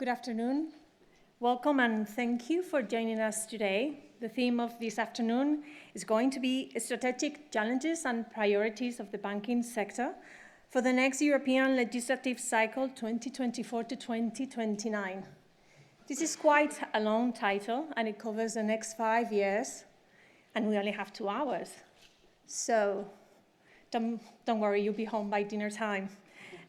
Good afternoon. Welcome and thank you for joining us today. The theme of this afternoon is going to be strategic challenges and priorities of the banking sector for the next European legislative cycle 2024 to 2029. This is quite a long title and it covers the next 5 years and we only have 2 hours. So don't worry, you'll be home by dinner time.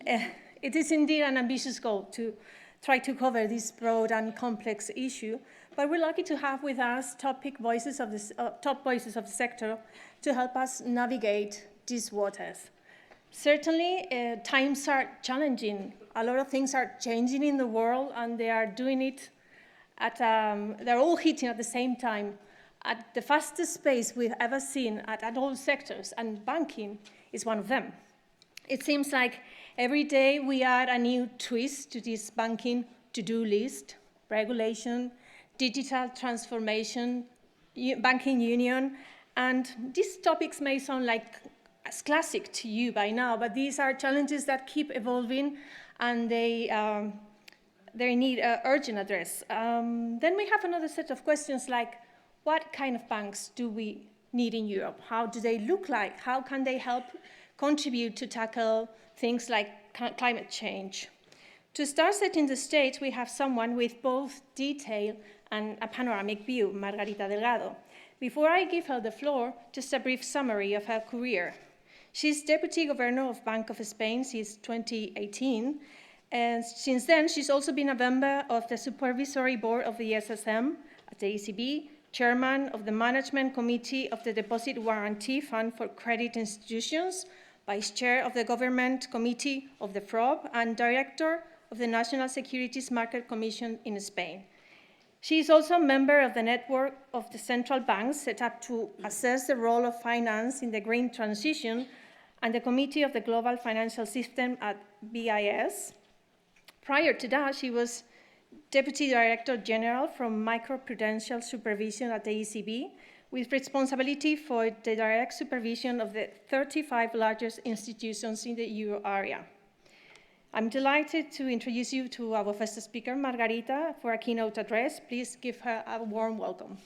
It is indeed an ambitious goal to try to cover this broad and complex issue, but we're lucky to have with us top voices of the sector to help us navigate these waters. Certainly, times are challenging. A lot of things are changing in the world, and they are doing it they're all hitting at the same time at the fastest pace we've ever seen at all sectors, and banking is one of them. It seems like every day we add a new twist to this banking to-do list: regulation, digital transformation, banking union, and these topics may sound like as classic to you by now, but these are challenges that keep evolving and they need urgent address. Then we have another set of questions like, what kind of banks do we need in Europe? How do they look like? How can they help contribute to tackle things like climate change? To start setting the stage, we have someone with both detail and a panoramic view, Margarita Delgado. Before I give her the floor, just a brief summary of her career. She's Deputy Governor of Banco de España since 2018, and since then she's also been a member of the Supervisory Board of the SSM at the ECB, Chairman of the Management Committee of the Deposit Guarantee Fund for Credit Institutions, Vice Chair of the Government Committee of the FROB, and Director of the National Securities Market Commission in Spain. She is also a member of the network of the central banks set up to assess the role of finance in the green transition and the Committee of the Global Financial System at BIS. Prior to that, she was Deputy Director General from Microprudential Supervision at the ECB, with responsibility for the direct supervision of the 35 largest institutions in the euro area. I'm delighted to introduce you to our first speaker, Margarita, for a keynote address. Please give her a warm welcome.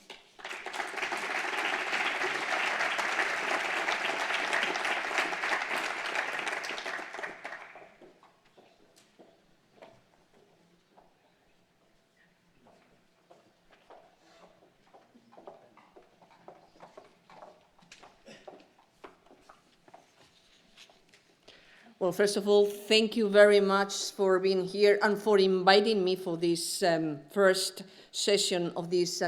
Well, first of all, thank you very much for being here and for inviting me for this first session of this,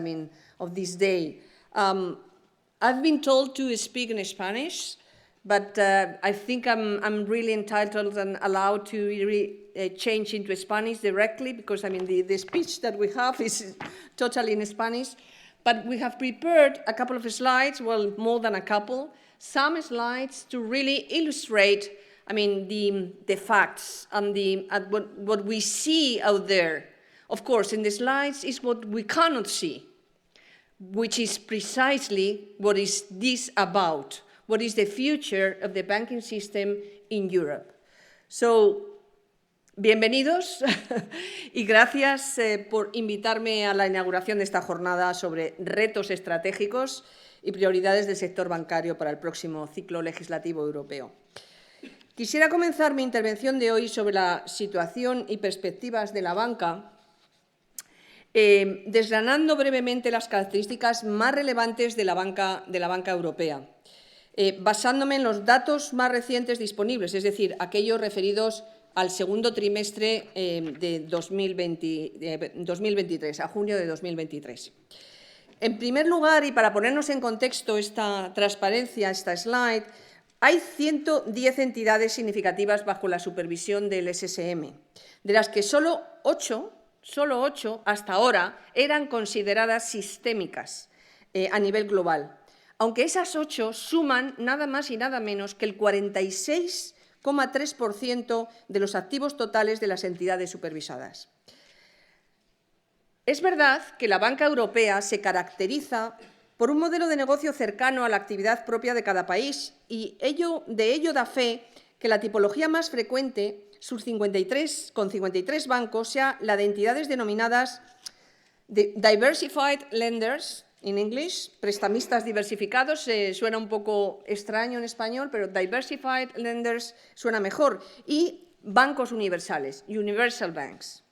of this day. I've been told to speak in Spanish, but I think I'm really entitled and allowed to really change into Spanish directly because, the speech that we have is totally in Spanish. But we have prepared a couple of slides, well, more than a couple, some slides to really illustrate the facts and what we see out there. Of course, in the slides is what we cannot see, which is precisely what is this about, what is the future of the banking system in Europe. So, bienvenidos y gracias por invitarme a la inauguración de esta jornada sobre retos estratégicos y prioridades del sector bancario para el próximo ciclo legislativo europeo. Quisiera comenzar mi intervención de hoy sobre la situación y perspectivas de la banca, desgranando brevemente las características más relevantes de la banca europea, basándome en los datos más recientes disponibles, es decir, aquellos referidos al segundo trimestre de 2023, a junio de 2023. En primer lugar, y para ponernos en contexto esta transparencia, esta slide, hay 110 entidades significativas bajo la supervisión del SSM, de las que solo 8 hasta ahora eran consideradas sistémicas a nivel global, aunque esas 8 suman nada más y nada menos que el 46,3% de los activos totales de las entidades supervisadas. Es verdad que la banca europea se caracteriza por un modelo de negocio cercano a la actividad propia de cada país y de ello da fe que la tipología más frecuente con 53 bancos, sea la de entidades denominadas diversified lenders, en inglés, prestamistas diversificados, suena un poco extraño en español, pero diversified lenders suena mejor, y bancos universales, universal banks,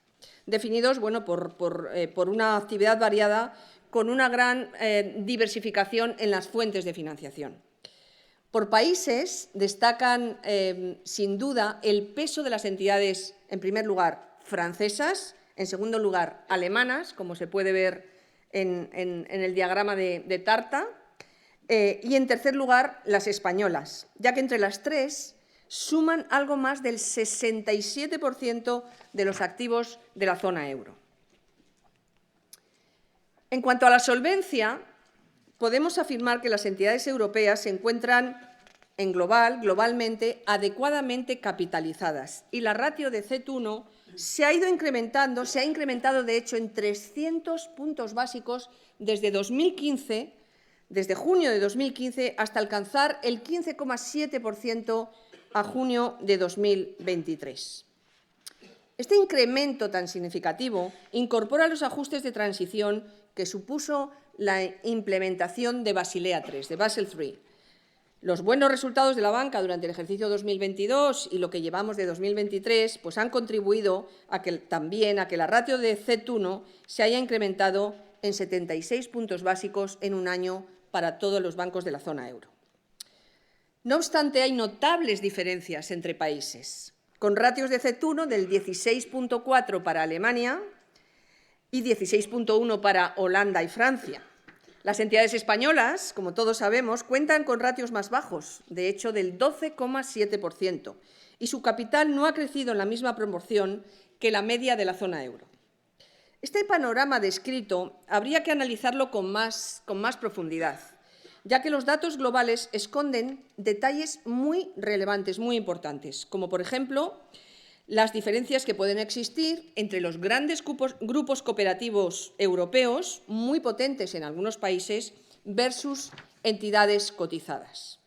definidos por una actividad variada con una gran diversificación en las fuentes de financiación. Por países destacan, sin duda, el peso de las entidades, en primer lugar, francesas, en segundo lugar, alemanas, como se puede ver en el diagrama de Tarta, y en tercer lugar, las españolas, ya que entre las tres suman algo más del 67% de los activos de la zona euro. En cuanto a la solvencia, podemos afirmar que las entidades europeas se encuentran globalmente adecuadamente capitalizadas, y la ratio de CET1 se ha incrementado de hecho en 300 puntos básicos desde junio de 2015 hasta alcanzar el 15,7% a junio de 2023. Este incremento tan significativo incorpora los ajustes de transición que supuso la implementación de Basilea III, de Basel III. Los buenos resultados de la banca durante el ejercicio 2022 y lo que llevamos de 2023 pues han contribuido también a que la ratio de CET1 se haya incrementado en 76 puntos básicos en un año para todos los bancos de la zona euro. No obstante, hay notables diferencias entre países, con ratios de CET1 del 16,4 para Alemania y 16,1 para Holanda y Francia. Las entidades españolas, como todos sabemos, cuentan con ratios más bajos, de hecho del 12,7%, y su capital no ha crecido en la misma proporción que la media de la zona euro. Este panorama descrito habría que analizarlo con más profundidad, ya que los datos globales esconden detalles muy relevantes, muy importantes, como por ejemplo las diferencias que pueden existir entre los grandes grupos cooperativos europeos, muy potentes en algunos países, versus entidades cotizadas.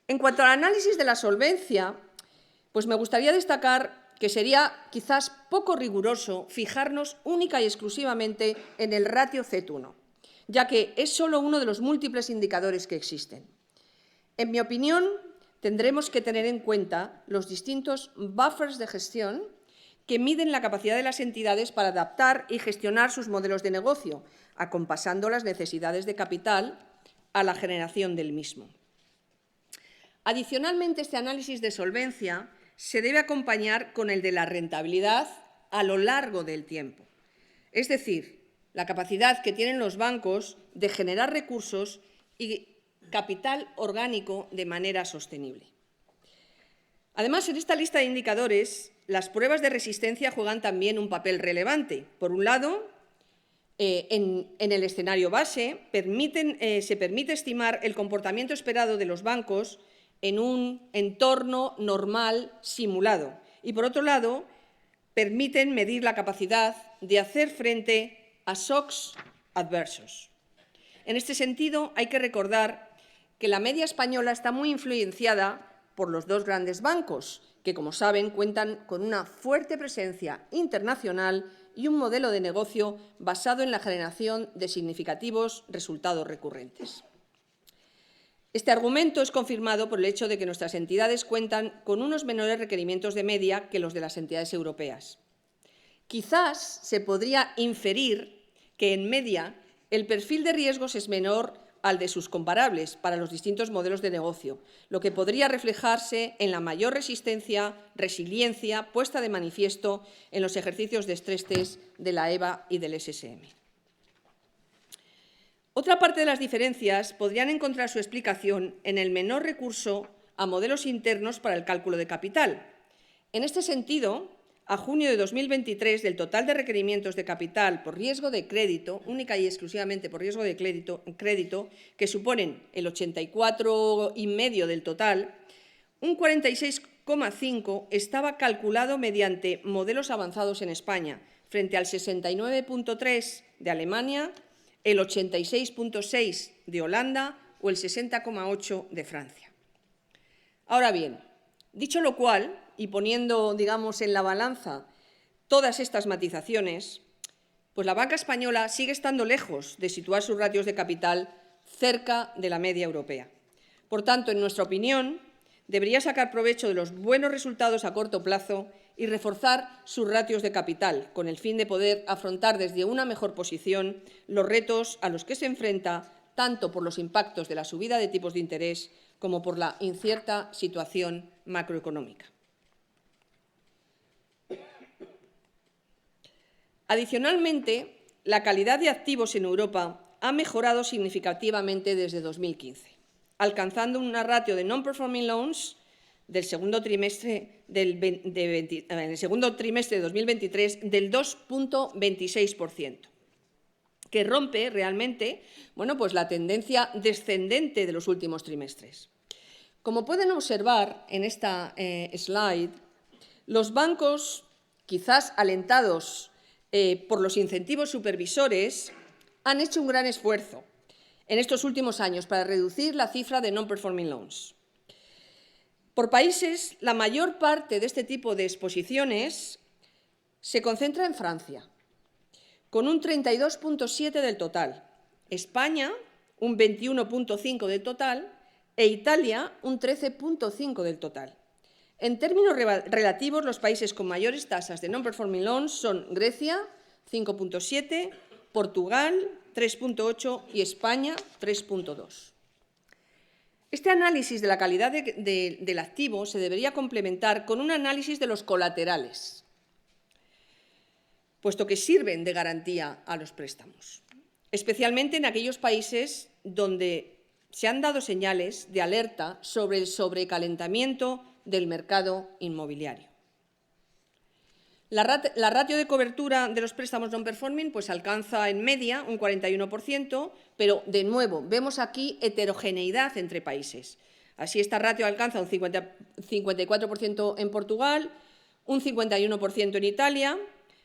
En cuanto al análisis de la solvencia, pues me gustaría destacar que sería quizás poco riguroso fijarnos única y exclusivamente en el ratio CET1, ya que es solo uno de los múltiples indicadores que existen. En mi opinión, tendremos que tener en cuenta los distintos buffers de gestión que miden la capacidad de las entidades para adaptar y gestionar sus modelos de negocio, acompasando las necesidades de capital a la generación del mismo. Adicionalmente, este análisis de solvencia se debe acompañar con el de la rentabilidad a lo largo del tiempo, es decir, la capacidad que tienen los bancos de generar recursos y capital orgánico de manera sostenible. Además, en esta lista de indicadores, las pruebas de resistencia juegan también un papel relevante. Por un lado, en el escenario base, se permite estimar el comportamiento esperado de los bancos en un entorno normal simulado. Y, por otro lado, permiten medir la capacidad de hacer frente a shocks adversos. En este sentido, hay que recordar que la media española está muy influenciada por los dos grandes bancos, que, como saben, cuentan con una fuerte presencia internacional y un modelo de negocio basado en la generación de significativos resultados recurrentes. Este argumento es confirmado por el hecho de que nuestras entidades cuentan con unos menores requerimientos de media que los de las entidades europeas. Quizás se podría inferir que, en media, el perfil de riesgos es menor al de sus comparables para los distintos modelos de negocio, lo que podría reflejarse en la mayor resiliencia puesta de manifiesto en los ejercicios de stress test de la EBA y del SSM. Otra parte de las diferencias podrían encontrar su explicación en el menor recurso a modelos internos para el cálculo de capital. En este sentido, a junio de 2023, del total de requerimientos de capital por riesgo de crédito, única y exclusivamente por riesgo de crédito, que suponen el 84,5% del total, un 46,5% estaba calculado mediante modelos avanzados en España, frente al 69,3% de Alemania, el 86,6% de Holanda o el 60,8% de Francia. Ahora bien, Dicho lo cual, y poniendo, digamos, en la balanza todas estas matizaciones, pues la banca española sigue estando lejos de situar sus ratios de capital cerca de la media europea. Por tanto, en nuestra opinión, debería sacar provecho de los buenos resultados a corto plazo y reforzar sus ratios de capital, con el fin de poder afrontar desde una mejor posición los retos a los que se enfrenta, tanto por los impactos de la subida de tipos de interés como por la incierta situación macroeconómica. Adicionalmente, la calidad de activos en Europa ha mejorado significativamente desde 2015, alcanzando una ratio de non-performing loans del segundo trimestre en el segundo trimestre de 2023 del 2,26%, que rompe realmente pues la tendencia descendente de los últimos trimestres. Como pueden observar en esta slide, los bancos, quizás alentados por los incentivos supervisores, han hecho un gran esfuerzo en estos últimos años para reducir la cifra de non-performing loans. Por países, la mayor parte de este tipo de exposiciones se concentra en Francia, con un 32,7% del total, España un 21,5% del total e Italia un 13,5% del total. En términos relativos, los países con mayores tasas de non-performing loans son Grecia, 5,7%, Portugal, 3,8% y España, 3,2%. Este análisis de la calidad del activo se debería complementar con un análisis de los colaterales, puesto que sirven de garantía a los préstamos, especialmente en aquellos países donde se han dado señales de alerta sobre el sobrecalentamiento del mercado inmobiliario. La ratio de cobertura de los préstamos non-performing pues alcanza en media un 41%, pero de nuevo vemos aquí heterogeneidad entre países. Así, esta ratio alcanza un 54% en Portugal, un 51% en Italia,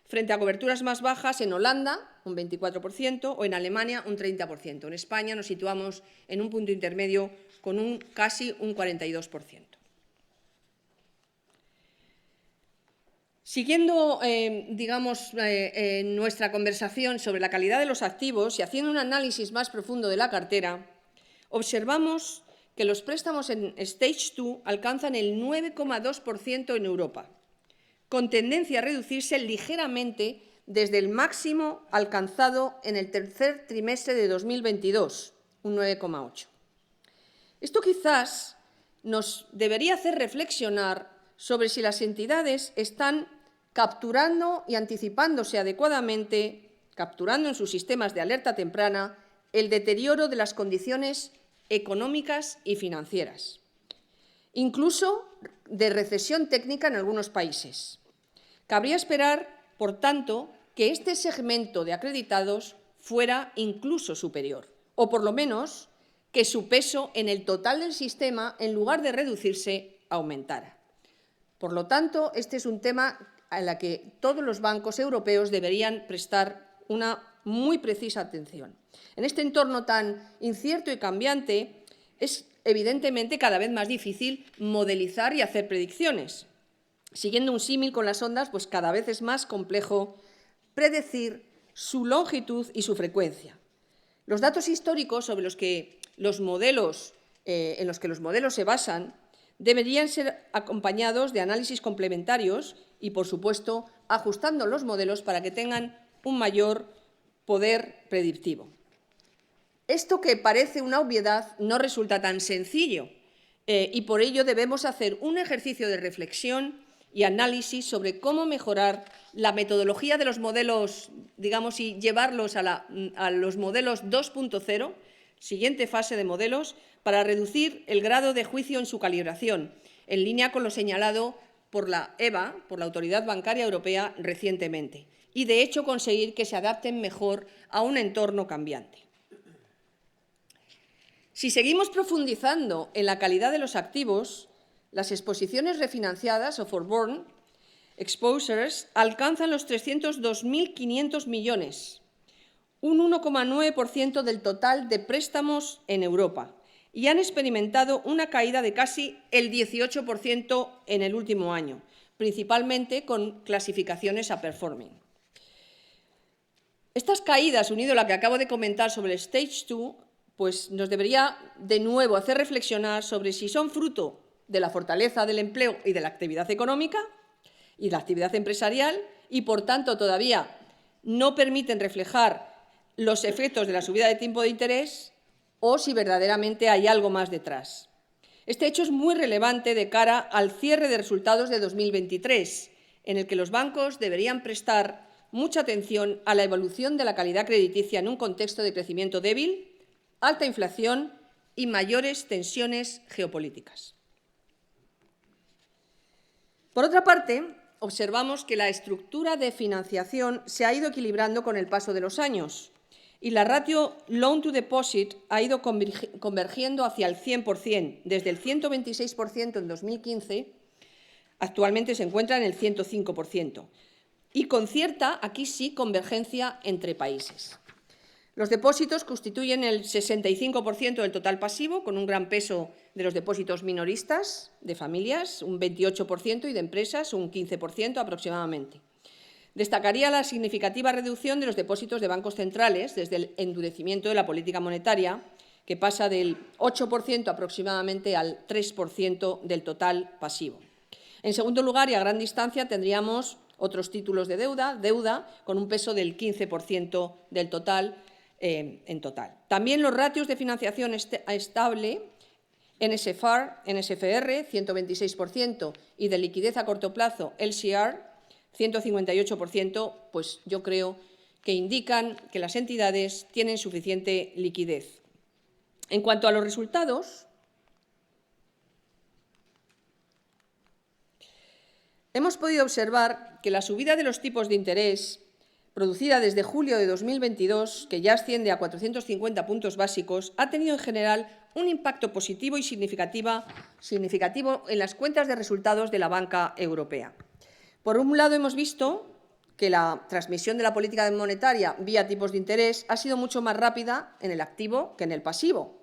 frente a coberturas más bajas en Holanda, un 24%, o en Alemania, un 30%. En España nos situamos en un punto intermedio con casi un 42%. Siguiendo, nuestra conversación sobre la calidad de los activos y haciendo un análisis más profundo de la cartera, observamos que los préstamos en Stage 2 alcanzan el 9,2% en Europa, con tendencia a reducirse ligeramente desde el máximo alcanzado en el tercer trimestre de 2022, un 9,8%. Esto quizás nos debería hacer reflexionar sobre si las entidades están capturando y anticipándose adecuadamente, capturando en sus sistemas de alerta temprana, el deterioro de las condiciones económicas y financieras, incluso de recesión técnica en algunos países. Cabría esperar, por tanto, que este segmento de acreditados fuera incluso superior, o por lo menos que su peso en el total del sistema, en lugar de reducirse, aumentara. Por lo tanto, este es un tema a la que todos los bancos europeos deberían prestar una muy precisa atención. En este entorno tan incierto y cambiante, es evidentemente cada vez más difícil modelizar y hacer predicciones. Siguiendo un símil con las ondas, pues cada vez es más complejo predecir su longitud y su frecuencia. Los datos históricos sobre los que los modelos se basan deberían ser acompañados de análisis complementarios y, por supuesto, ajustando los modelos para que tengan un mayor poder predictivo. Esto, que parece una obviedad, no resulta tan sencillo y por ello debemos hacer un ejercicio de reflexión y análisis sobre cómo mejorar la metodología de los modelos, y llevarlos a los modelos 2.0, siguiente fase de modelos, para reducir el grado de juicio en su calibración, en línea con lo señalado por la EBA, por la Autoridad Bancaria Europea, recientemente, y de hecho conseguir que se adapten mejor a un entorno cambiante. Si seguimos profundizando en la calidad de los activos, las exposiciones refinanciadas o forborne exposures alcanzan los 302.500 millones, un 1,9% del total de préstamos en Europa, y han experimentado una caída de casi el 18% en el último año, principalmente con clasificaciones a performing. Estas caídas, unido a la que acabo de comentar sobre el Stage 2, pues nos debería de nuevo hacer reflexionar sobre si son fruto de la fortaleza del empleo y de la actividad económica y de la actividad empresarial y, por tanto, todavía no permiten reflejar los efectos de la subida de tipo de interés o si verdaderamente hay algo más detrás. Este hecho es muy relevante de cara al cierre de resultados de 2023, en el que los bancos deberían prestar mucha atención a la evolución de la calidad crediticia en un contexto de crecimiento débil, alta inflación y mayores tensiones geopolíticas. Por otra parte, observamos que la estructura de financiación se ha ido equilibrando con el paso de los años y la ratio loan to deposit ha ido convergiendo hacia el 100%, desde el 126% en 2015, actualmente se encuentra en el 105%. Y con cierta, aquí sí, convergencia entre países. Los depósitos constituyen el 65% del total pasivo, con un gran peso de los depósitos minoristas de familias, un 28%, y de empresas, un 15% aproximadamente. Destacaría la significativa reducción de los depósitos de bancos centrales desde el endurecimiento de la política monetaria, que pasa del 8% aproximadamente al 3% del total pasivo. En segundo lugar, y a gran distancia, tendríamos otros títulos de deuda con un peso del 15% del total en total. También los ratios de financiación estable, NSFR, 126%, y de liquidez a corto plazo, LCR, 158%, pues yo creo que indican que las entidades tienen suficiente liquidez. En cuanto a los resultados, hemos podido observar que la subida de los tipos de interés producida desde julio de 2022, que ya asciende a 450 puntos básicos, ha tenido en general un impacto positivo y significativo en las cuentas de resultados de la banca europea. Por un lado, hemos visto que la transmisión de la política monetaria vía tipos de interés ha sido mucho más rápida en el activo que en el pasivo,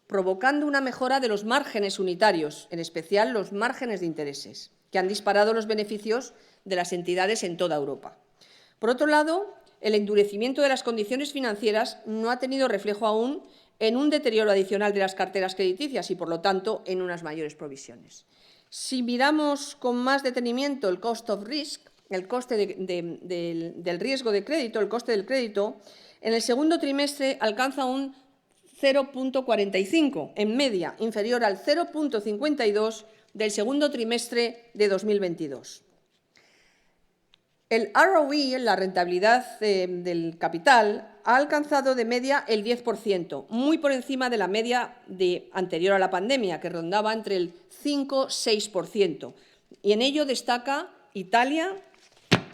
provocando una mejora de los márgenes unitarios, en especial los márgenes de intereses, que han disparado los beneficios de las entidades en toda Europa. Por otro lado, el endurecimiento de las condiciones financieras no ha tenido reflejo aún en un deterioro adicional de las carteras crediticias y, por lo tanto, en unas mayores provisiones. Si miramos con más detenimiento el cost of risk, el coste del riesgo de crédito, el coste del crédito, en el segundo trimestre alcanza un 0,45 en media, inferior al 0,52 del segundo trimestre de 2022. El ROE, la rentabilidad del capital, ha alcanzado de media el 10%, muy por encima de la media anterior a la pandemia, que rondaba entre el 5-6%. Y en ello destaca Italia,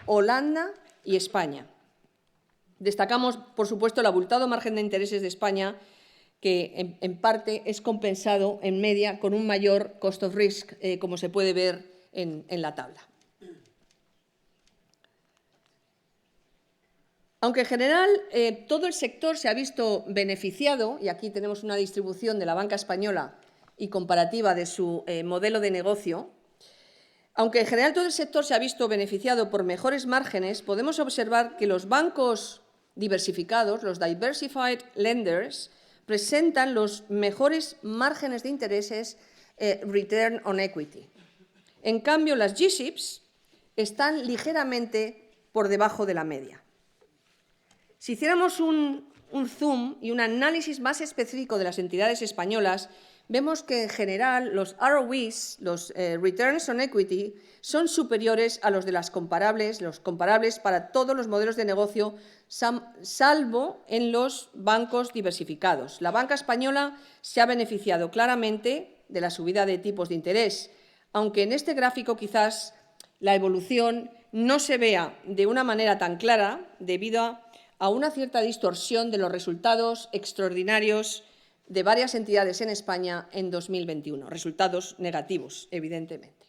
Holanda y España. Destacamos, por supuesto, el abultado margen de intereses de España, que en parte es compensado en media con un mayor cost of risk, como se puede ver en la tabla. Aunque en general todo el sector se ha visto beneficiado, y aquí tenemos una distribución de la banca española y comparativa de su modelo de negocio, aunque en general todo el sector se ha visto beneficiado por mejores márgenes, podemos observar que los bancos diversificados, los diversified lenders, presentan los mejores márgenes de intereses return on equity. En cambio, las G-SIBs están ligeramente por debajo de la media. Si hiciéramos un zoom y un análisis más específico de las entidades españolas, vemos que en general los ROEs, los returns on equity, son superiores a los de los comparables para todos los modelos de negocio, salvo en los bancos diversificados. La banca española se ha beneficiado claramente de la subida de tipos de interés, aunque en este gráfico quizás la evolución no se vea de una manera tan clara debido a una cierta distorsión de los resultados extraordinarios de varias entidades en España en 2021, resultados negativos, evidentemente.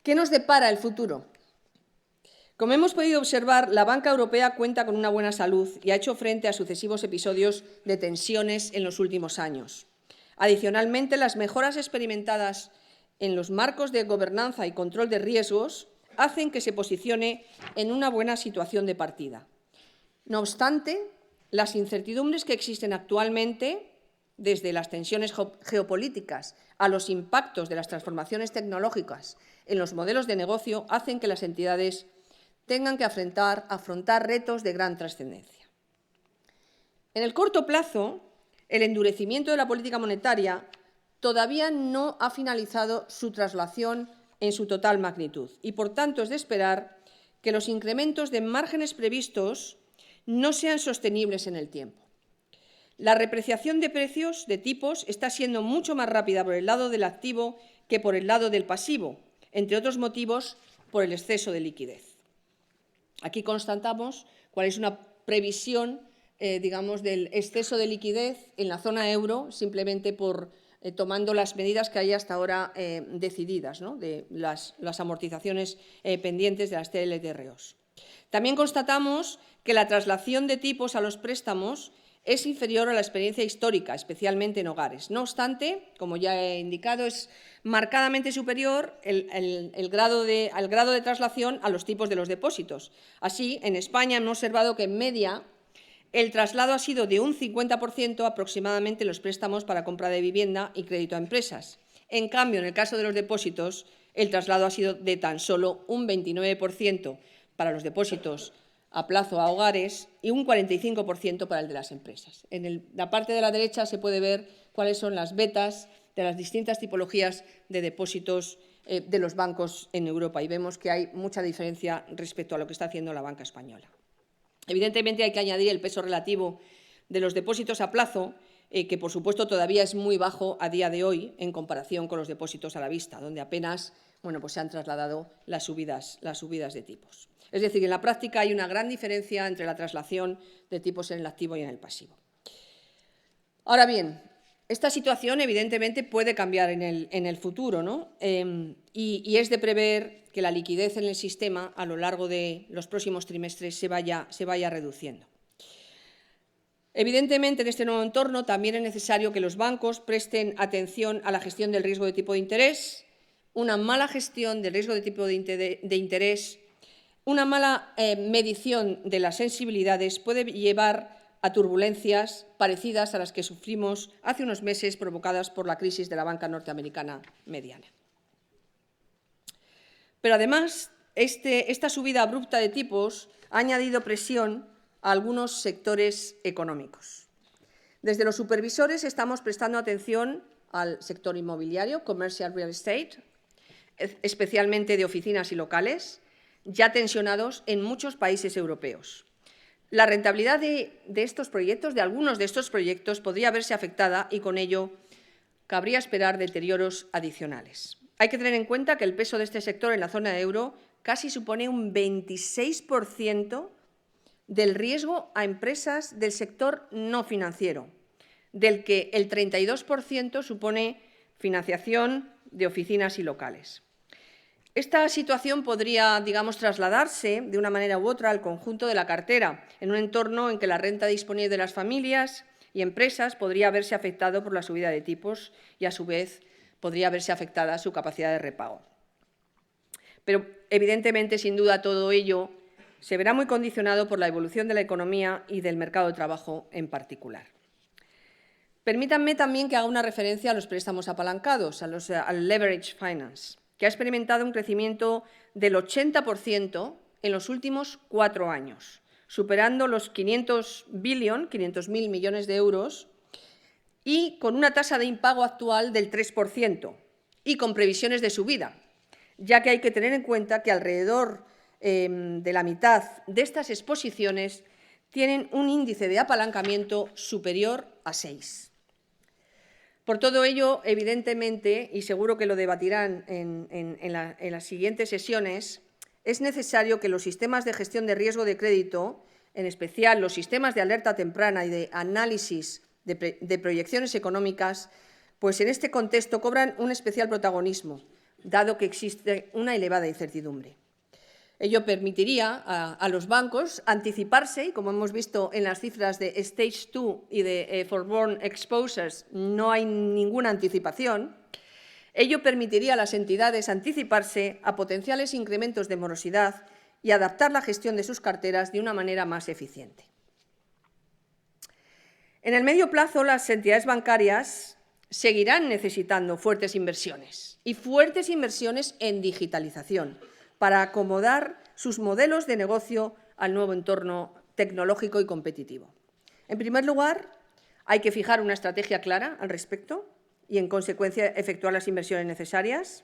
¿Qué nos depara el futuro? Como hemos podido observar, la banca europea cuenta con una buena salud y ha hecho frente a sucesivos episodios de tensiones en los últimos años. Adicionalmente, las mejoras experimentadas en los marcos de gobernanza y control de riesgos hacen que se posicione en una buena situación de partida. No obstante, las incertidumbres que existen actualmente, desde las tensiones geopolíticas a los impactos de las transformaciones tecnológicas en los modelos de negocio, hacen que las entidades tengan que afrontar retos de gran trascendencia. En el corto plazo, el endurecimiento de la política monetaria todavía no ha finalizado su traslación en su total magnitud y, por tanto, es de esperar que los incrementos de márgenes previstos no sean sostenibles en el tiempo. La repreciación de precios de tipos está siendo mucho más rápida por el lado del activo que por el lado del pasivo, entre otros motivos por el exceso de liquidez. Aquí constatamos cuál es una previsión, digamos, del exceso de liquidez en la zona euro, simplemente por tomando las medidas que hay hasta ahora decididas, ¿no?, de las amortizaciones pendientes de las TLTROs. También constatamos que la traslación de tipos a los préstamos es inferior a la experiencia histórica, especialmente en hogares. No obstante, como ya he indicado, es marcadamente superior al grado de traslación a los tipos de los depósitos. Así, en España hemos observado que, en media, el traslado ha sido de un 50% aproximadamente en los préstamos para compra de vivienda y crédito a empresas. En cambio, en el caso de los depósitos, el traslado ha sido de tan solo un 29% para los depósitos a plazo a hogares y un 45% para el de las empresas. En la parte de la derecha se puede ver cuáles son las betas de las distintas tipologías de depósitos de los bancos en Europa y vemos que hay mucha diferencia respecto a lo que está haciendo la banca española. Evidentemente, hay que añadir el peso relativo de los depósitos a plazo, que, por supuesto, todavía es muy bajo a día de hoy en comparación con los depósitos a la vista, donde apenas se han trasladado las subidas de tipos. Es decir, en la práctica hay una gran diferencia entre la traslación de tipos en el activo y en el pasivo. Ahora bien, esta situación evidentemente puede cambiar en el futuro, ¿no? Y es de prever que la liquidez en el sistema a lo largo de los próximos trimestres se vaya reduciendo. Evidentemente, en este nuevo entorno también es necesario que los bancos presten atención a la gestión del riesgo de tipo de interés. Una mala gestión del riesgo de tipo de interés, una mala medición de las sensibilidades puede llevar a turbulencias parecidas a las que sufrimos hace unos meses provocadas por la crisis de la banca norteamericana mediana. Pero además, esta subida abrupta de tipos ha añadido presión a algunos sectores económicos. Desde los supervisores estamos prestando atención al sector inmobiliario, commercial real estate, especialmente de oficinas y locales, ya tensionados en muchos países europeos. La rentabilidad de estos proyectos, de algunos de estos proyectos, podría verse afectada y, con ello, cabría esperar deterioros adicionales. Hay que tener en cuenta que el peso de este sector en la zona euro casi supone un 26% del riesgo a empresas del sector no financiero, del que el 32% supone financiación de oficinas y locales. Esta situación podría, trasladarse de una manera u otra al conjunto de la cartera, en un entorno en que la renta disponible de las familias y empresas podría verse afectado por la subida de tipos y, a su vez, podría verse afectada su capacidad de repago. Pero, evidentemente, sin duda, todo ello se verá muy condicionado por la evolución de la economía y del mercado de trabajo en particular. Permítanme también que haga una referencia a los préstamos apalancados, al leverage finance, que ha experimentado un crecimiento del 80% en los últimos 4 años, superando los 500.000 millones de euros y con una tasa de impago actual del 3% y con previsiones de subida, ya que hay que tener en cuenta que alrededor de la mitad de estas exposiciones tienen un índice de apalancamiento superior a 6. Por todo ello, evidentemente, y seguro que lo debatirán en las siguientes sesiones, es necesario que los sistemas de gestión de riesgo de crédito, en especial los sistemas de alerta temprana y de análisis de proyecciones económicas, pues en este contexto cobran un especial protagonismo, dado que existe una elevada incertidumbre. Ello permitiría a los bancos anticiparse, y como hemos visto en las cifras de Stage 2 y de Forborne Exposures, no hay ninguna anticipación. Ello permitiría a las entidades anticiparse a potenciales incrementos de morosidad y adaptar la gestión de sus carteras de una manera más eficiente. En el medio plazo, las entidades bancarias seguirán necesitando fuertes inversiones en digitalización para acomodar sus modelos de negocio al nuevo entorno tecnológico y competitivo. En primer lugar, hay que fijar una estrategia clara al respecto y, en consecuencia, efectuar las inversiones necesarias.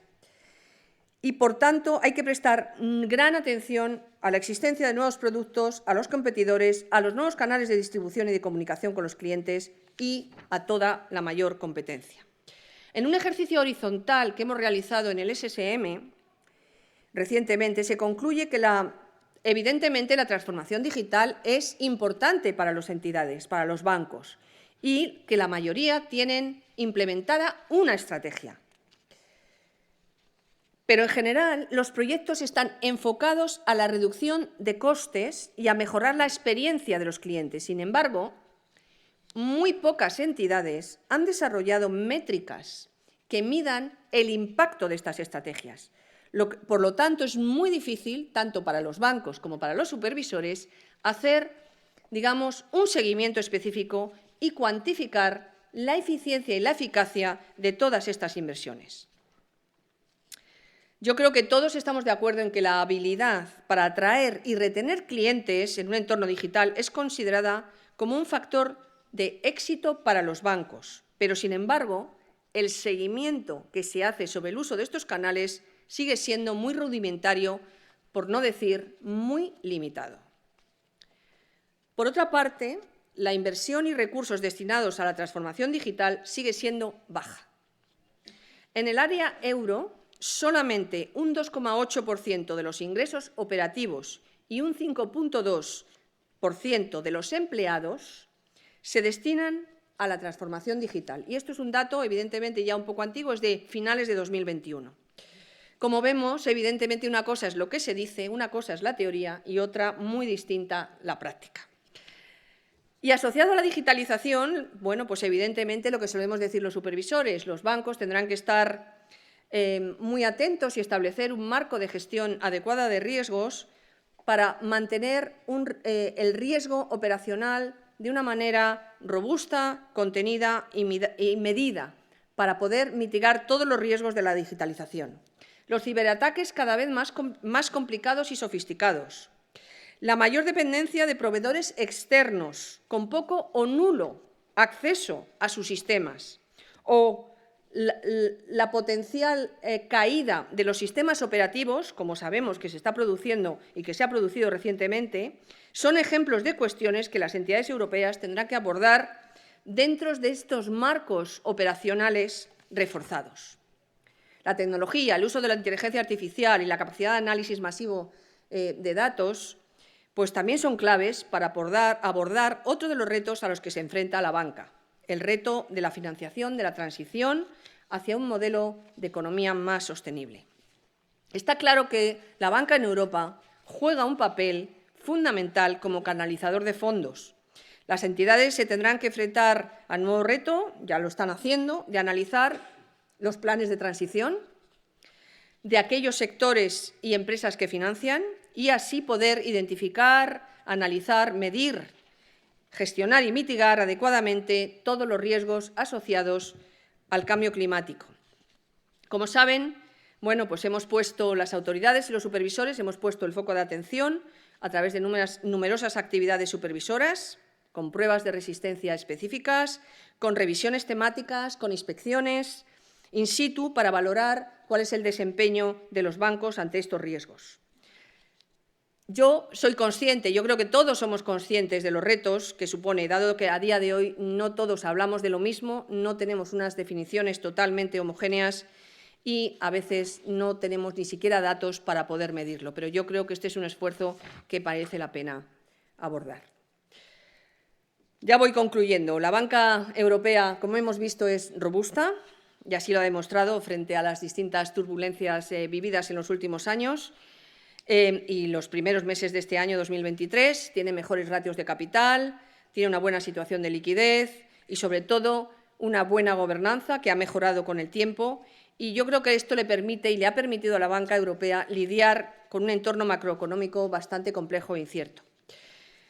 Y, por tanto, hay que prestar gran atención a la existencia de nuevos productos, a los competidores, a los nuevos canales de distribución y de comunicación con los clientes y a toda la mayor competencia. En un ejercicio horizontal que hemos realizado en el SSM, recientemente se concluye que evidentemente la transformación digital es importante para las entidades, para los bancos, y que la mayoría tienen implementada una estrategia. Pero, en general, los proyectos están enfocados a la reducción de costes y a mejorar la experiencia de los clientes. Sin embargo, muy pocas entidades han desarrollado métricas que midan el impacto de estas estrategias. Por lo tanto, es muy difícil, tanto para los bancos como para los supervisores, hacer, digamos, un seguimiento específico y cuantificar la eficiencia y la eficacia de todas estas inversiones. Yo creo que todos estamos de acuerdo en que la habilidad para atraer y retener clientes en un entorno digital es considerada como un factor de éxito para los bancos, pero, sin embargo, el seguimiento que se hace sobre el uso de estos canales sigue siendo muy rudimentario, por no decir muy limitado. Por otra parte, la inversión y recursos destinados a la transformación digital sigue siendo baja. En el área euro, solamente un 2,8% de los ingresos operativos y un 5,2% de los empleados se destinan a la transformación digital. Y esto es un dato, evidentemente, ya un poco antiguo, es de finales de 2021. Como vemos, evidentemente, una cosa es lo que se dice, una cosa es la teoría y otra, muy distinta, la práctica. Y asociado a la digitalización, bueno, pues evidentemente lo que solemos decir los supervisores, los bancos tendrán que estar muy atentos y establecer un marco de gestión adecuada de riesgos para mantener el riesgo operacional de una manera robusta, contenida y medida, para poder mitigar todos los riesgos de la digitalización. Los ciberataques cada vez más complicados y sofisticados. La mayor dependencia de proveedores externos con poco o nulo acceso a sus sistemas. O la potencial caída de los sistemas operativos, como sabemos que se está produciendo y que se ha producido recientemente, son ejemplos de cuestiones que las entidades europeas tendrán que abordar dentro de estos marcos operacionales reforzados. La tecnología, el uso de la inteligencia artificial y la capacidad de análisis masivo de datos, pues también son claves para abordar otro de los retos a los que se enfrenta la banca, el reto de la financiación, de la transición hacia un modelo de economía más sostenible. Está claro que la banca en Europa juega un papel fundamental como canalizador de fondos. Las entidades se tendrán que enfrentar al nuevo reto, ya lo están haciendo, de analizar los planes de transición de aquellos sectores y empresas que financian y así poder identificar, analizar, medir, gestionar y mitigar adecuadamente todos los riesgos asociados al cambio climático. Como saben, bueno, pues las autoridades y los supervisores hemos puesto el foco de atención a través de numerosas actividades supervisoras, con pruebas de resistencia específicas, con revisiones temáticas, con inspecciones in situ para valorar cuál es el desempeño de los bancos ante estos riesgos. Yo soy consciente, yo creo que todos somos conscientes de los retos que supone, dado que a día de hoy no todos hablamos de lo mismo, no tenemos unas definiciones totalmente homogéneas y a veces no tenemos ni siquiera datos para poder medirlo. Pero yo creo que este es un esfuerzo que merece la pena abordar. Ya voy concluyendo. La banca europea, como hemos visto, es robusta y así lo ha demostrado frente a las distintas turbulencias vividas en los últimos años. y los primeros meses de este año 2023 tiene mejores ratios de capital, tiene una buena situación de liquidez y, sobre todo, una buena gobernanza que ha mejorado con el tiempo. Y yo creo que esto le permite y le ha permitido a la banca europea lidiar con un entorno macroeconómico bastante complejo e incierto.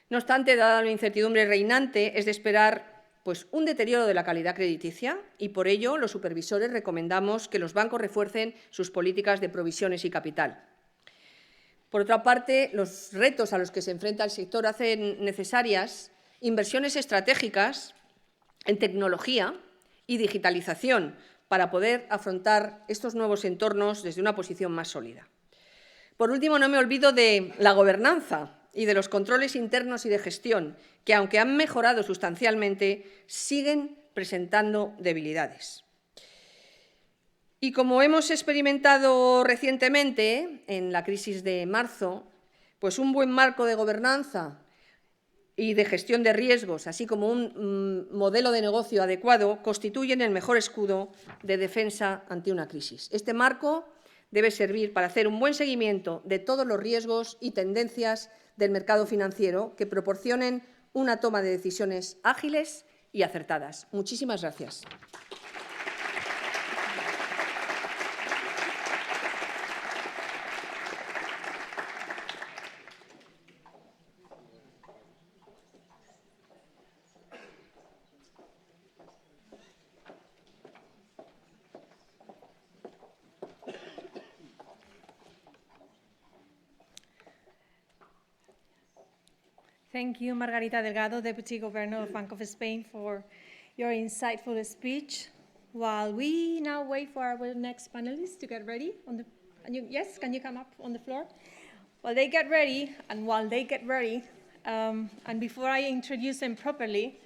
No obstante, dada la incertidumbre reinante, es de esperar un deterioro de la calidad crediticia y, por ello, los supervisores recomendamos que los bancos refuercen sus políticas de provisiones y capital. Por otra parte, los retos a los que se enfrenta el sector hacen necesarias inversiones estratégicas en tecnología y digitalización para poder afrontar estos nuevos entornos desde una posición más sólida. Por último, no me olvido de la gobernanza y de los controles internos y de gestión, que, aunque han mejorado sustancialmente, siguen presentando debilidades. Y como hemos experimentado recientemente en la crisis de marzo, un buen marco de gobernanza y de gestión de riesgos, así como un modelo de negocio adecuado, constituyen el mejor escudo de defensa ante una crisis. Este marco debe servir para hacer un buen seguimiento de todos los riesgos y tendencias del mercado financiero que proporcionen una toma de decisiones ágiles y acertadas. Muchísimas gracias. Thank you, Margarita Delgado, Deputy Governor of Bank of Spain, for your insightful speech. While we now wait for our next panelists to get ready, yes, can you come up on the floor? While they get ready, and before I introduce them properly,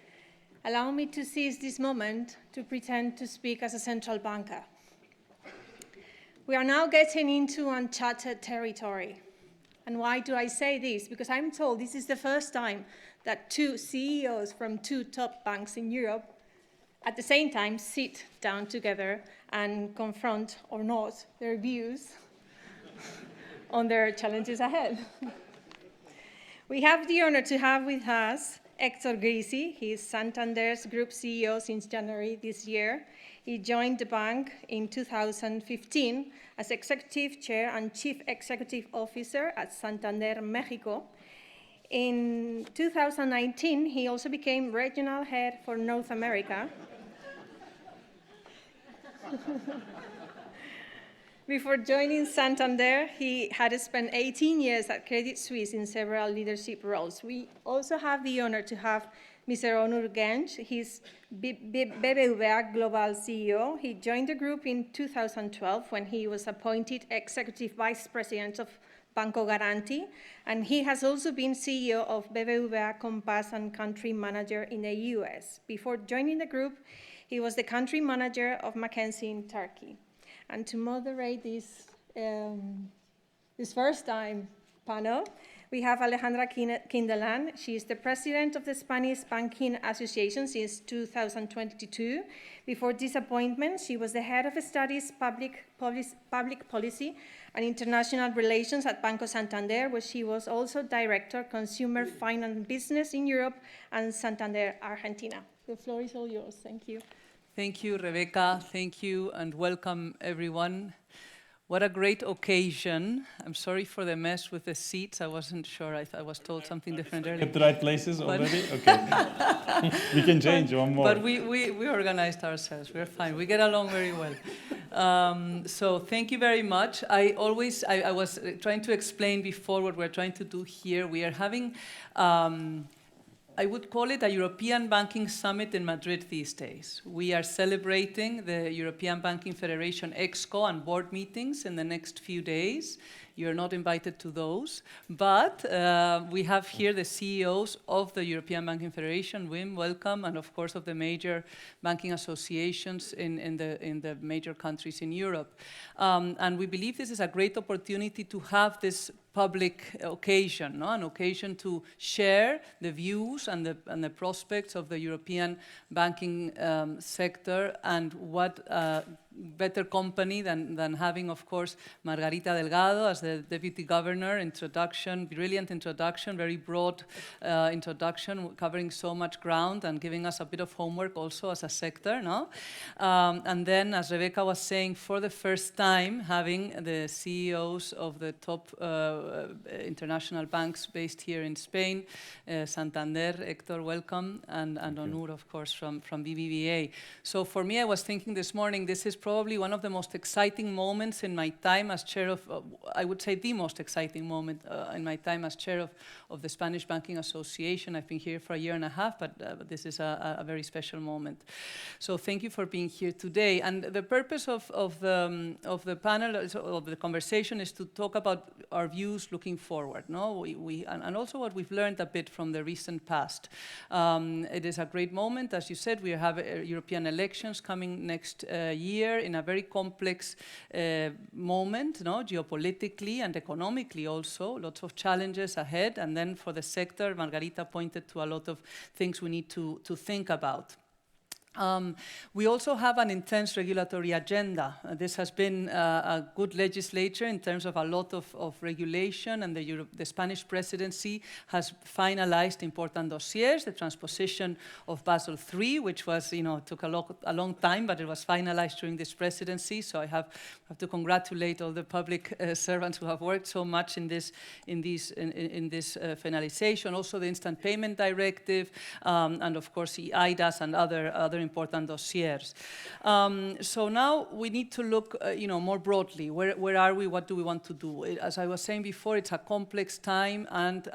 allow me to seize this moment to pretend to speak as a central banker. We are now getting into uncharted territory. And why do I say this? Because I'm told this is the first time that two CEOs from two top banks in Europe at the same time sit down together and confront or not their views on their challenges ahead. We have the honor to have with us Héctor Grisi. He is Santander's Group CEO since January this year. He joined the bank in 2015 as Executive Chair and Chief Executive Officer at Santander Mexico. In 2019, he also became Regional Head for North America. Before joining Santander, he had spent 18 years at Credit Suisse in several leadership roles. We also have the honor to have Mr. Onur Genc. He's BBVA Global CEO. He joined the group in 2012 when he was appointed Executive Vice President of Banco Garanti, and he has also been CEO of BBVA Compass and Country Manager in the US. Before joining the group, he was the Country Manager of McKinsey in Turkey. And to moderate this first-time panel, we have Alejandra Kindelán. She is the president of the Spanish Banking Association since 2022. Before this appointment, she was the head of studies, public policy, and international relations at Banco Santander, where she was also director, consumer finance business in Europe and Santander, Argentina. The floor is all yours. Thank you. Thank you, Rebecca. Thank you, and welcome, everyone. What a great occasion. I'm sorry for the mess with the seats. I wasn't sure. I was told something different earlier. Get the right places already? Okay. We can change one more. But we organized ourselves. We're fine. We get along very well. So thank you very much. I was trying to explain before what we're trying to do here. We are having I would call it a European Banking Summit in Madrid these days. We are celebrating the European Banking Federation Exco and board meetings in the next few days. You're not invited to those, but we have here the CEOs of the European Banking Federation, Wim, welcome, and of course of the major banking associations in the major countries in Europe. And we believe this is a great opportunity to have this public occasion, an occasion to share the views and the prospects of the European banking sector and what better company than having, of course, Margarita Delgado as the Deputy Governor. Introduction, brilliant introduction, very broad introduction, covering so much ground and giving us a bit of homework also as a sector, no? And then, as Rebecca was saying, for the first time, having the CEOs of the top international banks based here in Spain, Santander, Héctor, welcome, and Onur, of course, from BBVA. So for me, I was thinking this morning, this is probably one of the most exciting moments in my time as chair of, I would say the most exciting moment in my time as chair of the Spanish Banking Association. I've been here for a year and a half, but this is a very special moment. So thank you for being here today. And the purpose of the panel, of the conversation, is to talk about our views looking forward, no? And also what we've learned a bit from the recent past. It is a great moment, as you said. We have European elections coming next year in a very complex moment, no? Geopolitically and economically also. Lots of challenges ahead. And then for the sector, Margarita pointed to a lot of things we need to think about. We also have an intense regulatory agenda. This has been a good legislature in terms of a lot of regulation, and the Spanish presidency has finalized important dossiers, the transposition of Basel III, which was, took a long time, but it was finalized during this presidency. So I have to congratulate all the public servants who have worked so much in this finalization. Also the Instant Payment Directive, and of course the IDAS and other important dossiers. So now we need to look, more broadly. Where are we? What do we want to do? As I was saying before, it's a complex time, and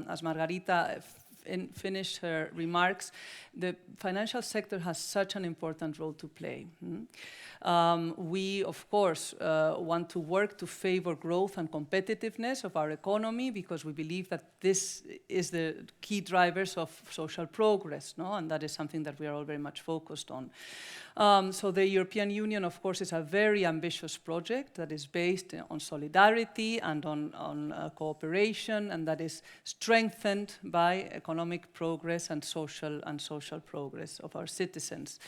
as Margarita finished her remarks, the financial sector has such an important role to play. We, of course, want to work to favor growth and competitiveness of our economy, because we believe that this is the key drivers of social progress, no? And that is something that we are all very much focused on. So the European Union, of course, is a very ambitious project that is based on solidarity and on cooperation, and that is strengthened by economic progress and social progress of our citizens.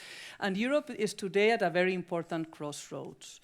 And Europe is today at a very important crossroads.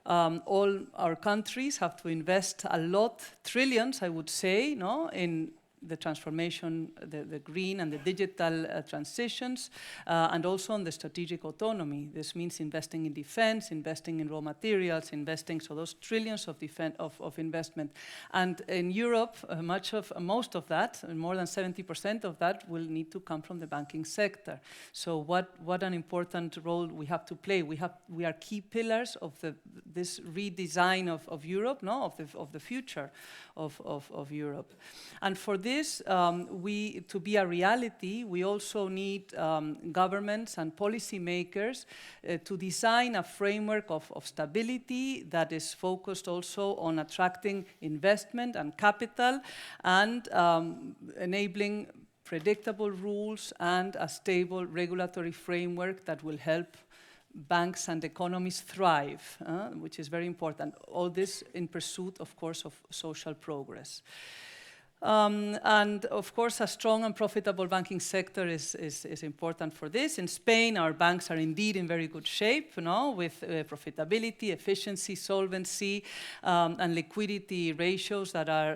All our countries have to invest a lot, trillions, I would say, no, in the transformation, the green and the digital transitions, and also on the strategic autonomy. This means investing in defense, investing in raw materials, so those trillions of investment. And in Europe, most of that, more than 70% of that, will need to come from the banking sector. So what an important role we have to play. We are key pillars of this redesign of Europe, no, of the future of Europe. And for this, to be a reality, we also need governments and policymakers to design a framework of stability that is focused also on attracting investment and capital, and enabling predictable rules and a stable regulatory framework that will help banks and economies thrive, which is very important. All this in pursuit, of course, of social progress. And of course, a strong and profitable banking sector is important for this. In Spain, our banks are indeed in very good shape, with profitability, efficiency, solvency, and liquidity ratios that are,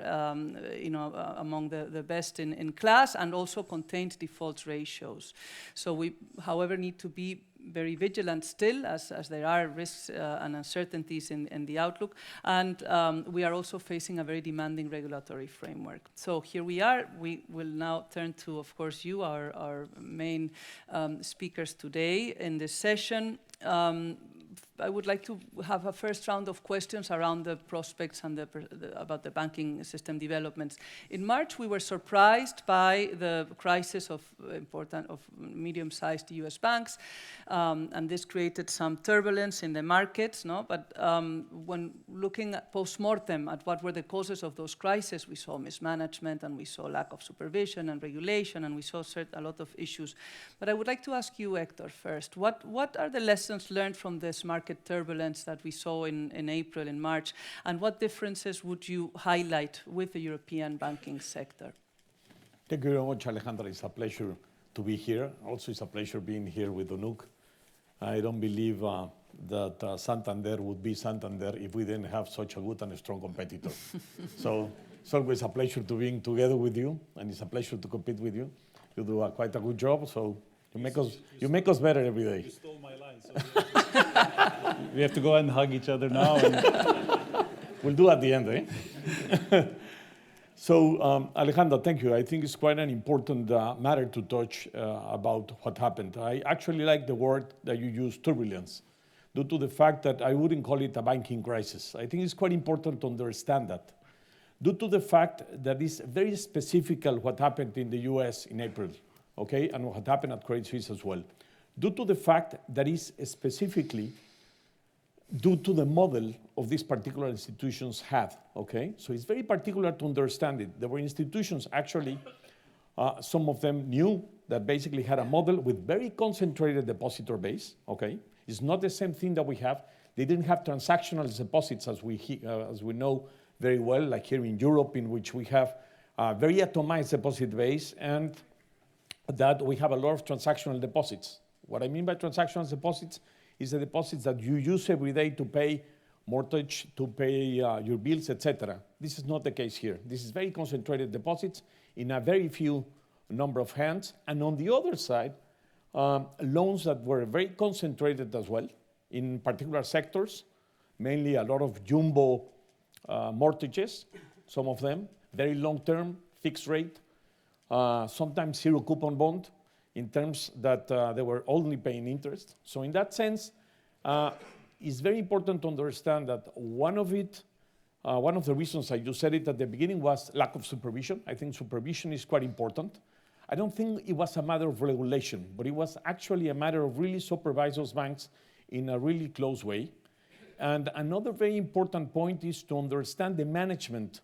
among the best in class, and also contained default ratios. So we, however, need to be very vigilant still, as there are risks and uncertainties in the outlook, and we are also facing a very demanding regulatory framework. So here we are. We will now turn to, of course, you, our main speakers today in this session. I would like to have a first round of questions around the prospects and about the banking system developments. In March, we were surprised by the crisis of medium-sized US banks, and this created some turbulence in the markets, no? But when looking at post-mortem at what were the causes of those crises, we saw mismanagement, and we saw lack of supervision and regulation, and we saw a lot of issues. But I would like to ask you, Héctor, first. What are the lessons learned from this market turbulence that we saw in April and March, and what differences would you highlight with the European banking sector? Thank you very much, Alejandra. It's a pleasure to be here. Also, it's a pleasure being here with Onur. I don't believe that Santander would be Santander if we didn't have such a good and strong competitor. So it's always a pleasure to be together with you, and it's a pleasure to compete with you. You do quite a good job, so you make us better every day. You stole my line, so we have to go and hug each other now. And we'll do at the end, eh? So, Alejandra, thank you. I think it's quite an important matter to touch about what happened. I actually like the word that you used, turbulence, due to the fact that I wouldn't call it a banking crisis. I think it's quite important to understand that, due to the fact that it's very specific what happened in the US in April, okay, and what happened at Credit Suisse as well, due to the fact that it's specifically due to the model of these particular institutions had, okay? So it's very particular to understand it. There were institutions, actually, some of them knew that basically had a model with very concentrated depositor base, okay? It's not the same thing that we have. They didn't have transactional deposits as we know very well, like here in Europe, in which we have a very atomized deposit base, and that we have a lot of transactional deposits. What I mean by transactional deposits is the deposits that you use every day to pay mortgage, to pay your bills, etc. This is not the case here. This is very concentrated deposits in a very few number of hands. And on the other side, loans that were very concentrated as well in particular sectors, mainly a lot of jumbo mortgages, some of them, very long-term, fixed rate, sometimes zero coupon bond, in terms that they were only paying interest. So in that sense, it's very important to understand that one of the reasons, I just said it at the beginning, was lack of supervision. I think supervision is quite important. I don't think it was a matter of regulation, but it was actually a matter of really supervise those banks in a really close way. And another very important point is to understand the management,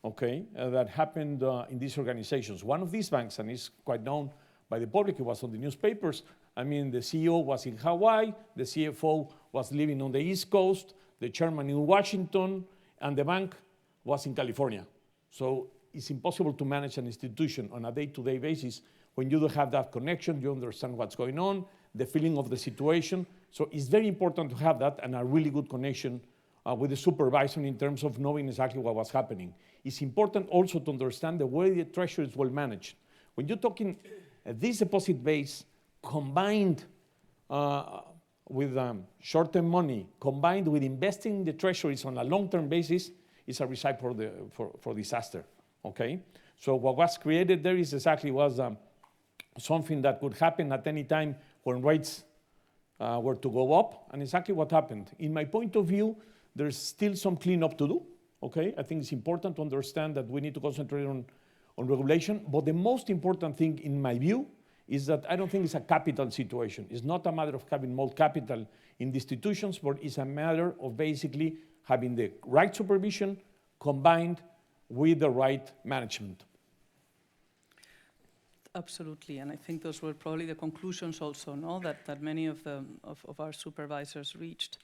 okay, that happened in these organizations. One of these banks, and it's quite known by the public, it was on the newspapers. I mean, the CEO was in Hawaii, the CFO was living on the East Coast, the chairman in Washington, and the bank was in California. So it's impossible to manage an institution on a day-to-day basis when you don't have that connection, you understand what's going on, the feeling of the situation. So it's very important to have that and a really good connection with the supervisor in terms of knowing exactly what was happening. It's important also to understand the way the treasury is well managed. When you're talking this deposit base combined with short-term money, combined with investing in the treasuries on a long-term basis, is a recipe for disaster, okay? So what was created there is exactly was something that could happen at any time when rates were to go up, and exactly what happened. In my point of view, there's still some cleanup to do, okay? I think it's important to understand that we need to concentrate on regulation, but the most important thing in my view is that I don't think it's a capital situation. It's not a matter of having more capital in the institutions, but it's a matter of basically having the right supervision combined with the right management. Absolutely, and I think those were probably the conclusions also, no, that many of our supervisors reached.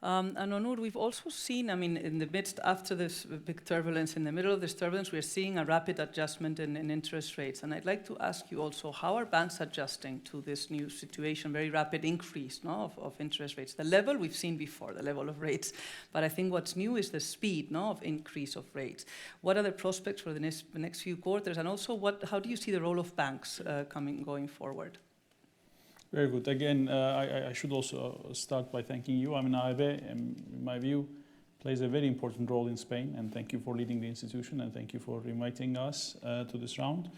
And Onur, we've also seen, I mean, in the midst, after this big turbulence, in the middle of this turbulence, we're seeing a rapid adjustment in interest rates. And I'd like to ask you also, how are banks adjusting to this new situation, very rapid increase, no, of interest rates? The level we've seen before, the level of rates, but I think what's new is the speed, no, of increase of rates. What are the prospects for the next few quarters? And also, how do you see the role of banks going forward? Very good. Again, I should also start by thanking you. I mean, AEB, in my view, plays a very important role in Spain, and thank you for leading the institution, and thank you for inviting us to this round.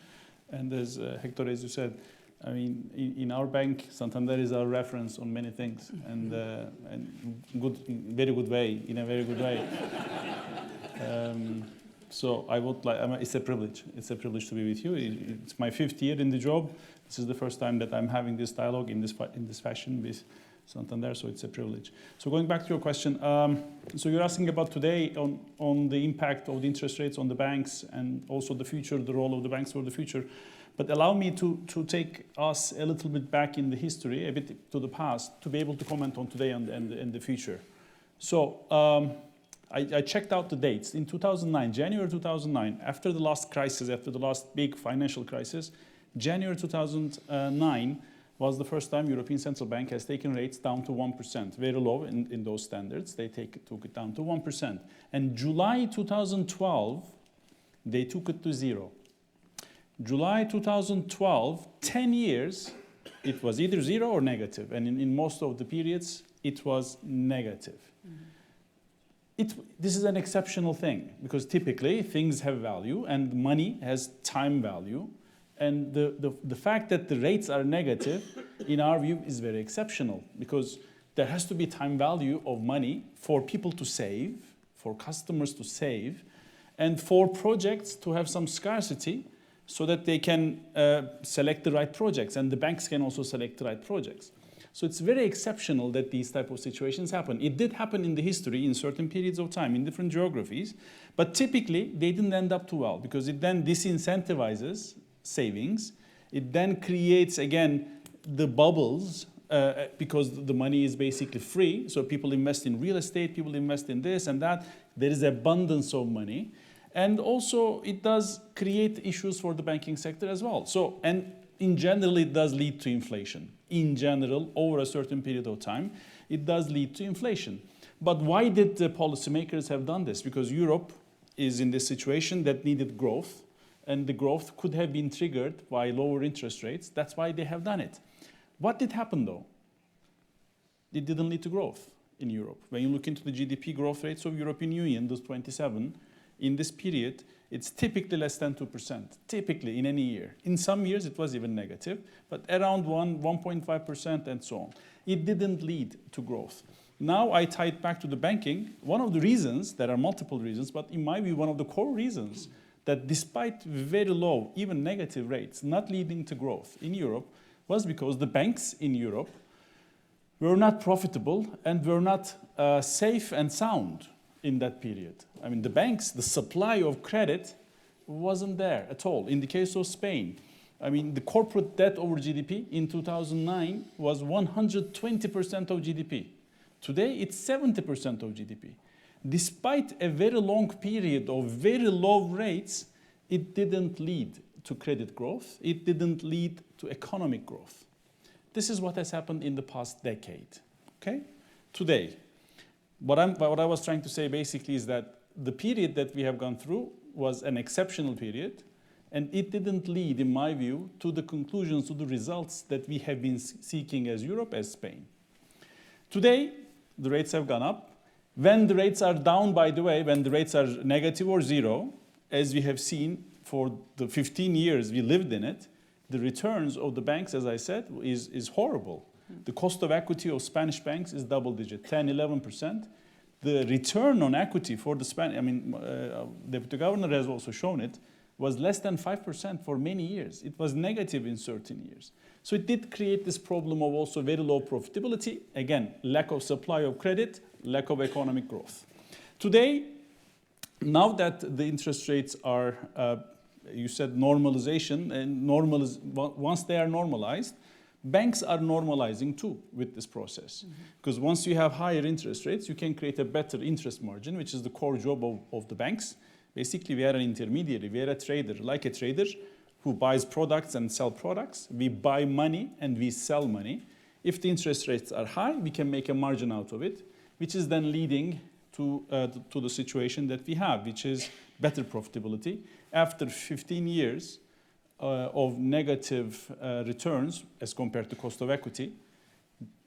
And as Hector, as you said, I mean, in our bank, Santander is our reference on many things, and good, very good way, in a very good way. So I would like, I mean, it's a privilege. It's a privilege to be with you. It's my 5th year in the job. This is the first time that I'm having this dialogue in this fashion with Santander, so it's a privilege. So going back to your question, so you're asking about today on the impact of the interest rates on the banks and also the future, the role of the banks for the future. But allow me to take us a little bit back in the history, a bit to the past, to be able to comment on today and the future. So I checked out the dates. In 2009, January 2009, after the last crisis, after the last big financial crisis, January 2009, was the first time European Central Bank has taken rates down to 1%, very low in those standards. They took it down to 1%. And July 2012, they took it to 0. July 2012, 10 years, it was either 0 or negative. And in most of the periods, it was negative. This is an exceptional thing, because typically things have value and money has time value. And the fact that the rates are negative, in our view, is very exceptional, because there has to be time value of money for people to save, for customers to save, and for projects to have some scarcity so that they can select the right projects, and the banks can also select the right projects. So it's very exceptional that these type of situations happen. It did happen in the history in certain periods of time in different geographies, but typically they didn't end up too well, because it then disincentivizes savings. It then creates, again, the bubbles, because the money is basically free. So people invest in real estate, people invest in this and that. There is abundance of money. And also it does create issues for the banking sector as well. So, and in general, it does lead to inflation. In general, over a certain period of time, it does lead to inflation. But why did the policymakers have done this? Because Europe is in this situation that needed growth, and the growth could have been triggered by lower interest rates. That's why they have done it. What did happen though? It didn't lead to growth in Europe. When you look into the GDP growth rates of European Union, those 27, in this period, it's typically less than 2%, typically in any year. In some years, it was even negative, but around 1.5% and so on. It didn't lead to growth. Now I tie it back to the banking. One of the reasons, there are multiple reasons, but in my view, one of the core reasons that despite very low, even negative rates, not leading to growth in Europe, was because the banks in Europe were not profitable and were not safe and sound in that period. I mean, the banks, the supply of credit wasn't there at all. In the case of Spain, I mean, the corporate debt over GDP in 2009 was 120% of GDP. Today, it's 70% of GDP. Despite a very long period of very low rates, it didn't lead to credit growth. It didn't lead to economic growth. This is what has happened in the past decade. Okay? Today, what I was trying to say basically is that the period that we have gone through was an exceptional period, and it didn't lead, in my view, to the conclusions, to the results that we have been seeking as Europe, as Spain. Today, the rates have gone up. When the rates are down, by the way, when the rates are negative or zero, as we have seen for the 15 years we lived in it, the returns of the banks, as I said, is horrible. The cost of equity of Spanish banks is double digit, 10, 11%. The return on equity for the Spanish, Deputy Governor has also shown it, was less than 5% for many years. It was negative in certain years. So it did create this problem of also very low profitability. Again, lack of supply of credit, lack of economic growth. Today, now that the interest rates are, you said normalization, and once they are normalized, banks are normalizing too with this process. Because once you have higher interest rates, you can create a better interest margin, which is the core job of the banks. Basically, we are an intermediary, we are a trader, like a trader who buys products and sell products. We buy money and we sell money. If the interest rates are high, we can make a margin out of it, which is then leading to the situation that we have, which is better profitability. After 15 years of negative returns as compared to cost of equity,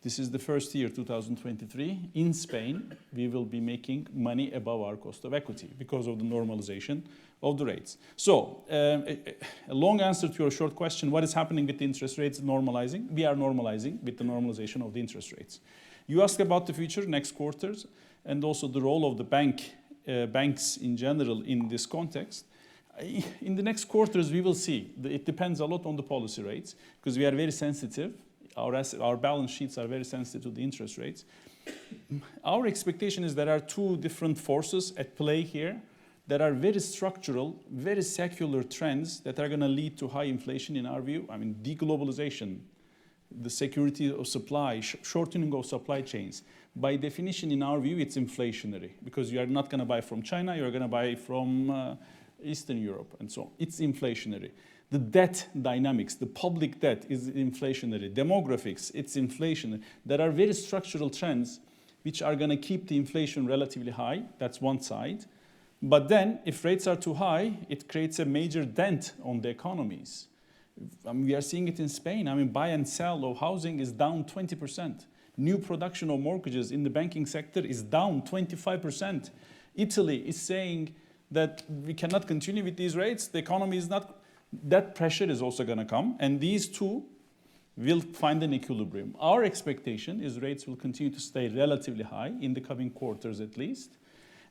this is the first year, 2023, in Spain, we will be making money above our cost of equity because of the normalization of the rates. So, a long answer to your short question, what is happening with the interest rates normalizing? We are normalizing with the normalization of the interest rates. You asked about the future, next quarters, and also the role of the banks in general in this context. In the next quarters, we will see. It depends a lot on the policy rates because we are very sensitive. Our balance sheets are very sensitive to the interest rates. Our expectation is there are two different forces at play here that are very structural, very secular trends that are going to lead to high inflation in our view. I mean, deglobalization, the security of supply, shortening of supply chains. By definition, in our view, it's inflationary because you are not going to buy from China, you're going to buy from Eastern Europe and so on. It's inflationary. The debt dynamics, the public debt is inflationary. Demographics, it's inflationary. There are very structural trends which are going to keep the inflation relatively high. That's one side. But then, if rates are too high, it creates a major dent on the economies. I mean, we are seeing it in Spain. I mean, buy and sell of housing is down 20%. New production of mortgages in the banking sector is down 25%. Italy is saying that we cannot continue with these rates. The economy is not... That pressure is also going to come, and these two will find an equilibrium. Our expectation is rates will continue to stay relatively high in the coming quarters at least,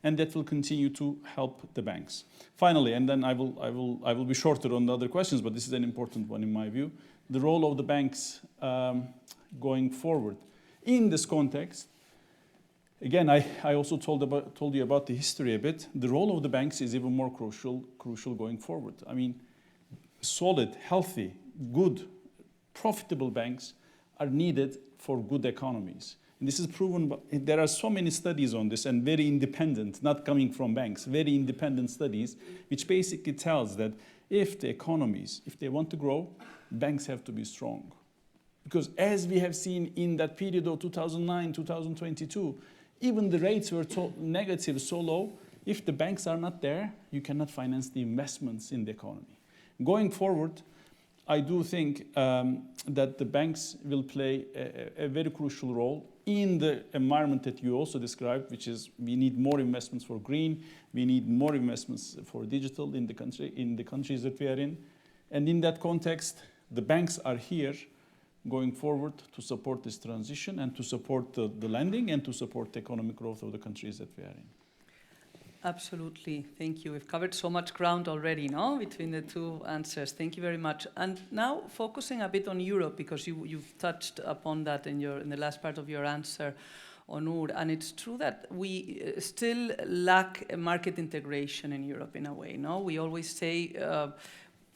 and that will continue to help the banks. Finally, and then I will be shorter on the other questions, but this is an important one in my view, the role of the banks going forward. In this context, again, I also told you about the history a bit. The role of the banks is even more crucial going forward. I mean, solid, healthy, good, profitable banks are needed for good economies. And this is proven, there are so many studies on this, and very independent, not coming from banks, very independent studies, which basically tells that if the economies, if they want to grow, banks have to be strong. Because as we have seen in that period of 2009, 2022, even the rates were negative so low, if the banks are not there, you cannot finance the investments in the economy. Going forward, I do think that the banks will play a very crucial role in the environment that you also described, which is we need more investments for green, we need more investments for digital in the countries that we are in. And in that context, the banks are here going forward to support this transition and to support the lending and to support the economic growth of the countries that we are in. Absolutely. Thank you. We've covered so much ground already, no, between the two answers. Thank you very much. And now focusing a bit on Europe, because you've touched upon that in the last part of your answer, Onur. And it's true that we still lack market integration in Europe in a way, no? We always say,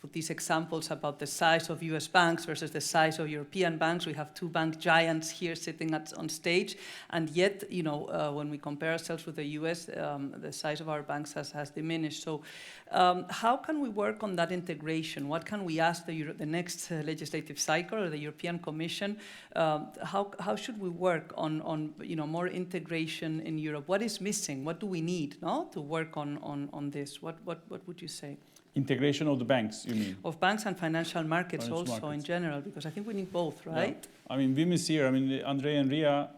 put these examples about the size of US banks versus the size of European banks. We have two bank giants here sitting on stage, and yet, you know, when we compare ourselves with the US, the size of our banks has diminished. So how can we work on that integration? What can we ask the next legislative cycle or the European Commission? How should we work on you know, more integration in Europe? What is missing? What do we need, no, to work on this? What would you say? Integration of the banks, you mean? Of banks and financial markets in general, because I think we need both, right? Yeah. I mean, Wim is here. I mean, Andre Enria,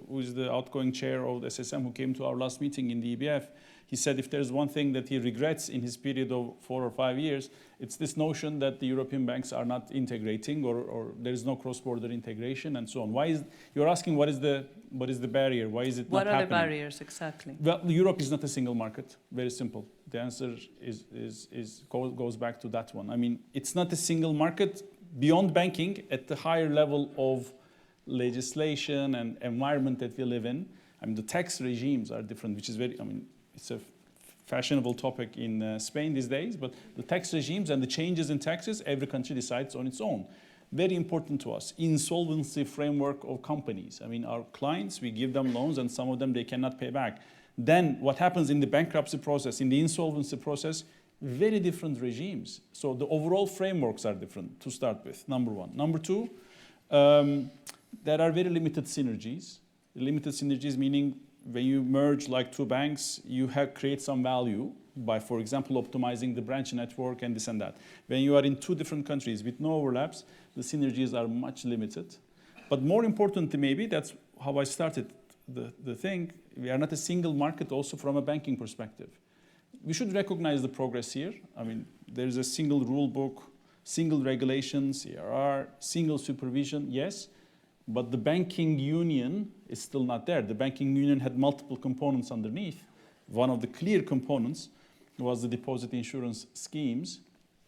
who is the outgoing chair of the SSM, who came to our last meeting in the EBF, he said if there's one thing that he regrets in his period of 4 or 5 years, it's this notion that the European banks are not integrating or there is no cross-border integration and so on. Why is, you're asking what is the barrier? Why is it not happening? What are the barriers exactly? Well, Europe is not a single market. Very simple. The answer goes back to that one. I mean, it's not a single market beyond banking at the higher level of legislation and environment that we live in. I mean, the tax regimes are different, which is very, I mean, it's a fashionable topic in Spain these days, but the tax regimes and the changes in taxes, every country decides on its own. Very important to us. Insolvency framework of companies. I mean, our clients, we give them loans and some of them they cannot pay back. Then what happens in the bankruptcy process, in the insolvency process, very different regimes. So the overall frameworks are different to start with, number one. Number two, there are very limited synergies. Limited synergies meaning when you merge like two banks, you create some value by, for example, optimizing the branch network and this and that. When you are in two different countries with no overlaps, the synergies are much limited. But more importantly, maybe, that's how I started the thing, we are not a single market also from a banking perspective. We should recognize the progress here. I mean, there's a single rule book, single regulations, CRR, single supervision, yes, but the banking union is still not there. The banking union had multiple components underneath. One of the clear components was the deposit insurance schemes.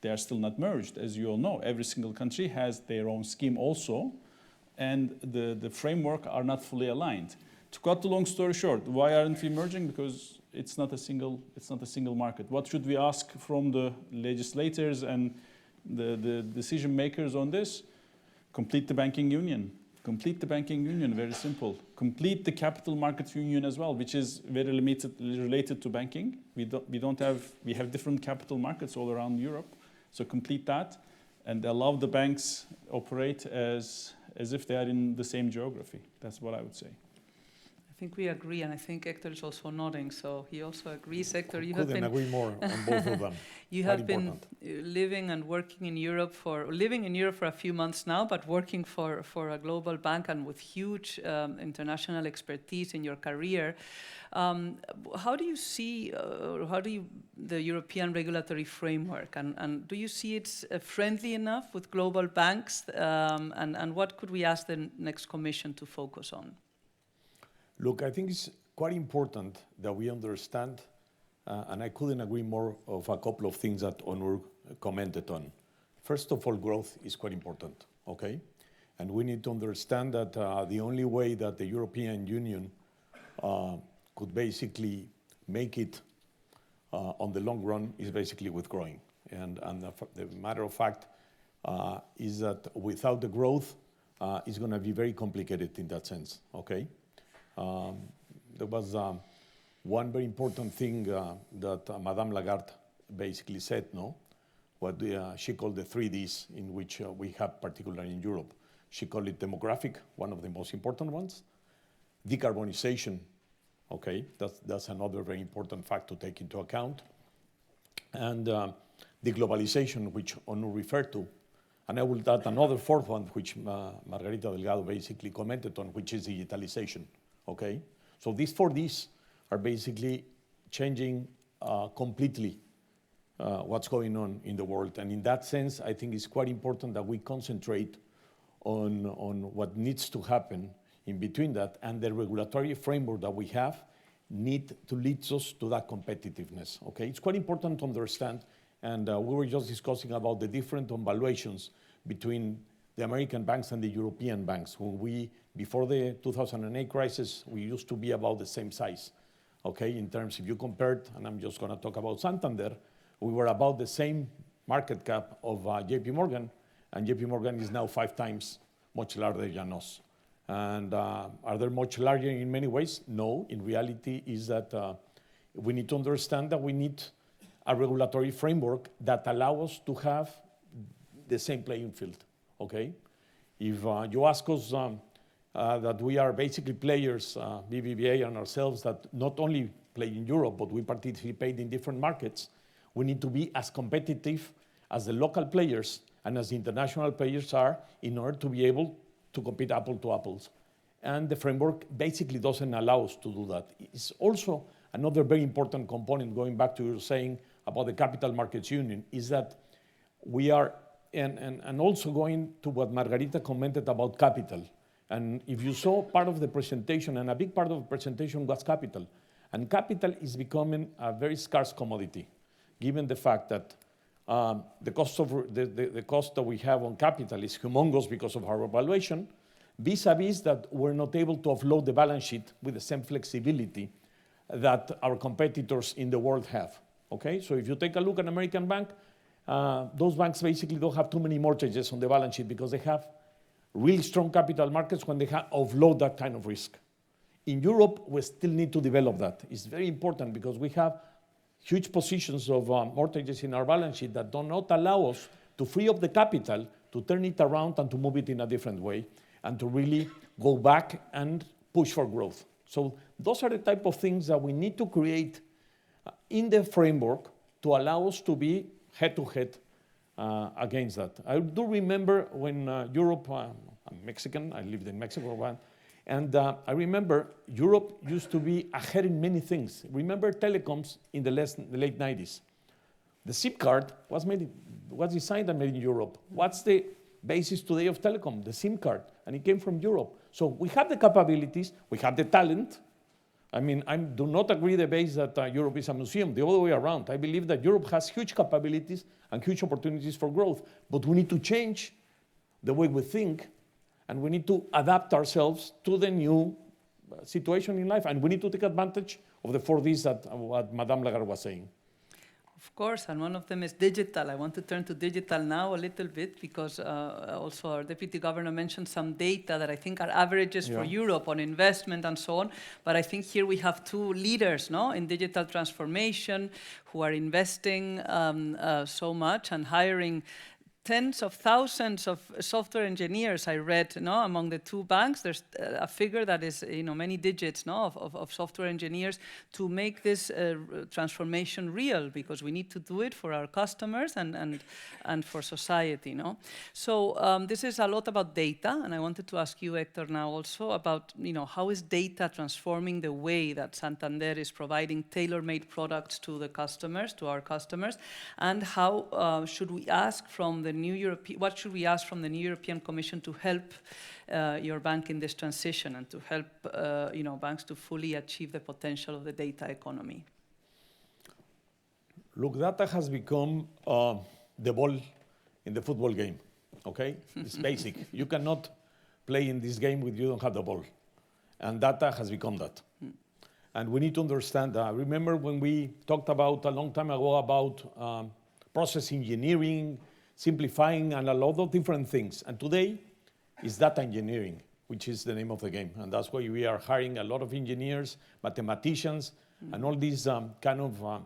They are still not merged, as you all know. Every single country has their own scheme also, and the framework are not fully aligned. To cut the long story short, why aren't we merging? Because it's not a single market. What should we ask from the legislators and the decision makers on this? Complete the banking union. Complete the banking union, very simple. Complete the capital markets union as well, which is very limited, related to banking. We have different capital markets all around Europe. So complete that, and allow the banks operate as if they are in the same geography. That's what I would say. I think we agree, and I think Héctor is also nodding, so he also agrees. Héctor, you Couldn't agree more on both of them. You Quite have been important. living and working in Europe for a few months now, but working for a global bank and with huge international expertise in your career. How do you see, the European regulatory framework, and do you see it's friendly enough with global banks, and what could we ask the next Commission to focus on? Look, I think it's quite important that we understand, and I couldn't agree more of a couple of things that Onur commented on. First of all, growth is quite important, okay? And we need to understand that the only way that the European Union could basically make it on the long run is basically with growing. And the matter of fact is that without the growth, it's going to be very complicated in that sense, okay? There was one very important thing that Madame Lagarde basically said, no? What she called the 3Ds, in which we have particularly in Europe. She called it demographic, one of the most important ones. Decarbonization, okay, that's another very important fact to take into account. And the globalization, which Onur referred to. And I will add another fourth one, which Margarita Delgado basically commented on, which is digitalization. Okay, so these 4Ds are basically changing completely what's going on in the world. And in that sense, I think it's quite important that we concentrate on what needs to happen in between that, and the regulatory framework that we have need to lead us to that competitiveness. Okay, it's quite important to understand, and we were just discussing about the different valuations between the American banks and the European banks. When before the 2008 crisis, we used to be about the same size, okay? In terms, if you compared, and I'm just gonna talk about Santander, we were about the same market cap of JP Morgan, and JP Morgan is now 5 times much larger than us. And are they much larger in many ways? No, in reality is that we need to understand that we need a regulatory framework that allows us to have the same playing field, okay? If you ask us that we are basically players, BBVA and ourselves, that not only play in Europe, but we participate in different markets, we need to be as competitive as the local players and as the international players are in order to be able to compete apple to apples. And the framework basically doesn't allow us to do that. It's also another very important component, going back to your saying about the Capital Markets Union, is that we are, and also going to what Margarita commented about capital. And if you saw part of the presentation, and a big part of the presentation was capital, and capital is becoming a very scarce commodity, given the fact that the cost that we have on capital is humongous because of our valuation, vis-a-vis that we're not able to offload the balance sheet with the same flexibility that our competitors in the world have, okay? So if you take a look at an American bank, those banks basically don't have too many mortgages on the balance sheet because they have really strong capital markets when they offload that kind of risk. In Europe, we still need to develop that. It's very important because we have huge positions of mortgages in our balance sheet that do not allow us to free up the capital to turn it around and to move it in a different way and to really go back and push for growth. So those are the type of things that we need to create in the framework to allow us to be head-to-head against that. I do remember when Europe, I'm Mexican, I lived in Mexico, and I remember Europe used to be ahead in many things. Remember telecoms in the late 90s. The SIM card was designed and made in Europe. What's the basis today of telecom? The SIM card, and it came from Europe. So we have the capabilities, we have the talent. I mean, I do not agree the base that Europe is a museum, the other way around. I believe that Europe has huge capabilities and huge opportunities for growth, but we need to change the way we think, and we need to adapt ourselves to the new situation in life, and we need to take advantage of the 4Ds that what Madame Lagarde was saying. Of course, and one of them is digital. I want to turn to digital now a little bit because also our deputy governor mentioned some data that I think are averages for Europe on investment and so on. But I think here we have two leaders, no, in digital transformation who are investing so much and hiring tens of thousands of software engineers. I read, no, among the two banks, there's a figure that is, many digits, no, of software engineers to make this transformation real, because we need to do it for our customers and for society, no. So this is a lot about data, and I wanted to ask you, Héctor, now also about, how is data transforming the way that Santander is providing tailor-made products to the customers, to our customers, and how should we ask from the what should we ask from the new European Commission to help your bank in this transition and to help banks to fully achieve the potential of the data economy? Look, data has become the ball in the football game, okay? It's basic. You cannot play in this game if you don't have the ball. And data has become that. And we need to understand that. Remember when we talked about a long time ago about process engineering, simplifying, and a lot of different things. And today is data engineering, which is the name of the game. And that's why we are hiring a lot of engineers, mathematicians, and all these kind of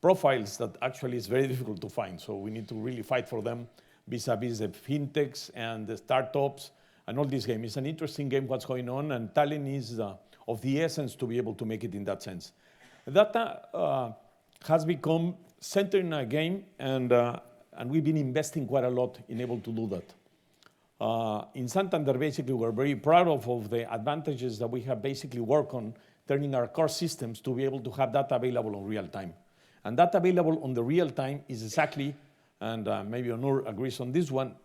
profiles that actually is very difficult to find. So we need to really fight for them vis-a-vis the fintechs and the startups and all this game. It's an interesting game what's going on, and talent is of the essence to be able to make it in that sense. Data has become centered in a game, and we've been investing quite a lot in able to do that. In Santander, basically, we're very proud of the advantages that we have basically worked on turning our core systems to be able to have data available in real time. And data available on the real time is exactly, and maybe Onur agrees on this one,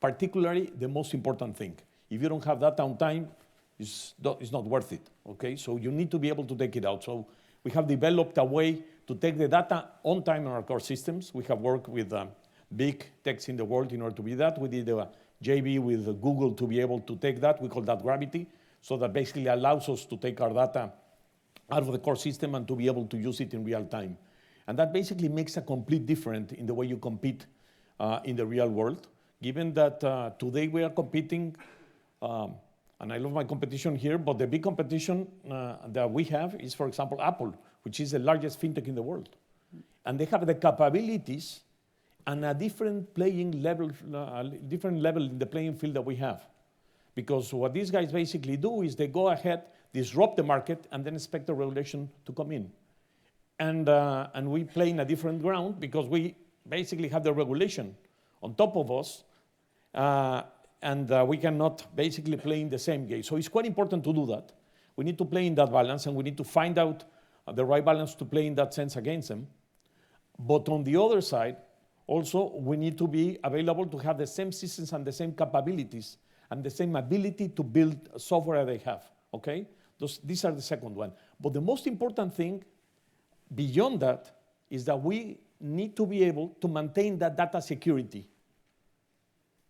particularly the most important thing. If you don't have data on time, it's not worth it, okay? So you need to be able to take it out. So we have developed a way to take the data on time in our core systems. We have worked with big techs in the world in order to be that. We did a JV with Google to be able to take that. We call that Gravity. So that basically allows us to take our data out of the core system and to be able to use it in real time. And that basically makes a complete difference in the way you compete in the real world. Given that today we are competing, and I love my competition here, but the big competition that we have is, for example, Apple, which is the largest fintech in the world. And they have the capabilities and a different playing level, different level in the playing field that we have. Because what these guys basically do is they go ahead, disrupt the market, and then expect the regulation to come in. And we play in a different ground because we basically have the regulation on top of us, and we cannot basically play in the same game. So it's quite important to do that. We need to play in that balance, and we need to find out the right balance to play in that sense against them. But on the other side, also, we need to be available to have the same systems and the same capabilities and the same ability to build software they have, okay? These are the second one. But the most important thing beyond that is that we need to be able to maintain that data security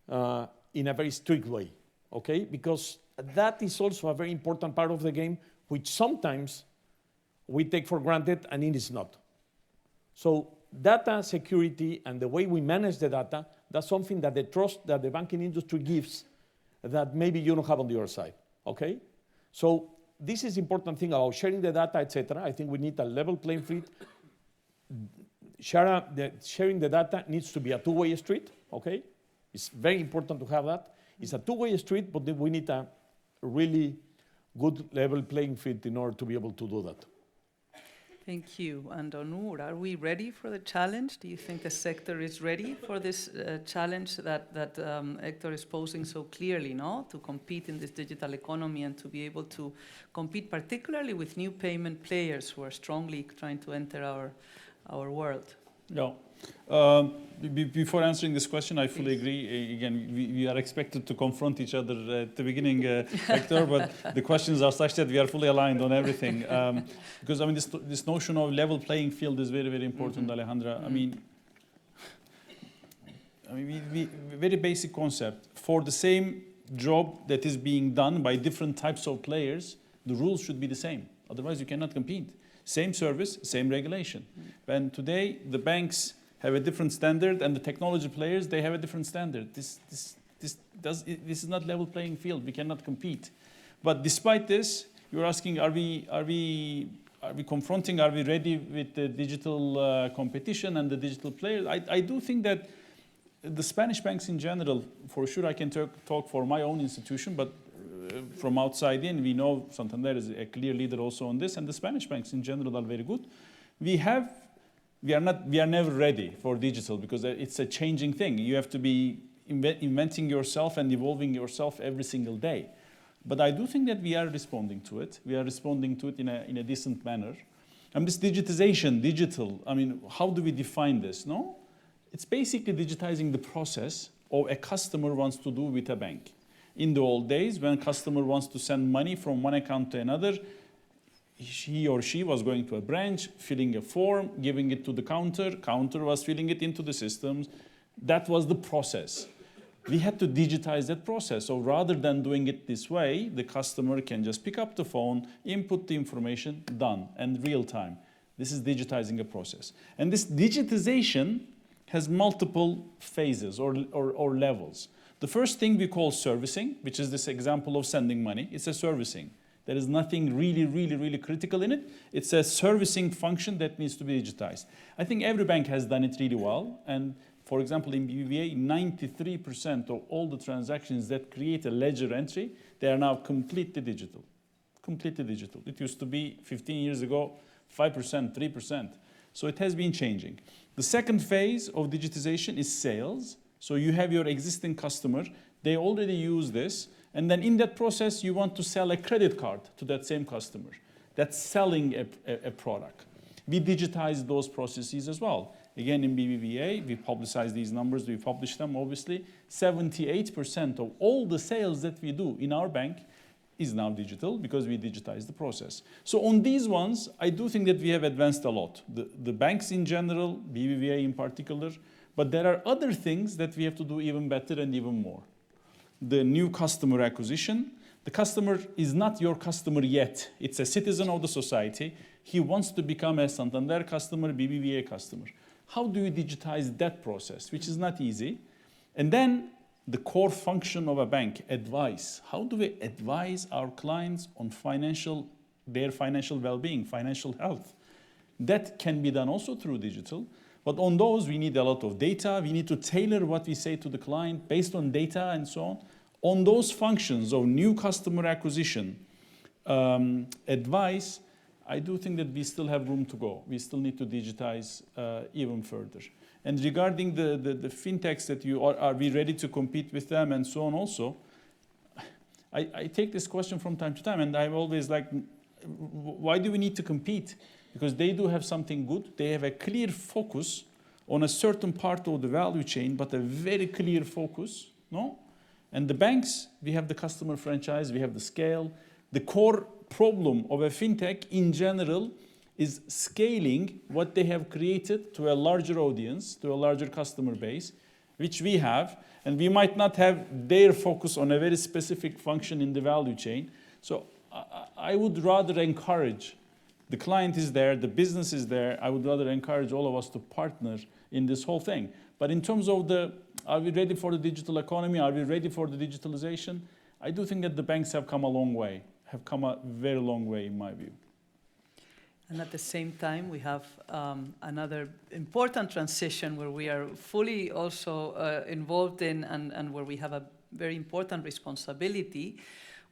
in a very strict way, okay? Because that is also a very important part of the game, which sometimes we take for granted and it is not. So data security and the way we manage the data, that's something that the trust that the banking industry gives that maybe you don't have on the other side, okay? So this is important thing about sharing the data, etc. I think we need a level playing field. Sharing the data needs to be a two-way street, okay? It's very important to have that. It's a two-way street, but we need a really good level playing field in order to be able to do that. Thank you. And Onur, are we ready for the challenge? Do you think the sector is ready for this challenge that Héctor is posing so clearly, no? To compete in this digital economy and to be able to compete particularly with new payment players who are strongly trying to enter our world? No. Before answering this question, I fully agree. Again, we are expected to confront each other at the beginning, Héctor, but the questions are such that we are fully aligned on everything. Because I mean, this notion of level playing field is very, very important, Alejandra. I mean, very basic concept. For the same job that is being done by different types of players, the rules should be the same. Otherwise, you cannot compete. Same service, same regulation. And today, the banks have a different standard, and the technology players, they have a different standard. This is not level playing field. We cannot compete. But despite this, you're asking, are we confronting, are we ready with the digital competition and the digital players? I do think that the Spanish banks in general, for sure I can talk for my own institution, but from outside in, we know Santander is a clear leader also on this, and the Spanish banks in general are very good. We are never ready for digital because it's a changing thing. You have to be inventing yourself and evolving yourself every single day. But I do think that we are responding to it. We are responding to it in a decent manner. And this digitization, digital, I mean, how do we define this? No? It's basically digitizing the process of a customer wants to do with a bank. In the old days, when a customer wants to send money from one account to another, he or she was going to a branch, filling a form, giving it to the counter was filling it into the systems. That was the process. We had to digitize that process. So rather than doing it this way, the customer can just pick up the phone, input the information, done, and real time. This is digitizing a process. And this digitization has multiple phases or levels. The first thing we call servicing, which is this example of sending money. It's a servicing. There is nothing really critical in it. It's a servicing function that needs to be digitized. I think every bank has done it really well. And for example, in BBVA, 93% of all the transactions that create a ledger entry, they are now completely digital. Completely digital. It used to be 15 years ago, 5%, 3%. So it has been changing. The second phase of digitization is sales. So you have your existing customer, they already use this, and then in that process, you want to sell a credit card to that same customer. That's selling a product. We digitize those processes as well. Again, in BBVA, we publicize these numbers, we publish them, obviously. 78% of all the sales that we do in our bank is now digital because we digitize the process. So on these ones, I do think that we have advanced a lot. The banks in general, BBVA in particular, but there are other things that we have to do even better and even more. The new customer acquisition. The customer is not your customer yet. It's a citizen of the society. He wants to become a Santander customer, BBVA customer. How do you digitize that process, which is not easy? And then the core function of a bank, advice. How do we advise our clients on their financial well-being, financial health? That can be done also through digital. But on those, we need a lot of data. We need to tailor what we say to the client based on data and so on. On those functions of new customer acquisition, advice, I do think that we still have room to go. We still need to digitize even further. And regarding the fintechs that are we ready to compete with them and so on also, I take this question from time to time, and I'm always like, why do we need to compete? Because they do have something good. They have a clear focus on a certain part of the value chain, but a very clear focus, no? And the banks, we have the customer franchise, we have the scale. The core problem of a fintech in general is scaling what they have created to a larger audience, to a larger customer base, which we have. And we might not have their focus on a very specific function in the value chain. So I would rather encourage, the client is there, the business is there, I would rather encourage all of us to partner in this whole thing. But in terms of are we ready for the digital economy? Are we ready for the digitalization? I do think that the banks have come a long way, have come a very long way in my view. And at the same time, we have another important transition where we are fully also involved in and where we have a very important responsibility,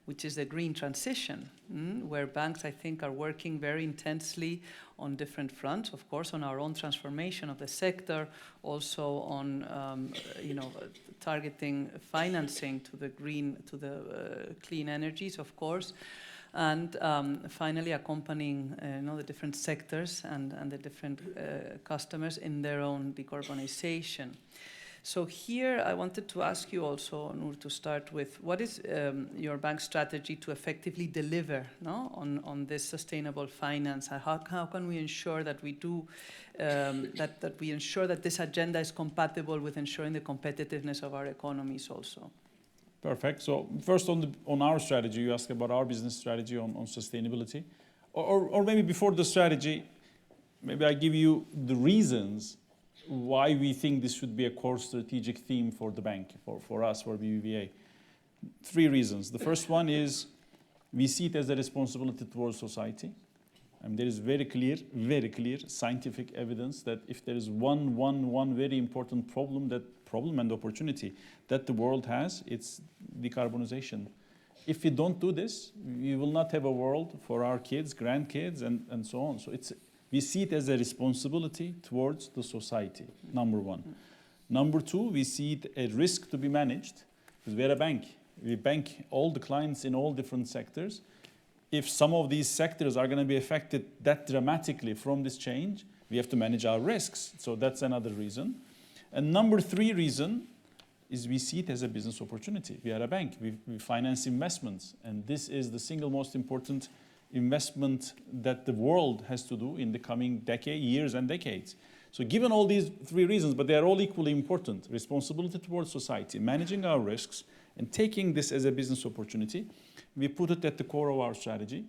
which is the green transition, where banks, I think, are working very intensely on different fronts, of course, on our own transformation of the sector, also on targeting financing to the clean energies, of course, and finally accompanying the different sectors and the different customers in their own decarbonization. So here I wanted to ask you also, Onur, to start with, what is your bank's strategy to effectively deliver on this sustainable finance? How can we ensure that we do that we ensure that this agenda is compatible with ensuring the competitiveness of our economies also? Perfect. So first on our strategy, you asked about our business strategy on sustainability. Or maybe before the strategy, maybe I give you the reasons why we think this should be a core strategic theme for the bank, for us, for BBVA. 3 reasons. The first one is we see it as a responsibility towards society. And there is very clear scientific evidence that if there is one very important problem and opportunity that the world has, it's decarbonization. If we don't do this, we will not have a world for our kids, grandkids, and so on. So we see it as a responsibility towards the society, number 1. Number 2, we see it a risk to be managed, because we're a bank. We bank all the clients in all different sectors. If some of these sectors are going to be affected that dramatically from this change, we have to manage our risks. So that's another reason. And number 3 reason is we see it as a business opportunity. We are a bank. We finance investments. And this is the single most important investment that the world has to do in the coming years and decades. So given all these 3 reasons, but they are all equally important, responsibility towards society, managing our risks, and taking this as a business opportunity, we put it at the core of our strategy.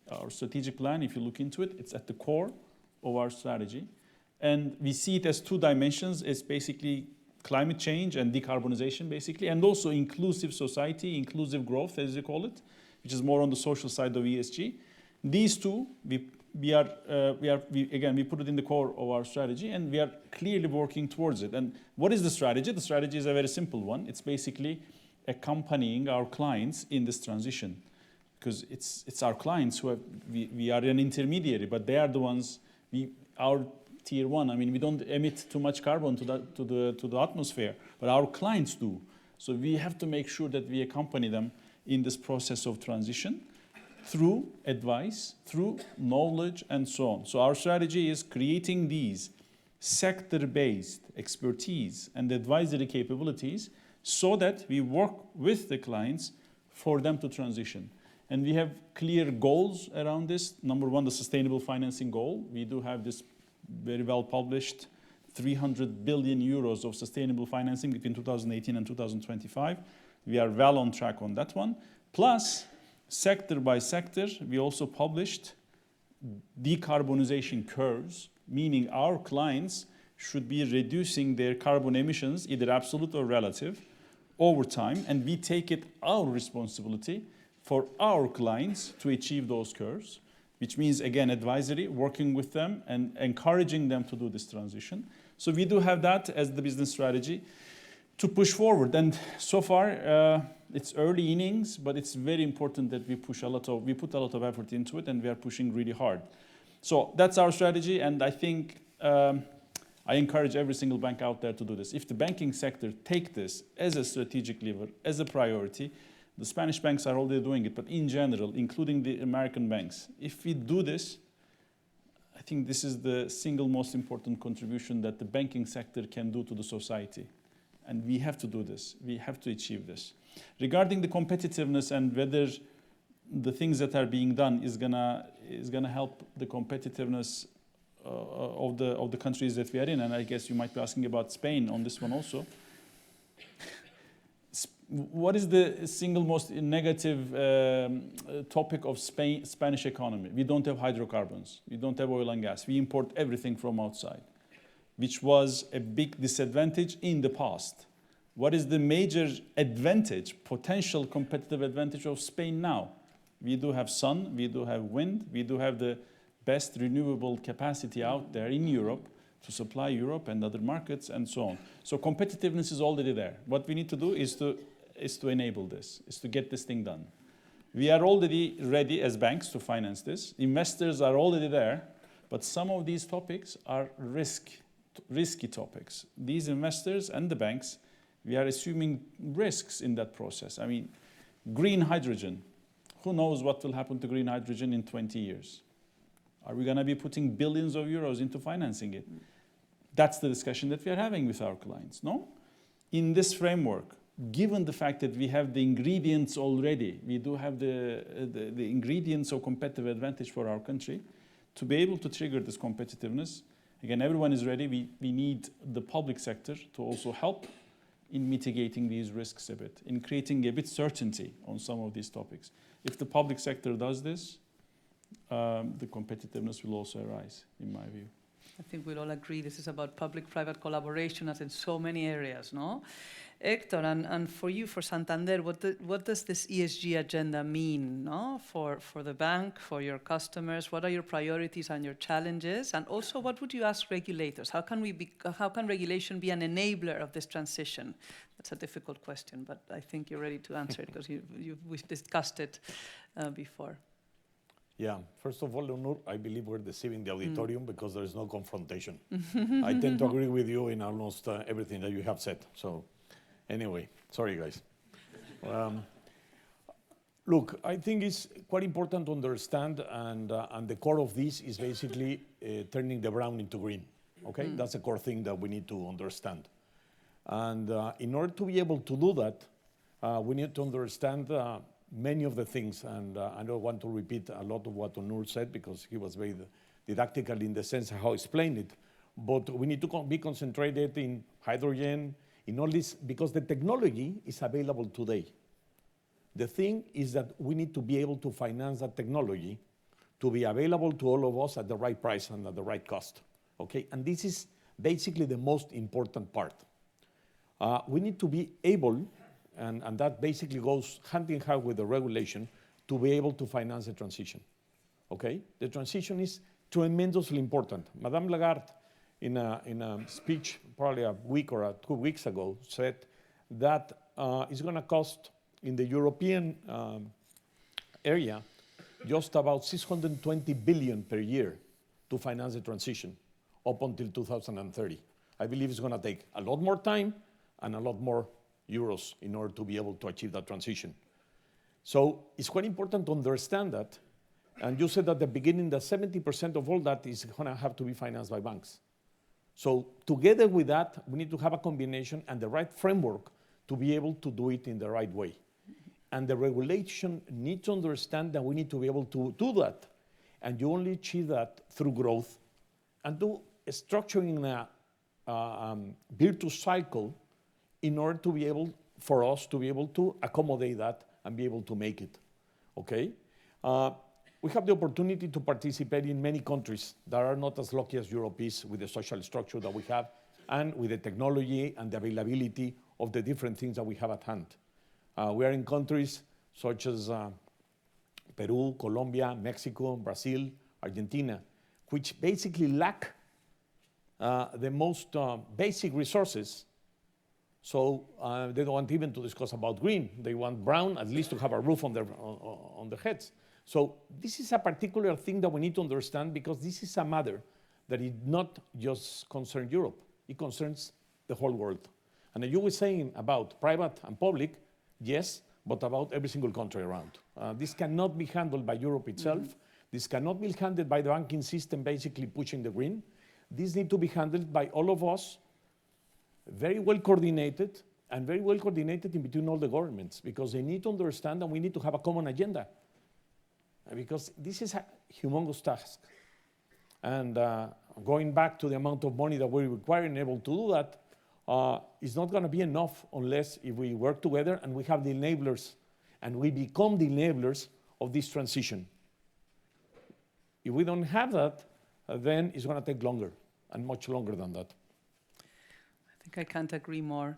Our strategic plan, if you look into it, it's at the core of our strategy. And we see it as 2 dimensions. It's basically climate change and decarbonization, basically, and also inclusive society, inclusive growth, as you call it, which is more on the social side of ESG. These 2, we put it in the core of our strategy, and we are clearly working towards it. And what is the strategy? The strategy is a very simple one. It's basically accompanying our clients in this transition, because it's our clients who we are an intermediary, but they are the ones, our tier 1. I mean, we don't emit too much carbon to the atmosphere, but our clients do. So we have to make sure that we accompany them in this process of transition through advice, through knowledge, and so on. So our strategy is creating these sector-based expertise and advisory capabilities so that we work with the clients for them to transition. And we have clear goals around this. Number 1, the sustainable financing goal. We do have this very well published 300 billion euros of sustainable financing between 2018 and 2025. We are well on track on that one. Plus, sector by sector, we also published decarbonization curves, meaning our clients should be reducing their carbon emissions, either absolute or relative, over time, and we take it our responsibility for our clients to achieve those curves, which means, again, advisory, working with them and encouraging them to do this transition. So we do have that as the business strategy to push forward. And so far, it's early innings, but it's very important that we put a lot of effort into it, and we are pushing really hard. So that's our strategy, and I think I encourage every single bank out there to do this. If the banking sector take this as a strategic lever, as a priority, the Spanish banks are already doing it, but in general, including the American banks, if we do this, I think this is the single most important contribution that the banking sector can do to the society. And we have to do this. We have to achieve this. Regarding the competitiveness and whether the things that are being done is gonna help the competitiveness of the countries that we are in, and I guess you might be asking about Spain on this one also. What is the single most negative topic of Spanish economy? We don't have hydrocarbons. We don't have oil and gas. We import everything from outside, which was a big disadvantage in the past. What is the major advantage, potential competitive advantage of Spain now? We do have sun, we do have wind, we do have the best renewable capacity out there in Europe to supply Europe and other markets and so on. So competitiveness is already there. What we need to do is to enable this, is to get this thing done. We are already ready as banks to finance this. Investors are already there, but some of these topics are risky topics. These investors and the banks, we are assuming risks in that process. I mean, green hydrogen. Who knows what will happen to green hydrogen in 20 years? Are we going to be putting billions of euros into financing it? That's the discussion that we are having with our clients, no? In this framework, given the fact that we have the ingredients already, we do have the ingredients of competitive advantage for our country, to be able to trigger this competitiveness, again, everyone is ready. We need the public sector to also help in mitigating these risks a bit, in creating a bit certainty on some of these topics. If the public sector does this, the competitiveness will also arise, in my view. I think we'll all agree this is about public-private collaboration as in so many areas, no? Héctor, and for you, for Santander, what does this ESG agenda mean, no? For the bank, for your customers? What are your priorities and your challenges? And also, what would you ask regulators? How can regulation be an enabler of this transition? That's a difficult question, but I think you're ready to answer it because we've discussed it before. Yeah, first of all, Onur, I believe we're deceiving the auditorium because there is no confrontation. I tend to agree with you in almost everything that you have said. So anyway, sorry guys. Look, I think it's quite important to understand, and the core of this is basically turning the brown into green. Okay, that's a core thing that we need to understand. And in order to be able to do that, we need to understand many of the things, and I don't want to repeat a lot of what Onur said because he was very didactical in the sense of how he explained it, but we need to be concentrated in hydrogen, in all this, because the technology is available today. The thing is that we need to be able to finance that technology to be available to all of us at the right price and at the right cost, okay? And this is basically the most important part. We need to be able, and that basically goes hand in hand with the regulation, to be able to finance the transition, okay? The transition is tremendously important. Madame Lagarde, in a speech probably a week or 2 weeks ago, said that it's going to cost in the European area just about 620 billion per year to finance the transition up until 2030. I believe it's going to take a lot more time and a lot more euros in order to be able to achieve that transition. So it's quite important to understand that. And you said at the beginning that 70% of all that is going to have to be financed by banks. So together with that, we need to have a combination and the right framework to be able to do it in the right way. And the regulation needs to understand that we need to be able to do that. And you only achieve that through growth and do structuring a virtuous cycle in order to be able, for us to be able to accommodate that and be able to make it, okay? We have the opportunity to participate in many countries that are not as lucky as Europe is with the social structure that we have and with the technology and the availability of the different things that we have at hand. We are in countries such as Peru, Colombia, Mexico, Brazil, Argentina, which basically lack the most basic resources. So they don't want even to discuss about green. They want brown, at least to have a roof on their heads. So this is a particular thing that we need to understand because this is a matter that it not just concerns Europe. It concerns the whole world. And you were saying about private and public, yes, but about every single country around. This cannot be handled by Europe itself. This cannot be handled by the banking system basically pushing the green. This needs to be handled by all of us, very well coordinated, and very well coordinated in between all the governments, because they need to understand and we need to have a common agenda. Because this is a humongous task. And going back to the amount of money that we require and able to do that, is not going to be enough unless if we work together and we have the enablers and we become the enablers of this transition. If we don't have that, then it's going to take longer and much longer than that. I think I can't agree more.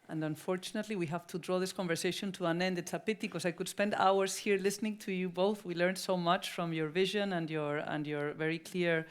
And unfortunately, we have to draw this conversation to an end. It's a pity because I could spend hours here listening to you both. We learned so much from your vision and your very clear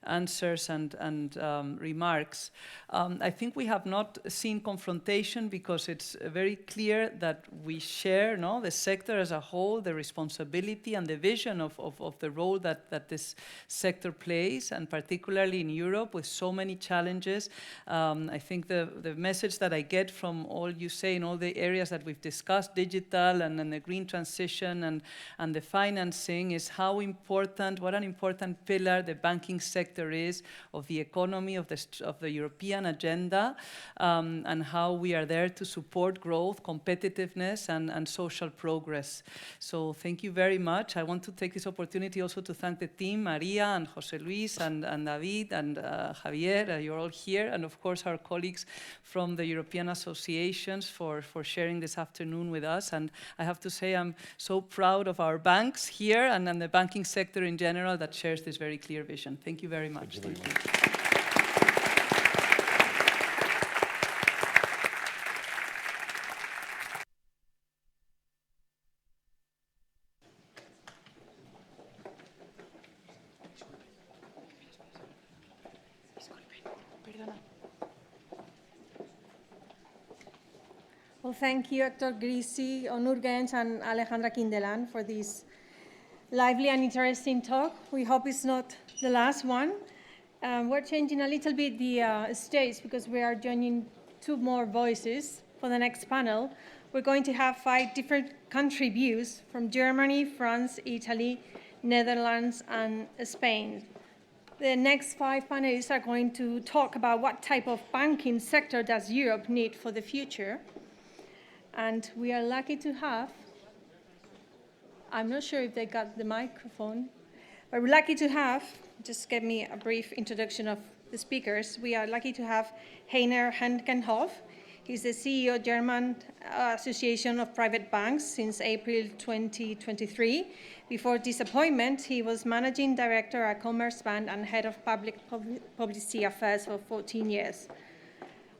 answers and remarks. I think we have not seen confrontation because it's very clear that we share, no, the sector as a whole, the responsibility and the vision of the role that this sector plays, and particularly in Europe with so many challenges. I think the message that I get from all you say in all the areas that we've discussed, digital and the green transition and the financing, is how important, what an important pillar the banking sector is of the economy, of the European agenda, and how we are there to support growth, competitiveness, and social progress. So thank you very much. I want to take this opportunity also to thank the team, Maria and José Luis and David and Javier, you're all here, and of course our colleagues from the European Association associations for sharing this afternoon with us. And I have to say I'm so proud of our banks here and the banking sector in general that shares this very clear vision. Thank you very much. Thank you. Well, thank you, Héctor Grisi, Onur Genc, and Alejandra Kindelán for this lively and interesting talk. We hope it's not the last one. We're changing a little bit the stage because we are joining two more voices for the next panel. We're going to have 5 different country views from Germany, France, Italy, Netherlands, and Spain. The next 5 panelists are going to talk about what type of banking sector does Europe need for the future. And we are lucky to have, I'm not sure if they got the microphone, but we're lucky to have, just give me a brief introduction of the speakers. We are lucky to have Heiner Herkenhoff. He's the CEO of German Association of Private Banks since April 2023. Before this appointment, he was managing director at Commerzbank and head of publicity affairs for 14 years.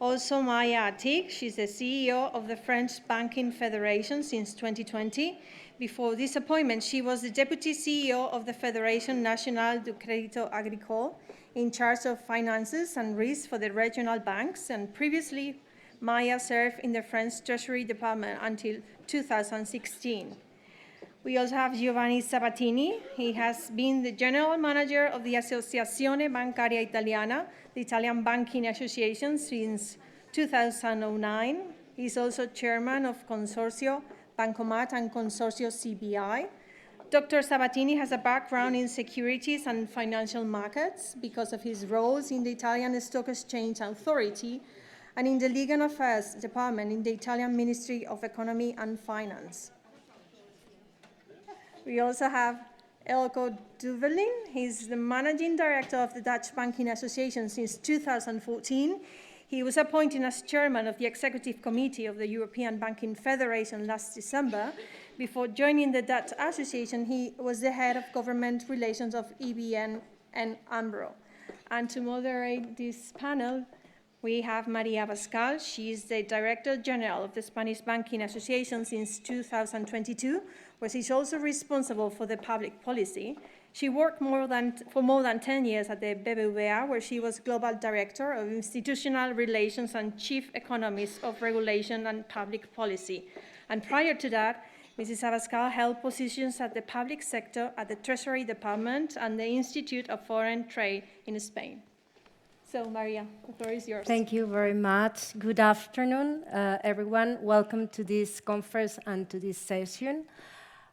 Also, Maya Attic, she's the CEO of the French Banking Federation since 2020. Before this appointment, she was the deputy CEO of the Fédération Nationale du Crédit Agricole, in charge of finances and risk for the regional banks, and previously, Maya served in the French Treasury Department until 2016. We also have Giovanni Sabatini. He has been the general manager of the Asociazione Bancaria Italiana, the Italian Banking Association, since 2009. He's also chairman of Consorcio Bancomat and Consorcio CBI. Dr. Sabatini has a background in securities and financial markets because of his roles in the Italian Stock Exchange Authority and in the Legal Affairs Department in the Italian Ministry of Economy and Finance. We also have Eelco Dubbeling. He's the managing director of the Dutch Banking Association since 2014. He was appointed as chairman of the executive committee of the European Banking Federation last December. Before joining the Dutch Association, he was the head of government relations of EBN and AMBRO. And to moderate this panel, we have Maria Abascal. She is the Director General of the Spanish Banking Association since 2022, where she's also responsible for the public policy. She worked for more than 10 years at the BBVA, where she was Global Director of Institutional Relations and Chief Economist of Regulation and Public Policy. And prior to that, Mrs. Abascal held positions at the public sector, at the Treasury Department, and the Institute of Foreign Trade in Spain. So, Maria, the floor is yours. Thank you very much. Good afternoon, everyone. Welcome to this conference and to this session.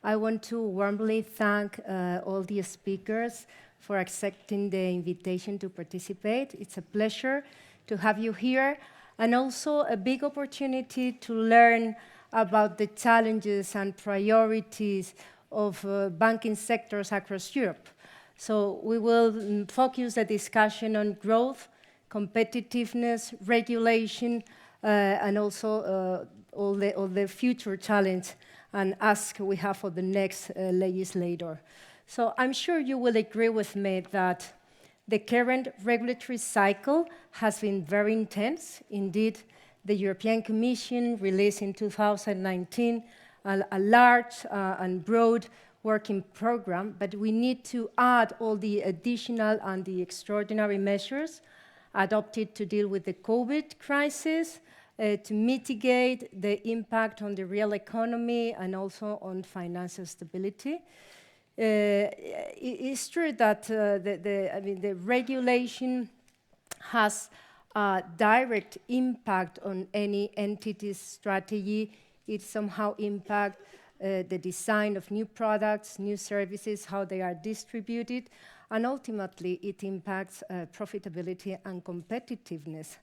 I want to warmly thank all the speakers for accepting the invitation to participate. It's a pleasure to have you here, and also a big opportunity to learn about the challenges and priorities of banking sectors across Europe. So we will focus the discussion on growth, competitiveness, regulation, and also all the future challenge and ask we have for the next legislator. So I'm sure you will agree with me that the current regulatory cycle has been very intense. Indeed, the European Commission released in 2019 a large and broad working program, but we need to add all the additional and the extraordinary measures adopted to deal with the COVID crisis, to mitigate the impact on the real economy and also on financial stability. It's true that the regulation has a direct impact on any entity's strategy. It somehow impacts the design of new products, new services, how they are distributed, and ultimately it impacts profitability and competitiveness.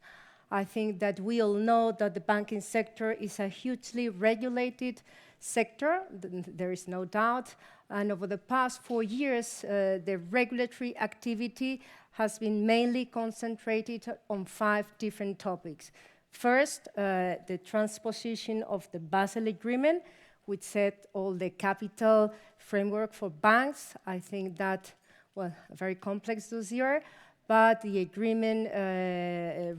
I think that we all know that the banking sector is a hugely regulated sector, there is no doubt, and over the past 4 years, the regulatory activity has been mainly concentrated on 5 different topics. First, the transposition of the Basel Agreement, which set all the capital framework for banks. I think that, well, a very complex dossier, but the agreement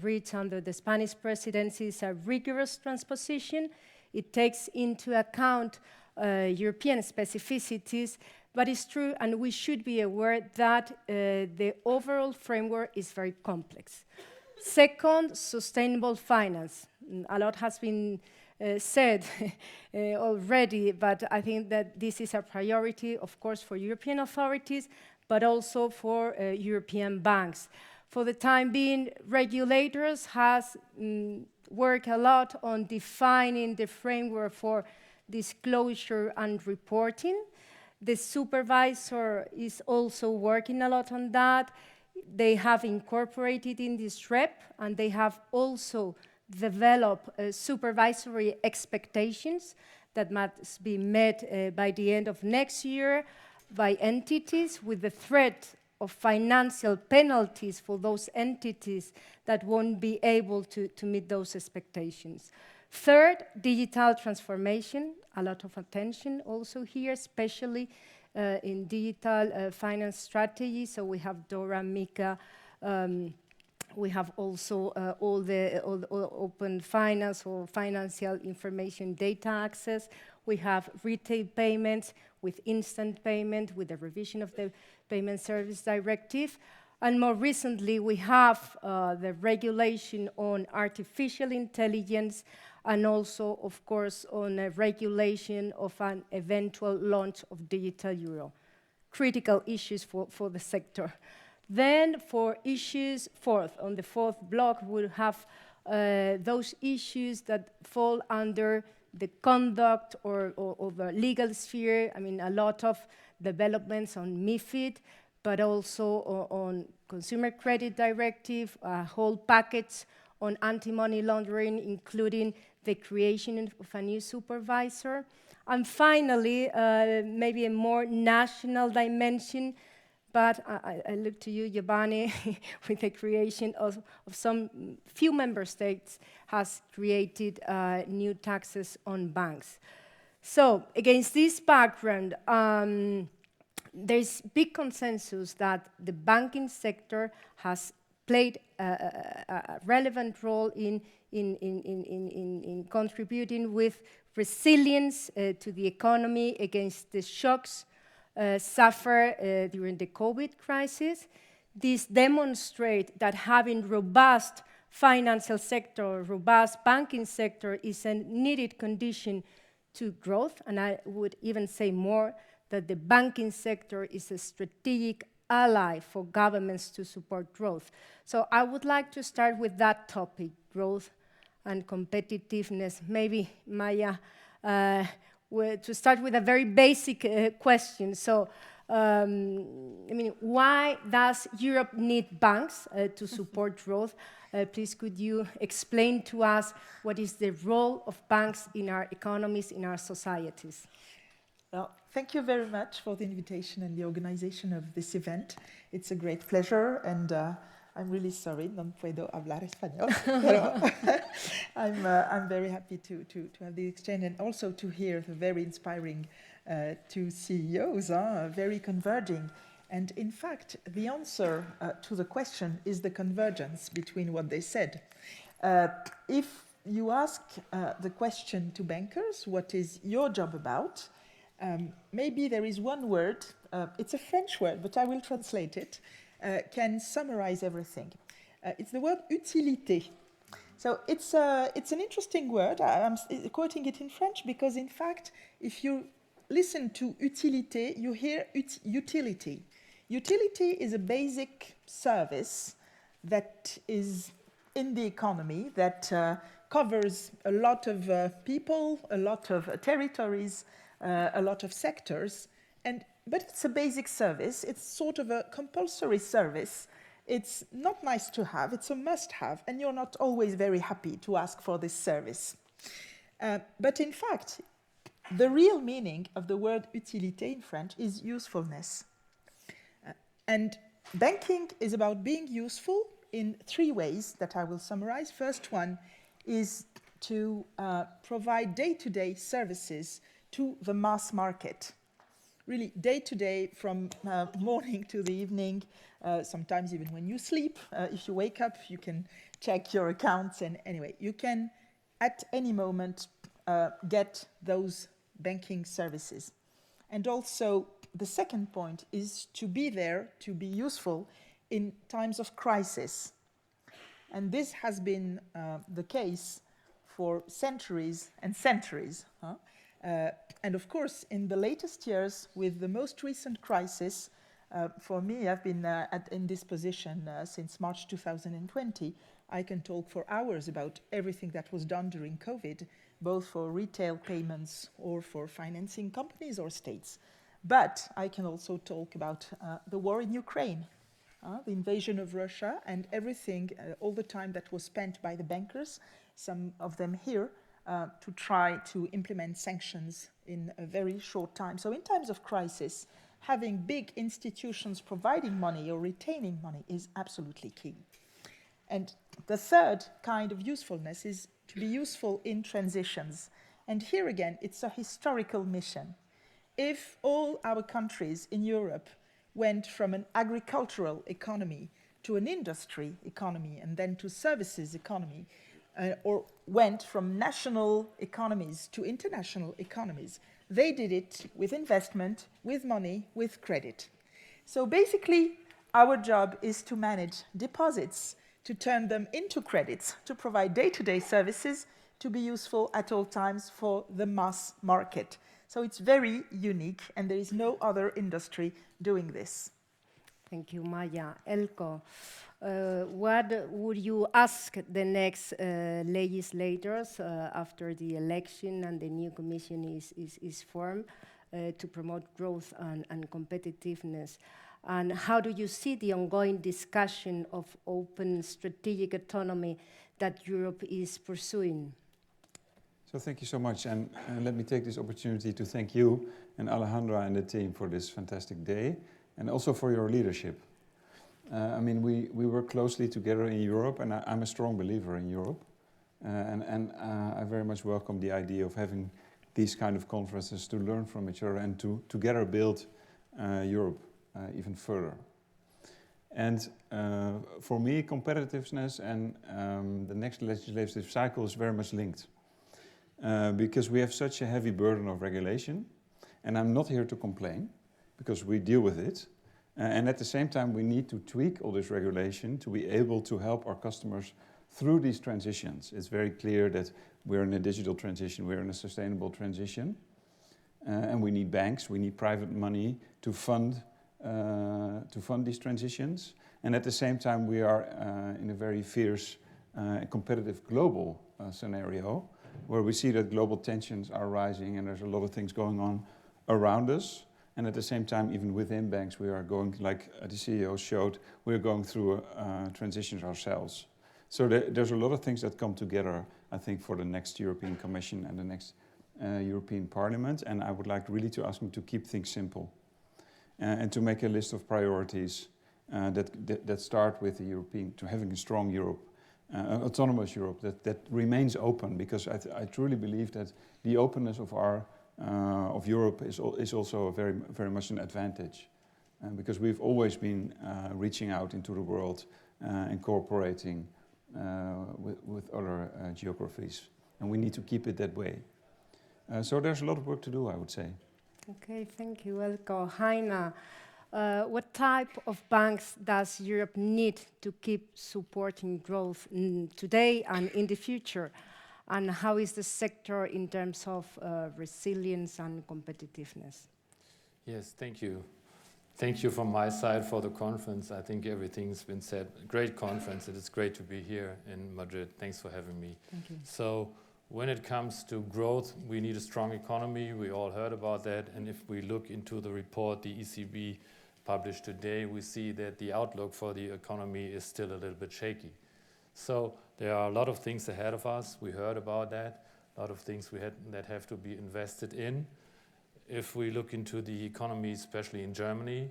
reached under the Spanish presidency is a rigorous transposition. It takes into account European specificities, but it's true, and we should be aware that the overall framework is very complex. Second, sustainable finance. A lot has been said already, but I think that this is a priority, of course, for European authorities, but also for European banks. For the time being, regulators has worked a lot on defining the framework for disclosure and reporting. The supervisor is also working a lot on that. They have incorporated in this REP, and they have also developed supervisory expectations that must be met by the end of next year by entities, with the threat of financial penalties for those entities that won't be able to meet those expectations. Third, digital transformation, a lot of attention also here, especially in digital finance strategy. So we have DORA, MiCA, we have also all the open finance or financial information data access. We have retail payments with instant payment, with the revision of the Payment Service Directive. And more recently, we have the regulation on artificial intelligence, and also, of course, on a regulation of an eventual launch of digital euro. Critical issues for the sector. Then for issues, on the fourth block, we'll have those issues that fall under the conduct or the legal sphere. I mean, a lot of developments on MiFID, but also on Consumer Credit Directive, a whole package on anti-money laundering, including the creation of a new supervisor. And finally, maybe a more national dimension, but I look to you, Giovanni, with the creation of some few member states has created new taxes on banks. So against this background, there's big consensus that the banking sector has played a relevant role in contributing with resilience to the economy against the shocks suffered during the COVID crisis. This demonstrates that having robust financial sector, robust banking sector is a needed condition to growth, and I would even say more, that the banking sector is a strategic ally for governments to support growth. So I would like to start with that topic, growth and competitiveness. Maybe, Maya, to start with a very basic question. So, I mean, why does Europe need banks to support growth? Please, could you explain to us what is the role of banks in our economies, in our societies? Well, thank you very much for the invitation and the organization of this event. It's a great pleasure, and I'm really sorry, no puedo hablar español. I'm very happy to have the exchange, and also to hear the very inspiring two CEOs, very converging. And in fact, the answer to the question is the convergence between what they said. If you ask the question to bankers, what is your job about? Maybe there is one word, it's a French word, but I will translate it, can summarize everything. It's the word utilité. So it's an interesting word. I'm quoting it in French because, in fact, if you listen to utilité, you hear utility. Utility is a basic service that is in the economy that covers a lot of people, a lot of territories, a lot of sectors, but it's a basic service. It's sort of a compulsory service. It's not nice to have, it's a must-have, and you're not always very happy to ask for this service. But in fact, the real meaning of the word utilité in French is usefulness. And banking is about being useful in three ways that I will summarize. First one is to provide day-to-day services to the mass market. Really day-to-day from morning to the evening, sometimes even when you sleep. If you wake up, you can check your accounts, and anyway, you can at any moment get those banking services. And also the second point is to be there, to be useful in times of crisis. And this has been the case for centuries and centuries. And of course, in the latest years, with the most recent crisis, for me, I've been in this position since March 2020. I can talk for hours about everything that was done during COVID, both for retail payments or for financing companies or states. But I can also talk about the war in Ukraine, the invasion of Russia, and everything, all the time that was spent by the bankers, some of them here, to try to implement sanctions in a very short time. So in times of crisis, having big institutions providing money or retaining money is absolutely key. And the third kind of usefulness is to be useful in transitions. And here again, it's a historical mission. If all our countries in Europe went from an agricultural economy to an industry economy and then to services economy, or went from national economies to international economies, they did it with investment, with money, with credit. So basically, our job is to manage deposits, to turn them into credits, to provide day-to-day services, to be useful at all times for the mass market. So it's very unique, and there is no other industry doing this. Thank you, Maya. Eelco, what would you ask the next legislators after the election and the new commission is formed to promote growth and competitiveness? And how do you see the ongoing discussion of open strategic autonomy that Europe is pursuing? So thank you so much, and let me take this opportunity to thank you and Alejandra and the team for this fantastic day, and also for your leadership. I mean, we work closely together in Europe, and I'm a strong believer in Europe, and I very much welcome the idea of having these kind of conferences to learn from each other and to together build Europe even further. And for me, competitiveness and the next legislative cycle is very much linked. Because we have such a heavy burden of regulation, and I'm not here to complain, because we deal with it. And at the same time, we need to tweak all this regulation to be able to help our customers through these transitions. It's very clear that we're in a digital transition, we're in a sustainable transition, and we need banks, we need private money to fund these transitions. And at the same time, we are in a very fierce competitive global scenario, where we see that global tensions are rising and there's a lot of things going on around us. And at the same time, even within banks, we are going, like the CEO showed, we're going through transitions ourselves. So there's a lot of things that come together, I think, for the next European Commission and the next European Parliament. And I would like really to ask them to keep things simple and to make a list of priorities that start with the European, to having a strong Europe. Autonomous Europe that remains open, because I truly believe that the openness of Europe is also very much an advantage, because we've always been reaching out into the world and cooperating with other geographies, and we need to keep it that way. So there's a lot of work to do, I would say. Okay, thank you, Eelco. Heiner, what type of banks does Europe need to keep supporting growth today and in the future? And how is the sector in terms of resilience and competitiveness? Yes, thank you. Thank you from my side for the conference. I think everything's been said. Great conference. It is great to be here in Madrid. Thanks for having me. Thank you. So when it comes to growth, we need a strong economy. We all heard about that. And if we look into the report the ECB published today, we see that the outlook for the economy is still a little bit shaky. So there are a lot of things ahead of us. We heard about that. A lot of things that have to be invested in. If we look into the economy, especially in Germany,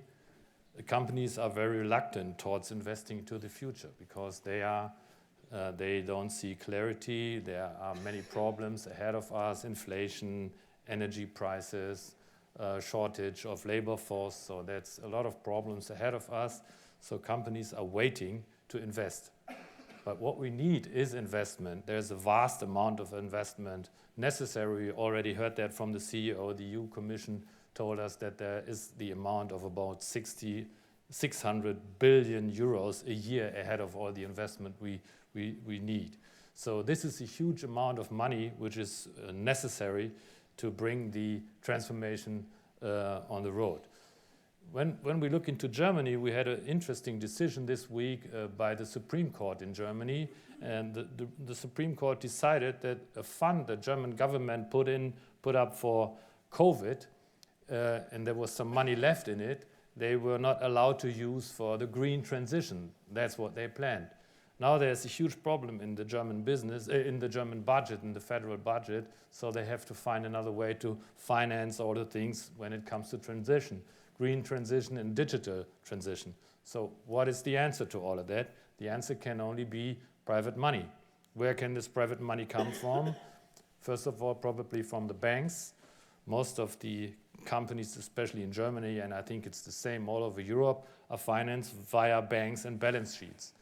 the companies are very reluctant towards investing to the future, because they are They don't see clarity. There are many problems ahead of us: inflation, energy prices, shortage of labor force. So that's a lot of problems ahead of us. So companies are waiting to invest. But what we need is investment. There's a vast amount of investment necessary. We already heard that from the CEO. The EU Commission told us that there is the amount of about 600 billion euros a year ahead of all the investment we need. So this is a huge amount of money which is necessary to bring the transformation on the road. When we look into Germany, we had an interesting decision this week by the Supreme Court in Germany, and the Supreme Court decided that a fund the German government put up for COVID, and there was some money left in it, they were not allowed to use for the green transition. That's what they planned. Now there's a huge problem in the German business, in the German budget, in the federal budget, so they have to find another way to finance all the things when it comes to transition, green transition and digital transition. So what is the answer to all of that? The answer can only be private money. Where can this private money come from? First of all, probably from the banks. Most of the companies, especially in Germany, and I think it's the same all over Europe, are financed via banks and balance sheets.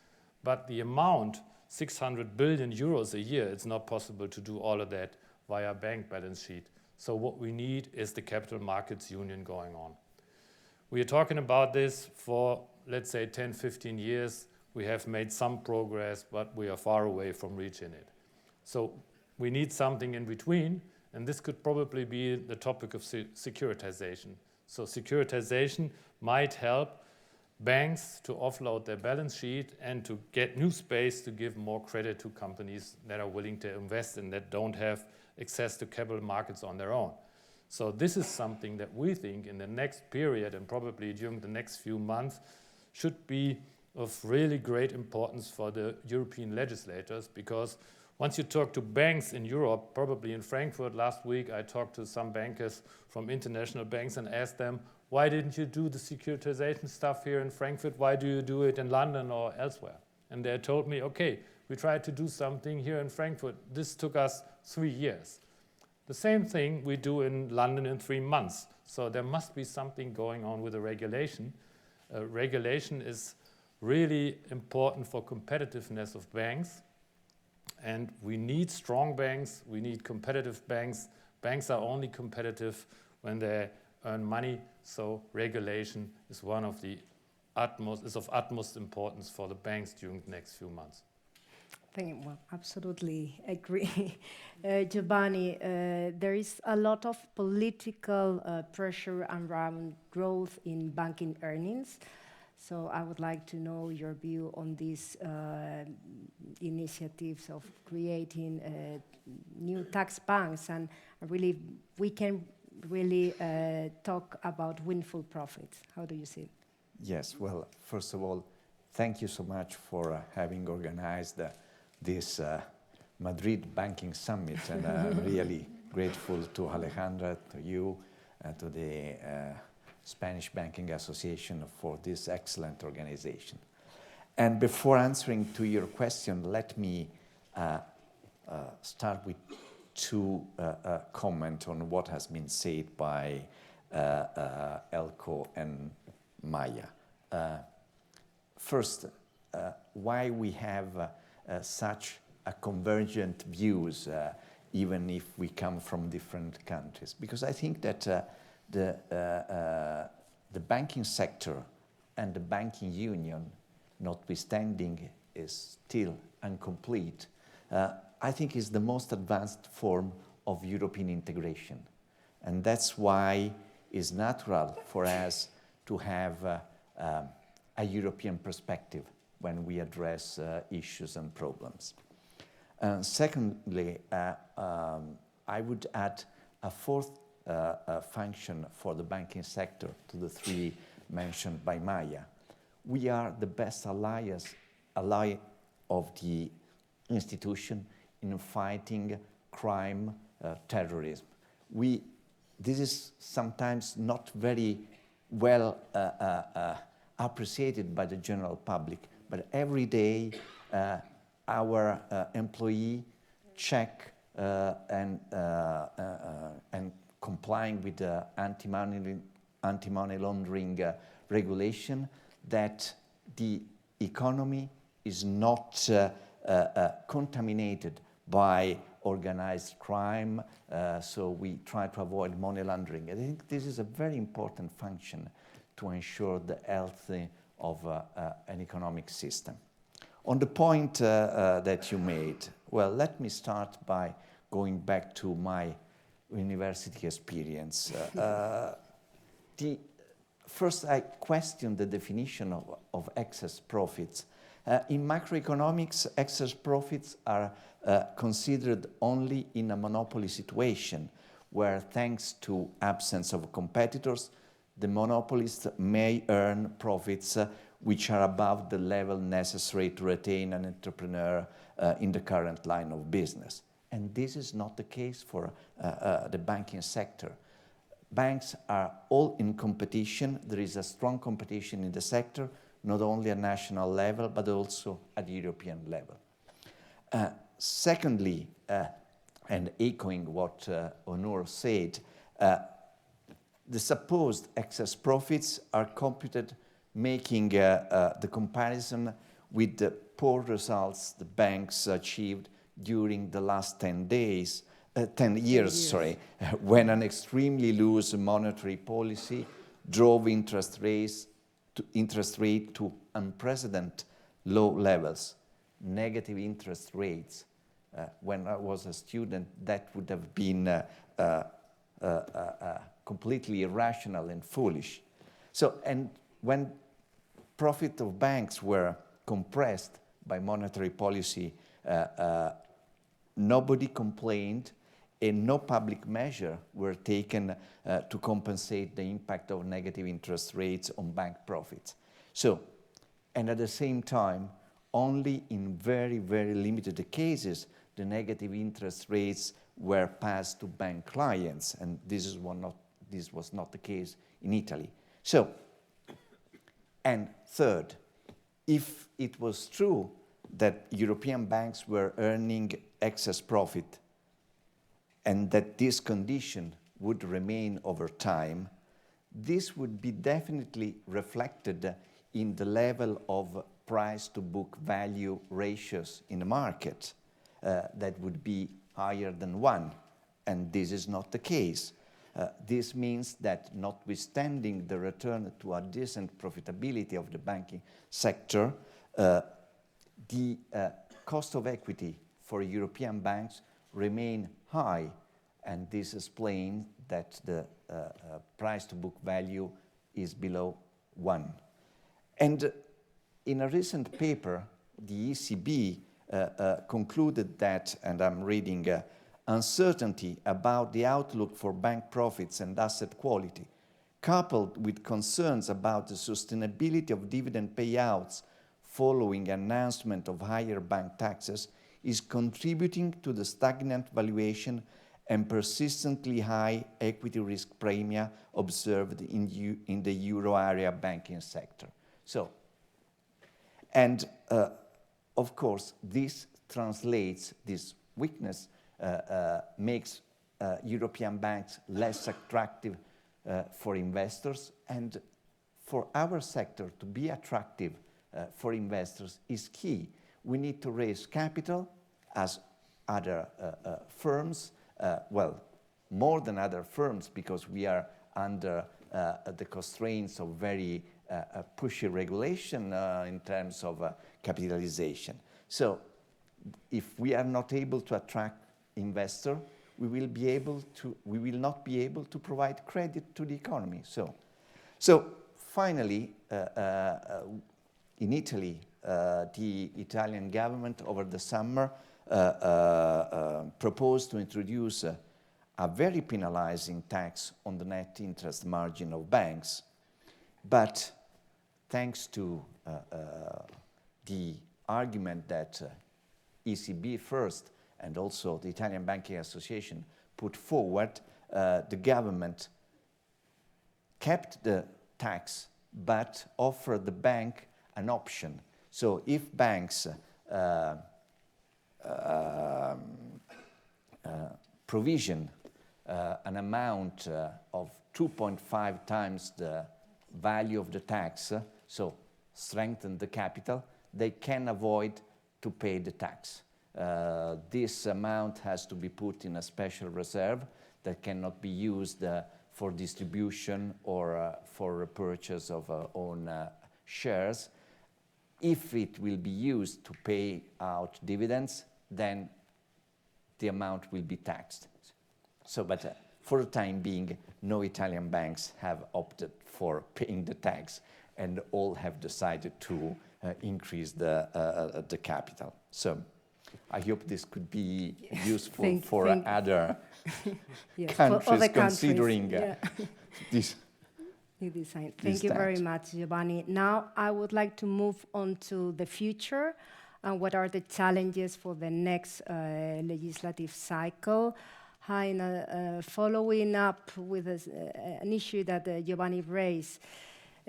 But the amount, 600 billion euros a year, it's not possible to do all of that via bank balance sheet. So what we need is the capital markets union going on. We are talking about this for, let's say, 10, 15 years. We have made some progress, but we are far away from reaching it. So we need something in between, and this could probably be the topic of securitization. So securitization might help banks to offload their balance sheet and to get new space to give more credit to companies that are willing to invest and that don't have access to capital markets on their own. So this is something that we think in the next period and probably during the next few months should be of really great importance for the European legislators, because once you talk to banks in Europe, probably in Frankfurt last week, I talked to some bankers from international banks and asked them, why didn't you do the securitization stuff here in Frankfurt? Why do you do it in London or elsewhere? And they told me, okay, we tried to do something here in Frankfurt. This took us 3 years. The same thing we do in London in 3 months. So there must be something going on with the regulation. Regulation is really important for competitiveness of banks. And we need strong banks. We need competitive banks. Banks are only competitive when they earn money. So regulation is one of the of utmost importance for the banks during the next few months. Thank you. Well, absolutely agree. Giovanni, there is a lot of political pressure around growth in banking earnings. So I would like to know your view on these initiatives of creating new tax banks, and really we can really talk about windfall profits. How do you see it? Yes, well, first of all, thank you so much for having organized this Madrid Banking Summit, and I'm really grateful to Alejandra, to you, to the Spanish Banking Association for this excellent organization. And before answering to your question, let me start with two comments on what has been said by Eelco and Maya. First, why we have such a convergent views, even if we come from different countries? Because I think that the banking sector and the banking union, notwithstanding, is still incomplete. I think is the most advanced form of European integration. And that's why it's natural for us to have a European perspective when we address issues and problems. Secondly, I would add a fourth function for the banking sector to the three mentioned by Maya. We are the best ally of the institution in fighting crime, terrorism. This is sometimes not very well appreciated by the general public, but every day our employee check and complying with the anti-money laundering regulation, that the economy is not contaminated by organized crime, so we try to avoid money laundering. I think this is a very important function to ensure the health of an economic system. On the point that you made, well, let me start by going back to my university experience. First, I questioned the definition of excess profits. In macroeconomics, excess profits are considered only in a monopoly situation, where thanks to absence of competitors, the monopolists may earn profits which are above the level necessary to retain an entrepreneur in the current line of business. And this is not the case for the banking sector. Banks are all in competition. There is a strong competition in the sector, not only at national level, but also at the European level. Secondly, and echoing what Onur said, the supposed excess profits are computed making the comparison with the poor results the banks achieved during the last 10 years, when an extremely loose monetary policy drove interest rate to unprecedented low levels. Negative interest rates, when I was a student, that would have been completely irrational and foolish. So, and when profit of banks were compressed by monetary policy, nobody complained, and no public measure were taken to compensate the impact of negative interest rates on bank profits. So, and at the same time, only in very, very limited cases, the negative interest rates were passed to bank clients, and this was not the case in Italy. So, and third, if it was true that European banks were earning excess profit, and that this condition would remain over time, this would be definitely reflected in the level of price-to-book value ratios in the market that would be higher than 1, and this is not the case. This means that notwithstanding the return to a decent profitability of the banking sector, the cost of equity for European banks remain high, and this explains that the price-to-book value is below 1. And in a recent paper, the ECB concluded that, and I'm reading, uncertainty about the outlook for bank profits and asset quality, coupled with concerns about the sustainability of dividend payouts following announcement of higher bank taxes, is contributing to the stagnant valuation and persistently high equity risk premia observed in the euro area banking sector. So, and of course, this translates, this weakness makes European banks less attractive for investors, and for our sector to be attractive for investors is key. We need to raise capital as other firms, well, more than other firms, because we are under the constraints of very pushy regulation in terms of capitalization. So if we are not able to attract investors, we will not be able to provide credit to the economy. So finally, in Italy, the Italian government over the summer proposed to introduce a very penalizing tax on the net interest margin of banks. But thanks to the argument that ECB first and also the Italian Banking Association put forward, the government kept the tax but offered the bank an option. So if banks provision an amount of 2.5 times the value of the tax, so strengthen the capital, they can avoid to pay the tax. This amount has to be put in a special reserve that cannot be used for distribution or for purchase of own shares. If it will be used to pay out dividends, then the amount will be taxed. So, but for the time being, no Italian banks have opted for paying the tax, and all have decided to increase the capital. So I hope this could be useful for other yes, countries for other considering countries, this. Thank you very much, Giovanni. Now I would like to move on to the future and what are the challenges for the next legislative cycle. Following up with an issue that Giovanni raised,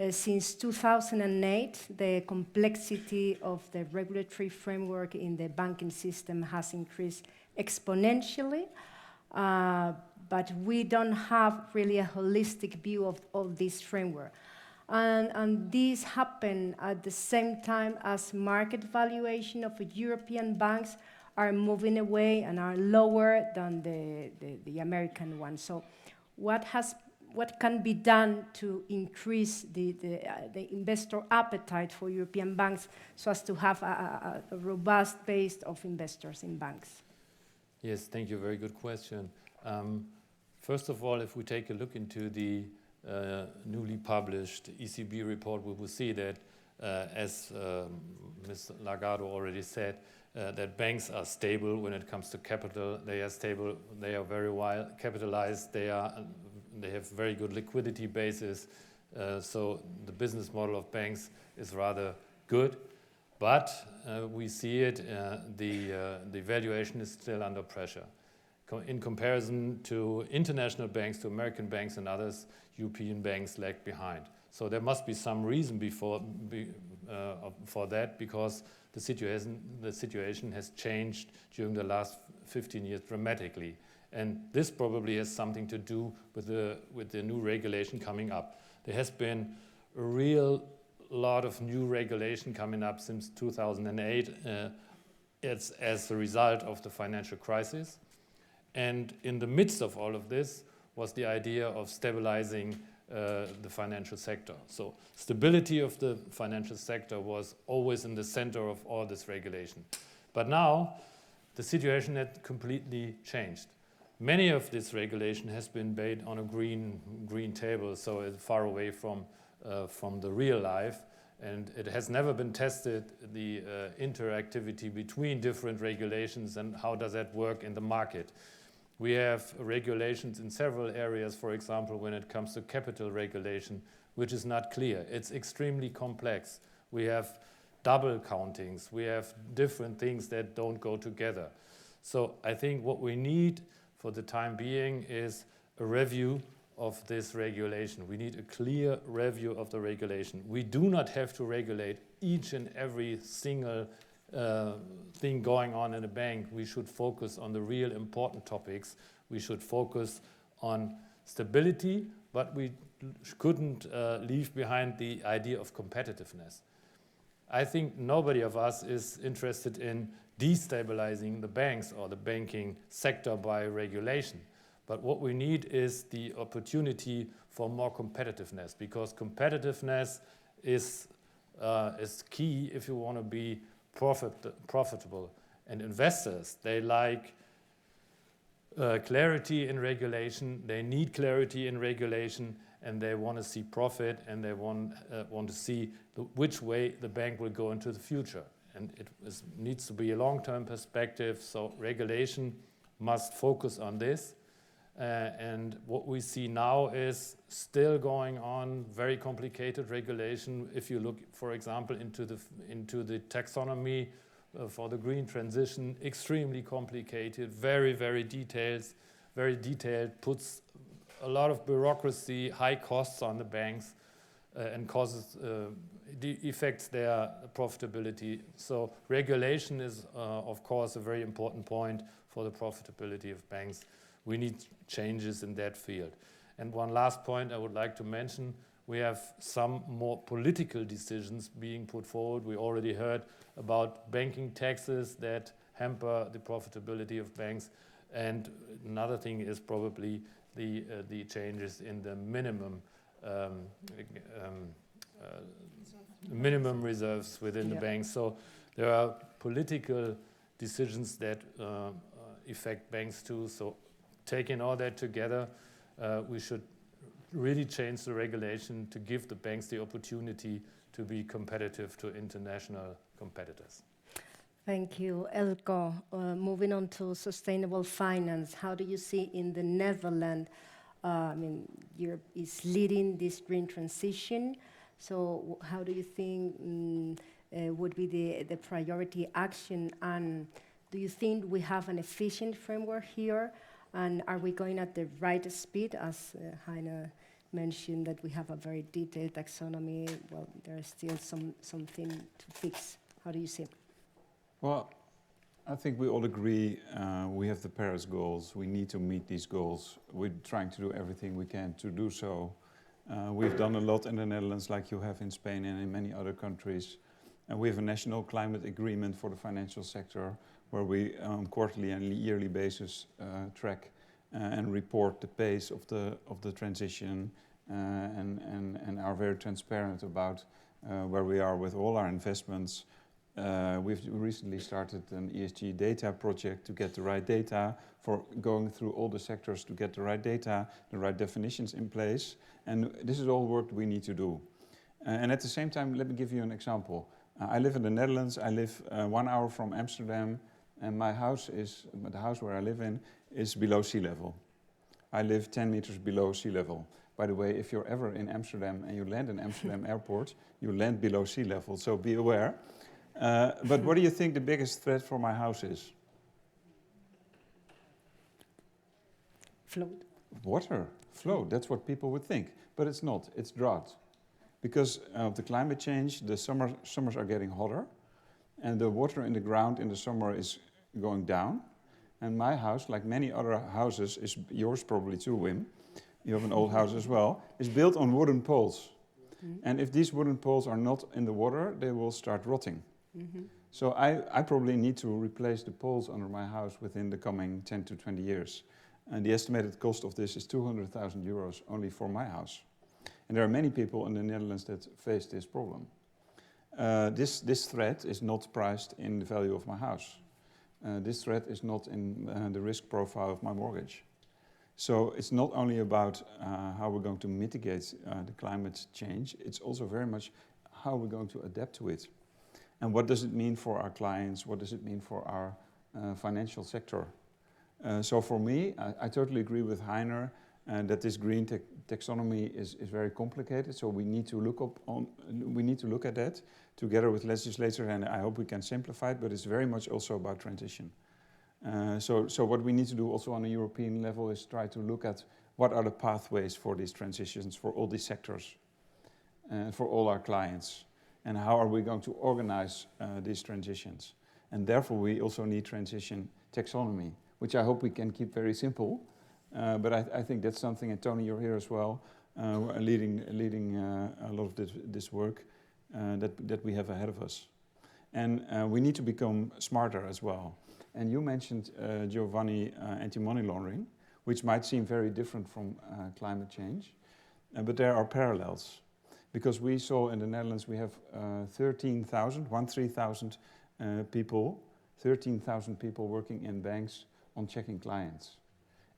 since 2008, the complexity of the regulatory framework in the banking system has increased exponentially, but we don't have really a holistic view of this framework. And this happened at the same time as market valuation of European banks are moving away and are lower than the American one. So what can be done to increase the investor appetite for European banks so as to have a robust base of investors in banks? Yes, thank you. Very good question. First of all, if we take a look into the newly published ECB report, we will see that, as Ms. Delgado already said, that banks are stable when it comes to capital. They are stable. They are very well capitalized. They have very good liquidity bases. So the business model of banks is rather good. But we see it, the valuation is still under pressure. In comparison to international banks, to American banks and others, European banks lag behind. So there must be some reason for that, because the situation has changed during the last 15 years dramatically. And this probably has something to do with the new regulation coming up. There has been a real lot of new regulation coming up since 2008 as a result of the financial crisis. And in the midst of all of this was the idea of stabilizing the financial sector. So stability of the financial sector was always in the center of all this regulation. But now the situation had completely changed. Many of this regulation has been made on a green table, so it's far away from the real life, and it has never been tested, the interactivity between different regulations and how does that work in the market. We have regulations in several areas, for example, when it comes to capital regulation, which is not clear. It's extremely complex. We have double countings. We have different things that don't go together. So I think what we need for the time being is a review of this regulation. We need a clear review of the regulation. We do not have to regulate each and every single thing going on in a bank. We should focus on the real important topics. We should focus on stability, but we couldn't leave behind the idea of competitiveness. I think nobody of us is interested in destabilizing the banks or the banking sector by regulation. But what we need is the opportunity for more competitiveness, because competitiveness is key if you want to be profitable. And investors, they like clarity in regulation. They need clarity in regulation, and they want to see profit, and they want to see which way the bank will go into the future. And it needs to be a long-term perspective, so regulation must focus on this. And what we see now is still going on, very complicated regulation. If you look, for example, into the taxonomy for the green transition, extremely complicated, very, very detailed, puts a lot of bureaucracy, high costs on the banks. and causes the affects their profitability. So regulation is, of course, a very important point for the profitability of banks. We need changes in that field. And one last point I would like to mention, we have some more political decisions being put forward. We already heard about banking taxes that hamper the profitability of banks. And another thing is probably the changes in the minimum reserves within the banks. So there are political decisions that affect banks too. So taking all that together, we should really change the regulation to give the banks the opportunity to be competitive to international competitors. Thank you, Eelco. Moving on to sustainable finance, how do you see in the Netherlands? Europe is leading this green transition. So how do you think would be the priority action? And do you think we have an efficient framework here? And are we going at the right speed? As Heiner mentioned, that we have a very detailed taxonomy. Well, there is still something to fix. How do you see it? Well, I think we all agree we have the Paris goals. We need to meet these goals. We're trying to do everything we can to do so. We've done a lot in the Netherlands, like you have in Spain and in many other countries. And we have a national climate agreement for the financial sector, where we on quarterly and yearly basis track and report the pace of the transition and are very transparent about where we are with all our investments. We've recently started an ESG data project to get the right data, for going through all the sectors to get the right data, the right definitions in place. And this is all work we need to do. And at the same time, let me give you an example. I live in the Netherlands. I live 1 hour from Amsterdam, and the house where I live in is below sea level. I live 10 meters below sea level. By the way, if you're ever in Amsterdam and you land in Amsterdam airport, you land below sea level, so be aware. But what do you think the biggest threat for my house is? Float. Water, flow, that's what people would think. But it's not, it's drought. Because of the climate change, the summers are getting hotter, and the water in the ground in the summer is going down. And my house, like many other houses, is yours probably too, Wim, you have an old house as well, is built on wooden poles. Mm-hmm. And if these wooden poles are not in the water, they will start rotting. Mm-hmm. So I probably need to replace the poles under my house within the coming 10 to 20 years. And the estimated cost of this is 200,000 euros only for my house. And there are many people in the Netherlands that face this problem. This threat is not priced in the value of my house. This threat is not in the risk profile of my mortgage. So it's not only about how we're going to mitigate the climate change, it's also very much how we're going to adapt to it. And what does it mean for our clients? What does it mean for our financial sector? So for me, I totally agree with Heiner that this green taxonomy is very complicated. So we need to look at that together with legislators, and I hope we can simplify it. But it's very much also about transition. So what we need to do also on a European level is try to look at what are the pathways for these transitions for all these sectors, for all our clients, and how are we going to organize these transitions. And therefore we also need transition taxonomy, which I hope we can keep very simple. But I think that's something, and Tony, you're here as well, leading a lot of this work that we have ahead of us. And we need to become smarter as well. And you mentioned, Giovanni, anti-money laundering, which might seem very different from climate change, but there are parallels. Because we saw in the Netherlands we have 13,000 people working in banks on checking clients.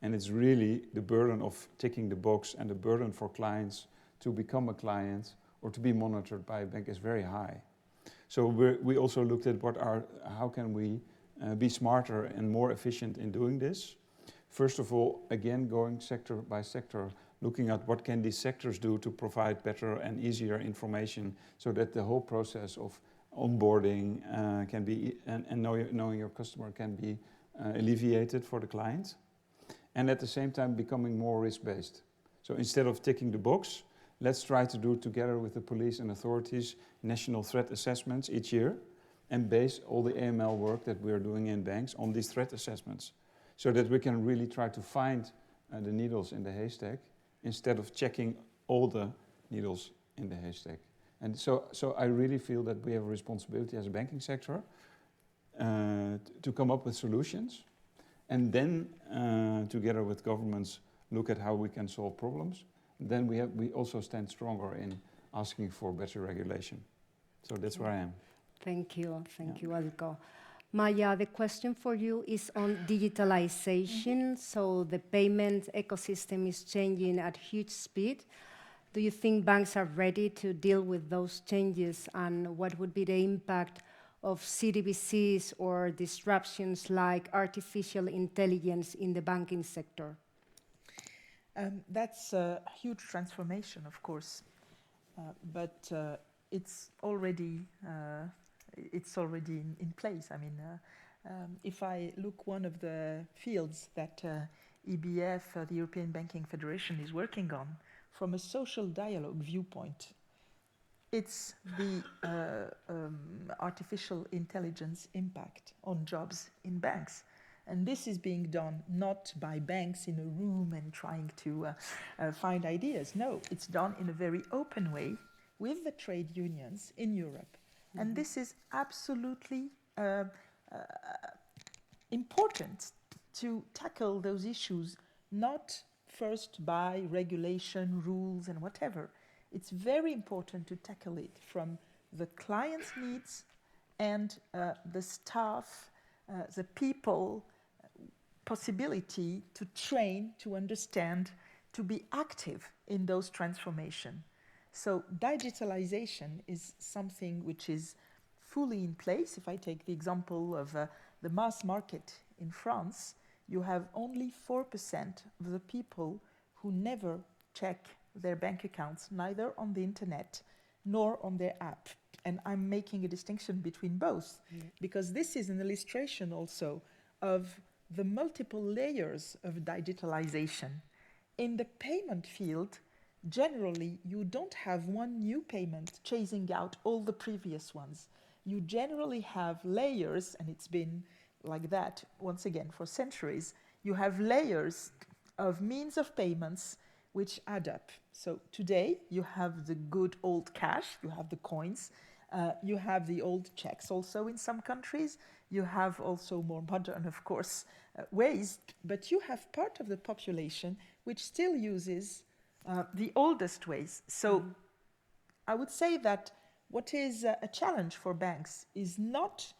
And it's really the burden of ticking the box and the burden for clients to become a client or to be monitored by a bank is very high. So we also looked at how can we be smarter and more efficient in doing this. First of all, again, going sector by sector, looking at what can these sectors do to provide better and easier information so that the whole process of onboarding can be, and knowing your customer can be alleviated for the client. And at the same time becoming more risk-based. So instead of ticking the box, let's try to do together with the police and authorities national threat assessments each year and base all the AML work that we're doing in banks on these threat assessments so that we can really try to find the needles in the haystack instead of checking all the needles in the haystack. And so I really feel that we have a responsibility as a banking sector to come up with solutions and then together with governments look at how we can solve problems. Then we also stand stronger in asking for better regulation. So that's where I am. Thank you, Eelco. Maya, the question for you is on digitalization. So the payment ecosystem is changing at huge speed. Do you think banks are ready to deal with those changes, and what would be the impact of CBDCs or disruptions like artificial intelligence in the banking sector? That's a huge transformation, of course, but it's already in place. I mean, if I look one of the fields that EBF, the European Banking Federation, is working on, from a social dialogue viewpoint, it's the artificial intelligence impact on jobs in banks. And this is being done not by banks in a room and trying to find ideas. No, it's done in a very open way with the trade unions in Europe. Mm-hmm. And this is absolutely important to tackle those issues, not first by regulation, rules, and whatever. It's very important to tackle it from the client's needs and the staff, the people, possibility to train, to understand, to be active in those transformations. So digitalization is something which is fully in place. If I take the example of the mass market in France, you have only 4% of the people who never check their bank accounts, neither on the internet nor on their app. And I'm making a distinction between both, because this is an illustration also of the multiple layers of digitalization. In the payment field, generally, you don't have one new payment chasing out all the previous ones. You generally have layers, and it's been like that, once again, for centuries. You have layers of means of payments which add up. So today, you have the good old cash, you have the coins, you have the old checks also in some countries, you have also more modern, of course, ways, but you have part of the population which still uses the oldest ways. So I would say that what is a challenge for banks is not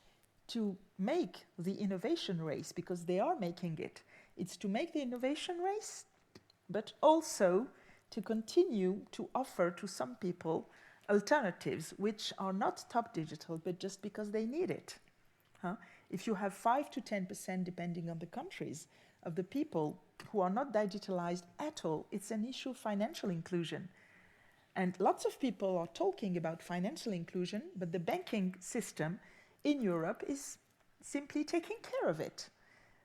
to make the innovation race, because they are making it. It's to make the innovation race, but also to continue to offer to some people alternatives which are not top digital, but just because they need it. If you have 5 to 10%, depending on the countries, of the people who are not digitalized at all, it's an issue of financial inclusion. And lots of people are talking about financial inclusion, but the banking system in Europe is simply taking care of it.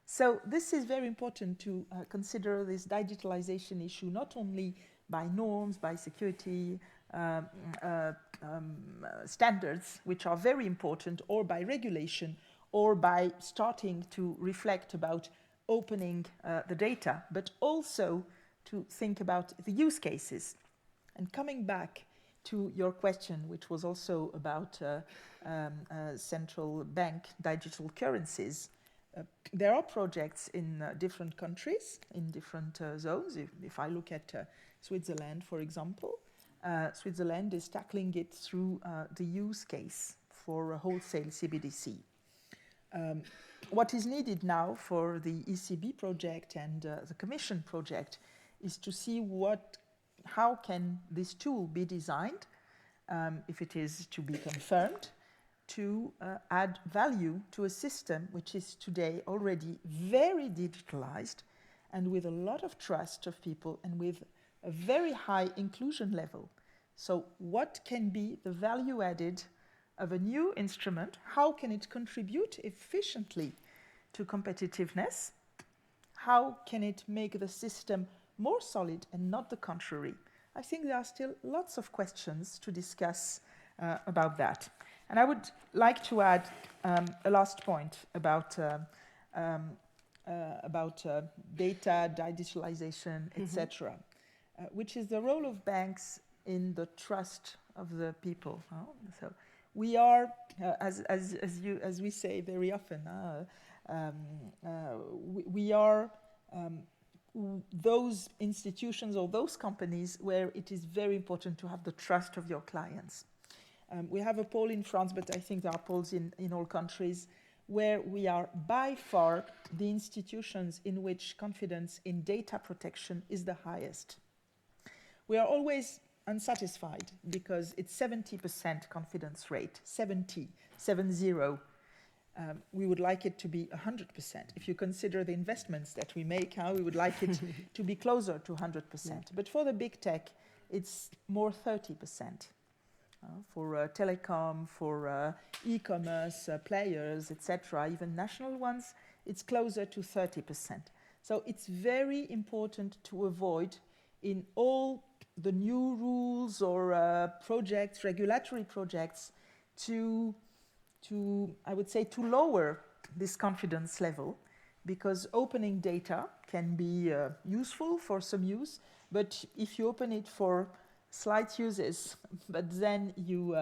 So this is very important to consider this digitalization issue, not only by norms, by security standards, which are very important, or by regulation, or by starting to reflect about opening the data, but also to think about the use cases. And coming back to your question, which was also about central bank digital currencies, there are projects in different countries, in different zones. If I look at Switzerland, for example, Switzerland is tackling it through the use case for a wholesale CBDC. What is needed now for the ECB project and the Commission project is to see how can this tool be designed, if it is to be confirmed, to add value to a system which is today already very digitalized and with a lot of trust of people and with a very high inclusion level. So what can be the value added of a new instrument? How can it contribute efficiently to competitiveness? How can it make the system more solid and not the contrary? I think there are still lots of questions to discuss about that. And I would like to add a last point about data, digitalization, etc., which is the role of banks in the trust of the people. So we are, as we say very often, we are those institutions or those companies where it is very important to have the trust of your clients. We have a poll in France, but I think there are polls in all countries, where we are by far the institutions in which confidence in data protection is the highest. We are always unsatisfied because it's 70% confidence rate, 70. We would like it to be 100%. If you consider the investments that we make, we would like it to be closer to 100%. But for the big tech, it's more 30%. For telecom, for e-commerce players, etc., even national ones, it's closer to 30%. So it's very important to avoid in all the new rules or projects, regulatory projects, to I would say, to lower this confidence level, because opening data can be useful for some use, but if you open it for slight uses, but then you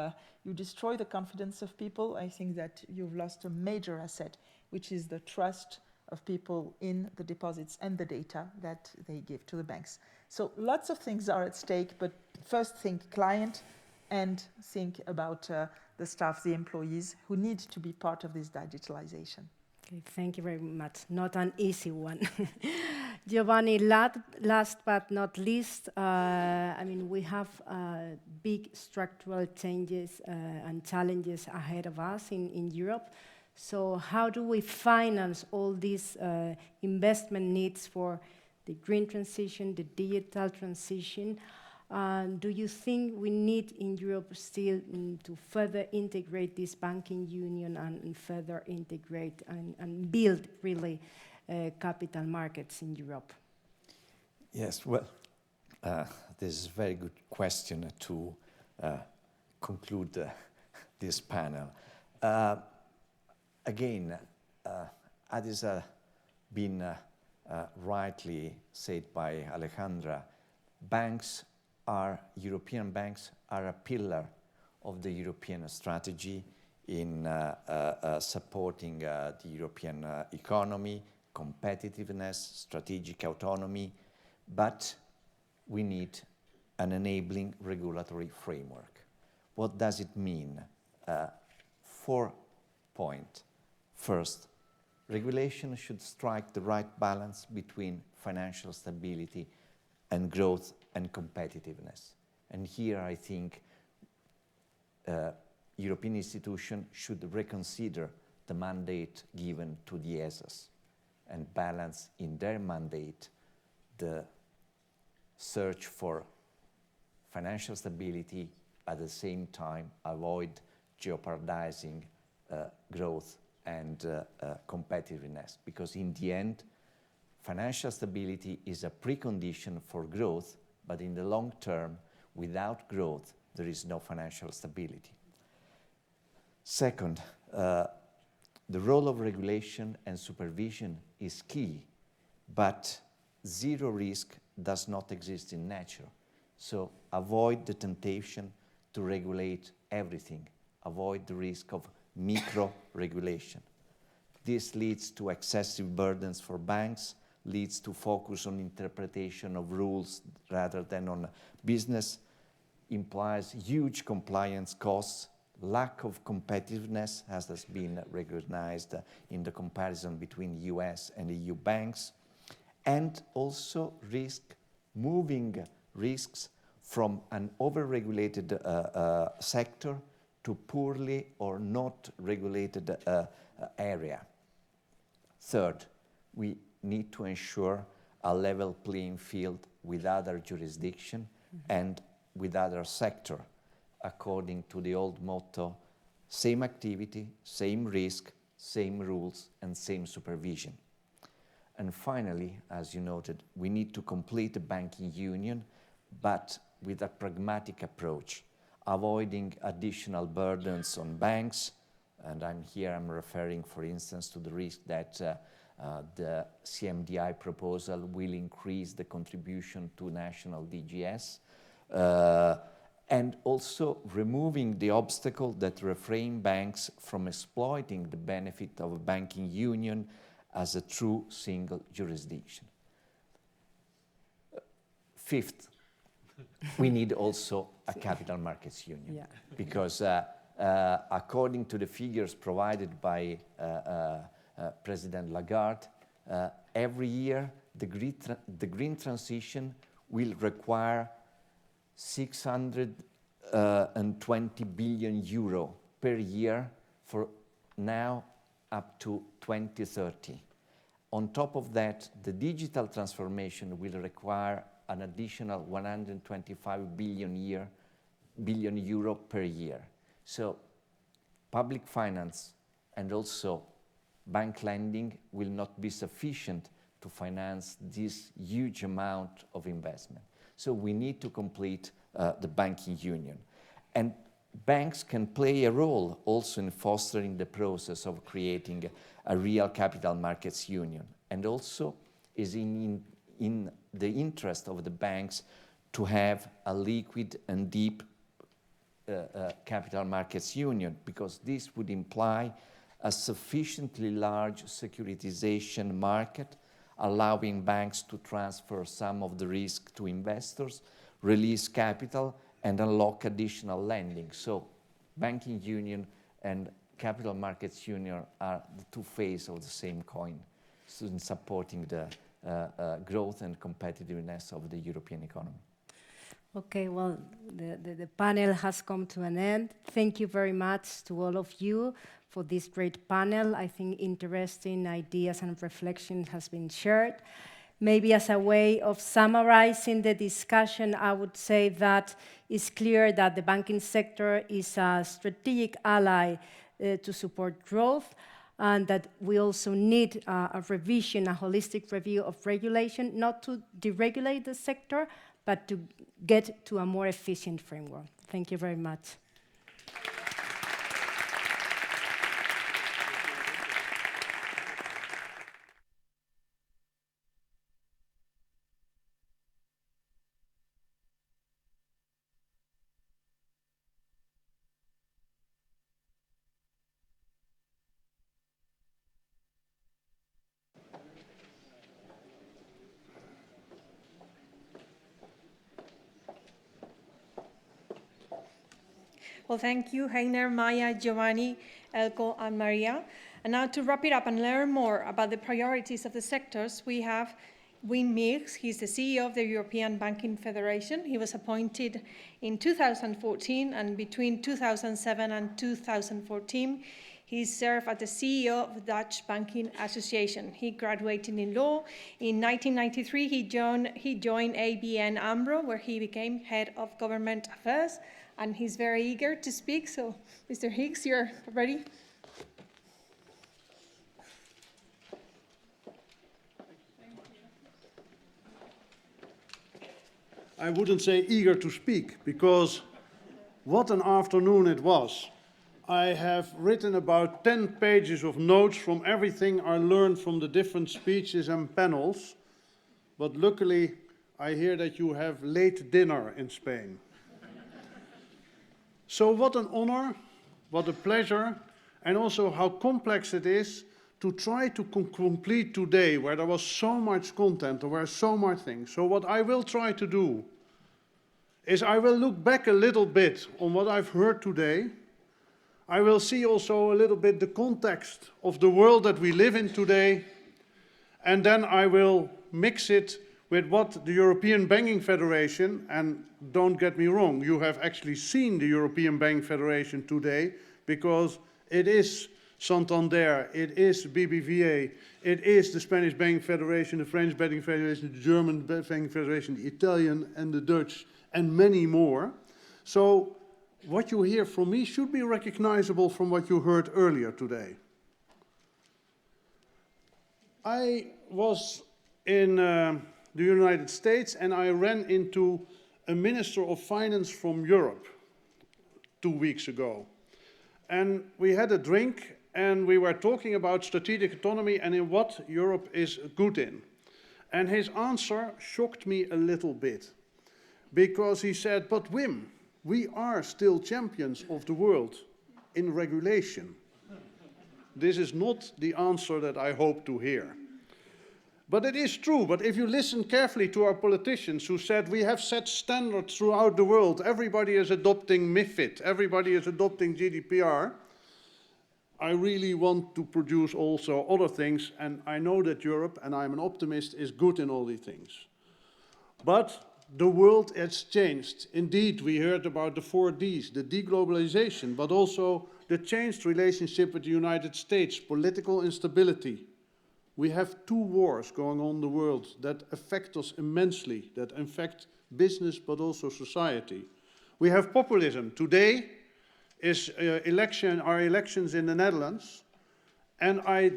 destroy the confidence of people, I think that you've lost a major asset, which is the trust of people in the deposits and the data that they give to the banks. So lots of things are at stake, but first think client and think about the staff, the employees who need to be part of this digitalization. Okay, thank you very much. Not an easy one. Giovanni, last but not least, I mean, we have big structural changes and challenges ahead of us in Europe. So how do we finance all these investment needs for the green transition, the digital transition? Do you think we need in Europe still to further integrate this banking union and further integrate and build really capital markets in Europe? Yes, well, this is a very good question to conclude this panel. Again, as has been rightly said by Alejandra, European banks are a pillar of the European strategy in supporting the European economy, competitiveness, strategic autonomy, but we need an enabling regulatory framework. What does it mean? 4 points. First, regulation should strike the right balance between financial stability and growth and competitiveness. And here I think European institutions should reconsider the mandate given to the ESAs and balance in their mandate the search for financial stability, at the same time avoid jeopardizing growth and competitiveness, because in the end, financial stability is a precondition for growth, but in the long term, without growth, there is no financial stability. Second, the role of regulation and supervision is key, but zero risk does not exist in nature. So avoid the temptation to regulate everything. Avoid the risk of micro-regulation. This leads to excessive burdens for banks, leads to focus on interpretation of rules rather than on business, implies huge compliance costs, lack of competitiveness, as has been recognized in the comparison between US and EU banks, and also moving risks from an over-regulated sector to poorly or not regulated area. Third, we need to ensure a level playing field with other jurisdiction and with other sector, according to the old motto, same activity, same risk, same rules, and same supervision. And finally, as you noted, we need to complete the banking union, but with a pragmatic approach, avoiding additional burdens on banks. And I'm referring, for instance, to the risk that the CMDI proposal will increase the contribution to national DGS, and also removing the obstacle that refrain banks from exploiting the benefit of a banking union as a true single jurisdiction. Fifth, we need also a capital markets union, because according to the figures provided by President Lagarde, every year the green transition will require 620 billion euro per year for now up to 2030. On top of that, the digital transformation will require an additional 125 billion euro per year. So public finance and also bank lending will not be sufficient to finance this huge amount of investment. So we need to complete the banking union. And banks can play a role also in fostering the process of creating a real capital markets union. And also is in the interest of the banks to have a liquid and deep capital markets union, because this would imply a sufficiently large securitization market, allowing banks to transfer some of the risk to investors, release capital, and unlock additional lending. So banking union and capital markets union are the two faces of the same coin, so in supporting the growth and competitiveness of the European economy. Okay, well, the panel has come to an end. Thank you very much to all of you for this great panel. I think interesting ideas and reflections has been shared. Maybe as a way of summarizing the discussion, I would say that it's clear that the banking sector is a strategic ally to support growth, and that we also need a revision, a holistic review of regulation, not to deregulate the sector, but to get to a more efficient framework. Thank you very much. Well, thank you, Heiner, Maya, Giovanni, Eelco, and Maria. And now to wrap it up and learn more about the priorities of the sectors, we have Wim Meers. He's the CEO of the European Banking Federation. He was appointed in 2014, and between 2007 and 2014, he served as the CEO of the Dutch Banking Association. He graduated in law. In 1993, he joined ABN AMRO, where he became head of government affairs. And he's very eager to speak. So, Mr. Higgs, you're ready? I wouldn't say eager to speak, because what an afternoon it was. I have written about 10 pages of notes from everything I learned from the different speeches and panels. But luckily, I hear that you have late dinner in Spain. So what an honor, what a pleasure, and also how complex it is to try to complete today, where there was so much content, there were so much things. So what I will try to do is I will look back a little bit on what I've heard today. I will see also a little bit the context of the world that we live in today, and then I will mix it with what the European Banking Federation, and don't get me wrong, you have actually seen the European Banking Federation today, because it is Santander, it is BBVA, it is the Spanish Banking Federation, the French Banking Federation, the German Banking Federation, the Italian and the Dutch, and many more. So what you hear from me should be recognizable from what you heard earlier today. I was in the United States, and I ran into a Minister of Finance from Europe 2 weeks ago. And we had a drink and we were talking about strategic autonomy and in what Europe is good in. And his answer shocked me a little bit, because he said, but Wim, we are still champions of the world in regulation. This is not the answer that I hope to hear. But it is true, but if you listen carefully to our politicians who said we have set standards throughout the world, everybody is adopting MiFID, everybody is adopting GDPR, I really want to produce also other things, and I know that Europe, and I'm an optimist, is good in all these things. But the world has changed. Indeed, we heard about the 4Ds, the deglobalization, but also the changed relationship with the United States, political instability. We have 2 wars going on in the world that affect us immensely, that affect business but also society. We have populism. Today is elections in the Netherlands, and I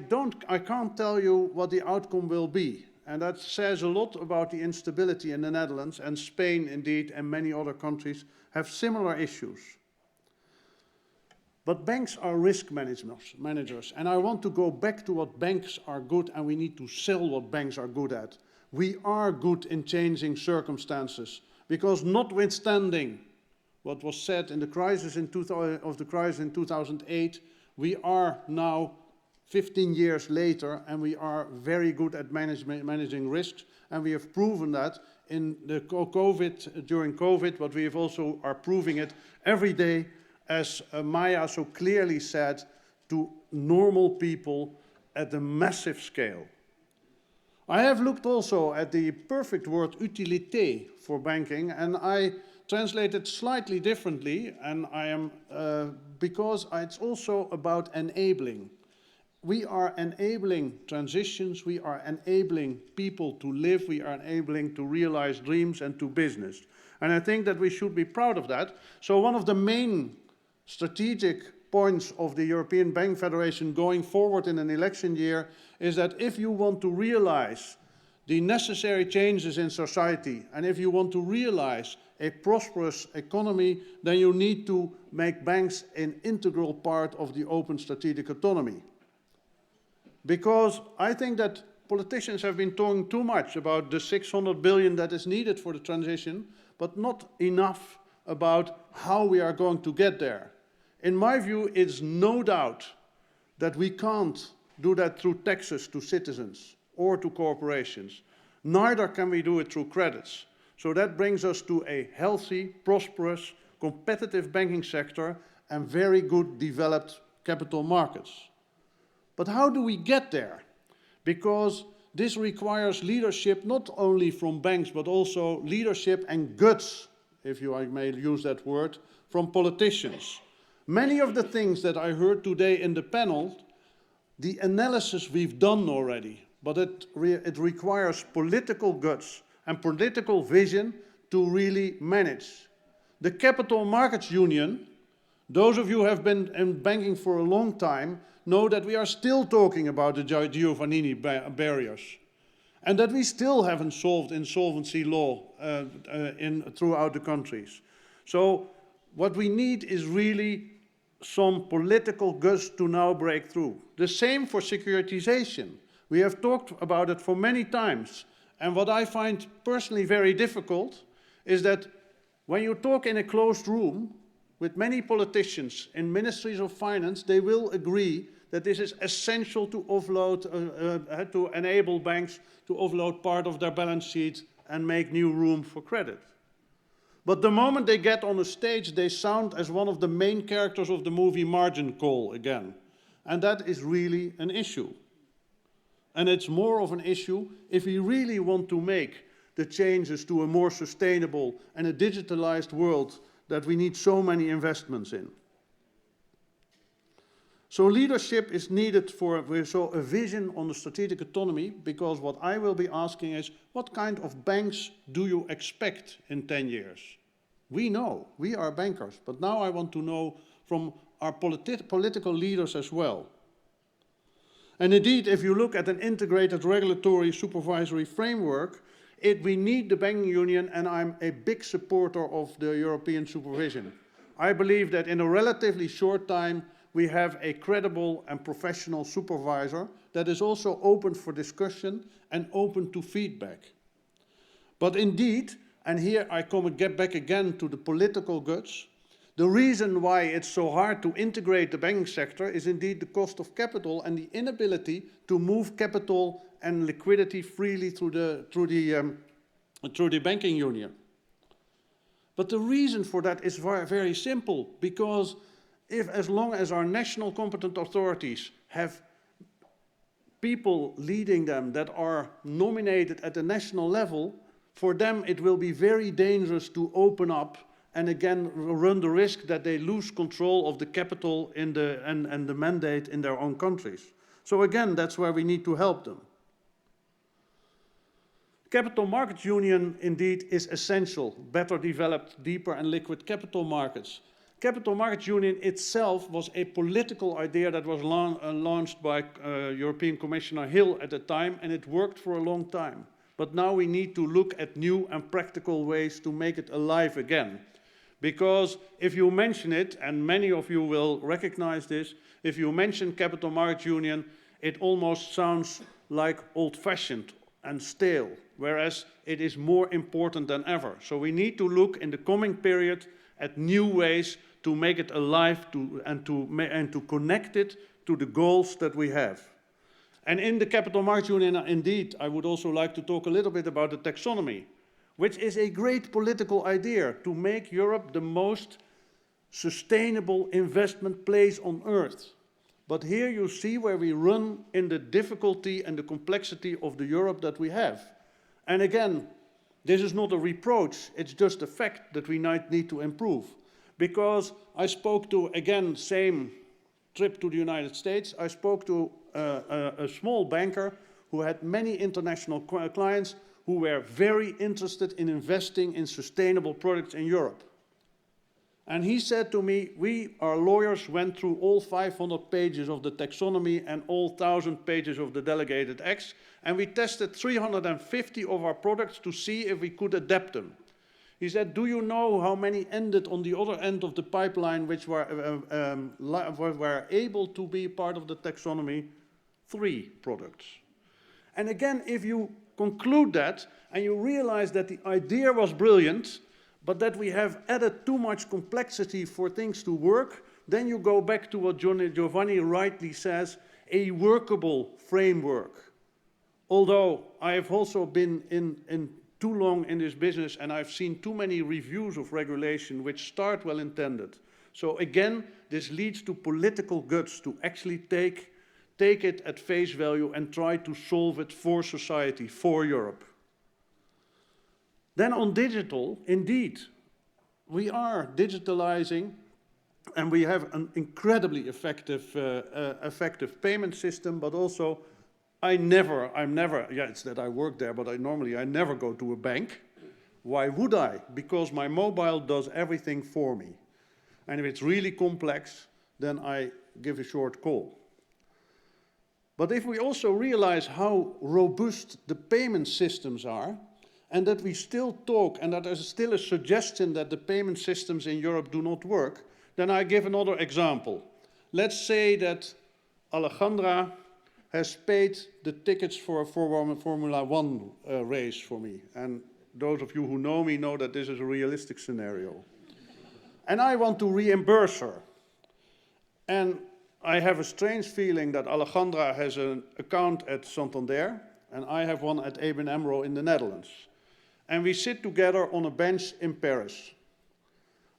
can't tell you what the outcome will be. And that says a lot about the instability in the Netherlands, and Spain indeed, and many other countries have similar issues. But banks are risk managers, and I want to go back to what banks are good, and we need to sell what banks are good at. We are good in changing circumstances, because notwithstanding what was said in the crisis in 2008, we are now 15 years later, and we are very good at managing risks, and we have proven that in the during COVID, but we have also are proving it every day, as Maya so clearly said, to normal people at a massive scale. I have looked also at the perfect word utilité for banking, and I translate it slightly differently, and because it's also about enabling. We are enabling transitions, we are enabling people to live, we are enabling to realize dreams and to business. And I think that we should be proud of that. So one of the main strategic points of the European Bank Federation going forward in an election year is that if you want to realize the necessary changes in society, and if you want to realize a prosperous economy, then you need to make banks an integral part of the open strategic autonomy. Because I think that politicians have been talking too much about the 600 billion that is needed for the transition, but not enough about how we are going to get there. In my view, it's no doubt that we can't do that through taxes to citizens or to corporations. Neither can we do it through credits. So that brings us to a healthy, prosperous, competitive banking sector and very good developed capital markets. But how do we get there? Because this requires leadership not only from banks, but also leadership and guts, if I may use that word, from politicians. Many of the things that I heard today in the panel, the analysis we've done already, but it requires political guts and political vision to really manage. The Capital Markets Union, those of you who have been in banking for a long time, know that we are still talking about the Giovanni barriers, and that we still haven't solved insolvency law throughout the countries. So what we need is really some political guts to now break through. The same for securitization. We have talked about it for many times, and what I find personally very difficult is that when you talk in a closed room with many politicians in ministries of finance, they will agree that this is essential to offload, to enable banks to offload part of their balance sheet and make new room for credit. But the moment they get on a stage, they sound as one of the main characters of the movie Margin Call again. And that is really an issue. And it's more of an issue if we really want to make the changes to a more sustainable and a digitalized world that we need so many investments in. So leadership is needed for a vision on the strategic autonomy, because what I will be asking is, what kind of banks do you expect in 10 years? We know, we are bankers, but now I want to know from our political leaders as well. And indeed, if you look at an integrated regulatory supervisory framework, We need the banking union, and I'm a big supporter of the European supervision. I believe that in a relatively short time, we have a credible and professional supervisor that is also open for discussion and open to feedback. But indeed, and here I get back again to the political guts, the reason why it's so hard to integrate the banking sector is indeed the cost of capital and the inability to move capital and liquidity freely through the banking union. But the reason for that is very simple, because as long as our national competent authorities have people leading them that are nominated at the national level, for them it will be very dangerous to open up and again run the risk that they lose control of the capital and the mandate in their own countries. So again, that's where we need to help them. Capital Markets Union indeed is essential. Better developed, deeper and liquid capital markets. Capital Markets Union itself was a political idea that was launched by European Commissioner Hill at the time, and it worked for a long time. But now we need to look at new and practical ways to make it alive again. Because if you mention it, and many of you will recognize this, if you mention Capital Markets Union, it almost sounds like old-fashioned and stale, whereas it is more important than ever. So we need to look in the coming period at new ways to make it alive and to connect it to the goals that we have. And in the Capital Markets Union, indeed, I would also like to talk a little bit about the taxonomy, which is a great political idea to make Europe the most sustainable investment place on earth. But here you see where we run in the difficulty and the complexity of the Europe that we have. And again, this is not a reproach, it's just a fact that we need to improve. Because I spoke to, again, same trip to the United States, I spoke to a small banker who had many international clients who were very interested in investing in sustainable products in Europe. And he said to me, our lawyers went through all 500 pages of the taxonomy and all 1,000 pages of the delegated acts, and we tested 350 of our products to see if we could adapt them. He said, do you know how many ended on the other end of the pipeline which were able to be part of the taxonomy? 3 products. And again, if you conclude that and you realize that the idea was brilliant, but that we have added too much complexity for things to work, then you go back to what Giovanni rightly says, a workable framework. Although I have also been in too long in this business and I've seen too many reviews of regulation which start well intended. So again, this leads to political guts to actually take it at face value and try to solve it for society, for Europe. Then on digital, indeed, we are digitalizing and we have an incredibly effective payment system, but also it's that I work there, but I never go to a bank. Why would I? Because my mobile does everything for me. And if it's really complex, then I give a short call. But if we also realize how robust the payment systems are, and that we still talk, and that there's still a suggestion that the payment systems in Europe do not work, then I give another example. Let's say that Alejandra has paid the tickets for a Formula One race for me. And those of you who know me know that this is a realistic scenario. And I want to reimburse her. And I have a strange feeling that Alejandra has an account at Santander, and I have one at ABN AMRO in the Netherlands. And we sit together on a bench in Paris.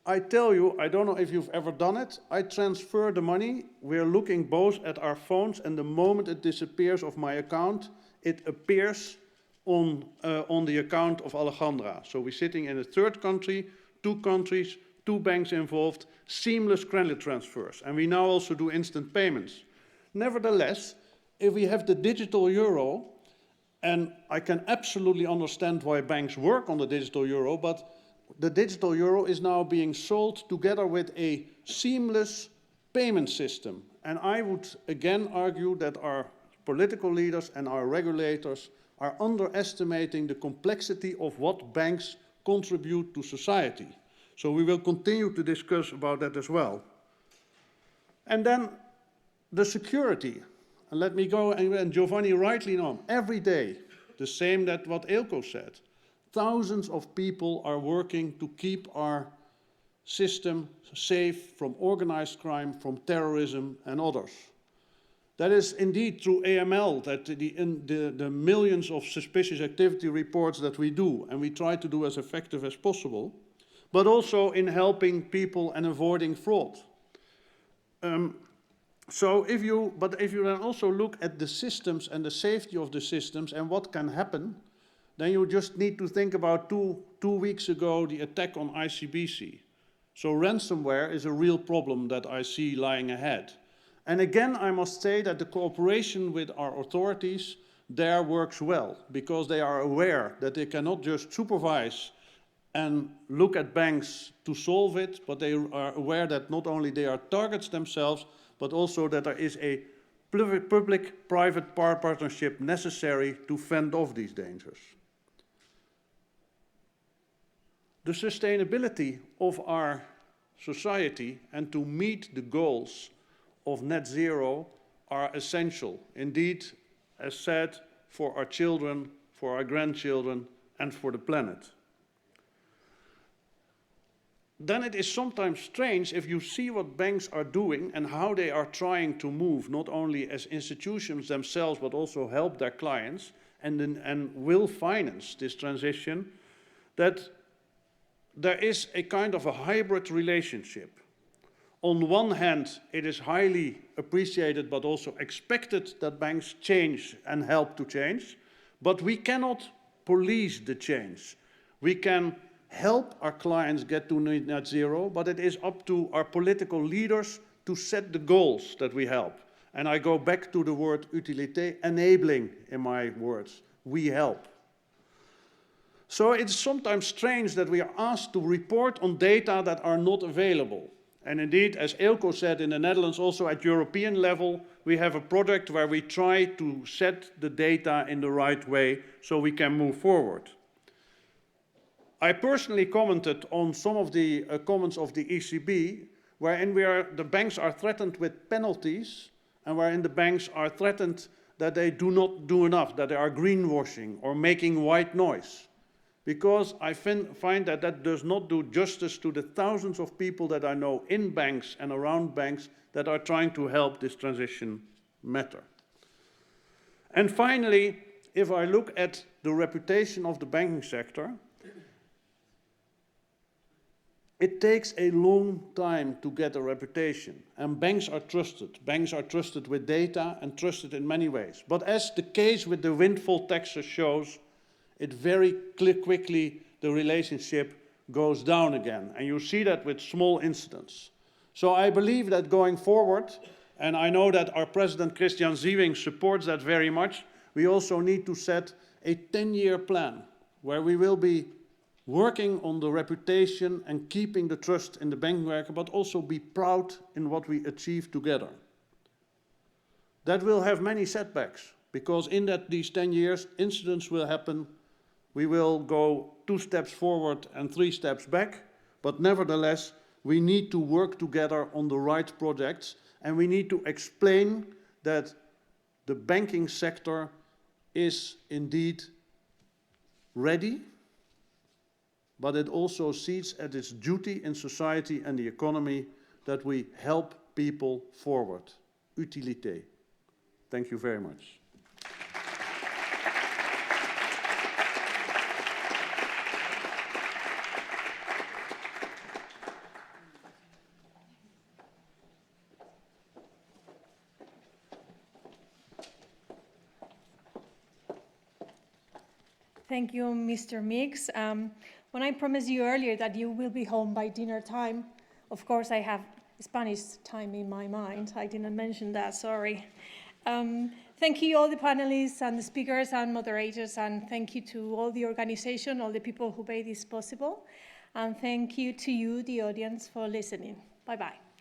I tell you, I don't know if you've ever done it, I transfer the money, we're looking both at our phones, and the moment it disappears off my account, it appears on the account of Alejandra. So we're sitting in a third country, 2 countries, 2 banks involved, seamless credit transfers. And we now also do instant payments. Nevertheless, if we have the digital euro, and I can absolutely understand why banks work on the digital euro, but the digital euro is now being sold together with a seamless payment system. And I would again argue that our political leaders and our regulators are underestimating the complexity of what banks contribute to society. So we will continue to discuss about that as well. And then the security. And let me go, and Giovanni rightly known, every day, the same that what Eelco said. Thousands of people are working to keep our system safe from organized crime, from terrorism and others. That is indeed through AML, that the millions of suspicious activity reports that we do, and we try to do as effective as possible, but also in helping people and avoiding fraud. If you then also look at the systems and the safety of the systems and what can happen, then you just need to think about two weeks ago, the attack on ICBC. So ransomware is a real problem that I see lying ahead. And again, I must say that the cooperation with our authorities there works well, because they are aware that they cannot just supervise and look at banks to solve it, but they are aware that not only they are targets themselves, but also that there is a public-private partnership necessary to fend off these dangers. The sustainability of our society and to meet the goals of net zero are essential, indeed, as said, for our children, for our grandchildren, and for the planet. Then it is sometimes strange if you see what banks are doing and how they are trying to move, not only as institutions themselves, but also help their clients and will finance this transition, that there is a kind of a hybrid relationship. On one hand, it is highly appreciated but also expected that banks change and help to change, but we cannot police the change. We can help our clients get to net zero, but it is up to our political leaders to set the goals that we help. And I go back to the word utilité, enabling in my words. We help. So it's sometimes strange that we are asked to report on data that are not available. And indeed, as Eelco said in the Netherlands, also at European level, we have a project where we try to set the data in the right way so we can move forward. I personally commented on some of the comments of the ECB, wherein the banks are threatened with penalties, and wherein the banks are threatened that they do not do enough, that they are greenwashing or making white noise. Because I find that that does not do justice to the thousands of people that I know in banks and around banks that are trying to help this transition matter. And finally, if I look at the reputation of the banking sector, it takes a long time to get a reputation, and banks are trusted. Banks are trusted with data and trusted in many ways. But as the case with the windfall taxes shows, it very quickly, the relationship goes down again. And you see that with small incidents. So I believe that going forward, and I know that our President Christian Ziewing supports that very much, we also need to set a 10-year plan where we will be working on the reputation and keeping the trust in the banking market, but also be proud in what we achieve together. That will have many setbacks, because in these 10 years, incidents will happen. We will go 2 steps forward and 3 steps back, but nevertheless, we need to work together on the right projects, and we need to explain that the banking sector is indeed ready, but it also sees as its duty in society and the economy that we help people forward. Utilité. Thank you very much. Thank you, Mr. Mix. When I promised you earlier that you will be home by dinner time, of course I have Spanish time in my mind. I didn't mention that, sorry. Thank you all the panelists and the speakers and moderators, and thank you to all the organization, all the people who made this possible. And thank you to you, the audience, for listening. Bye-bye.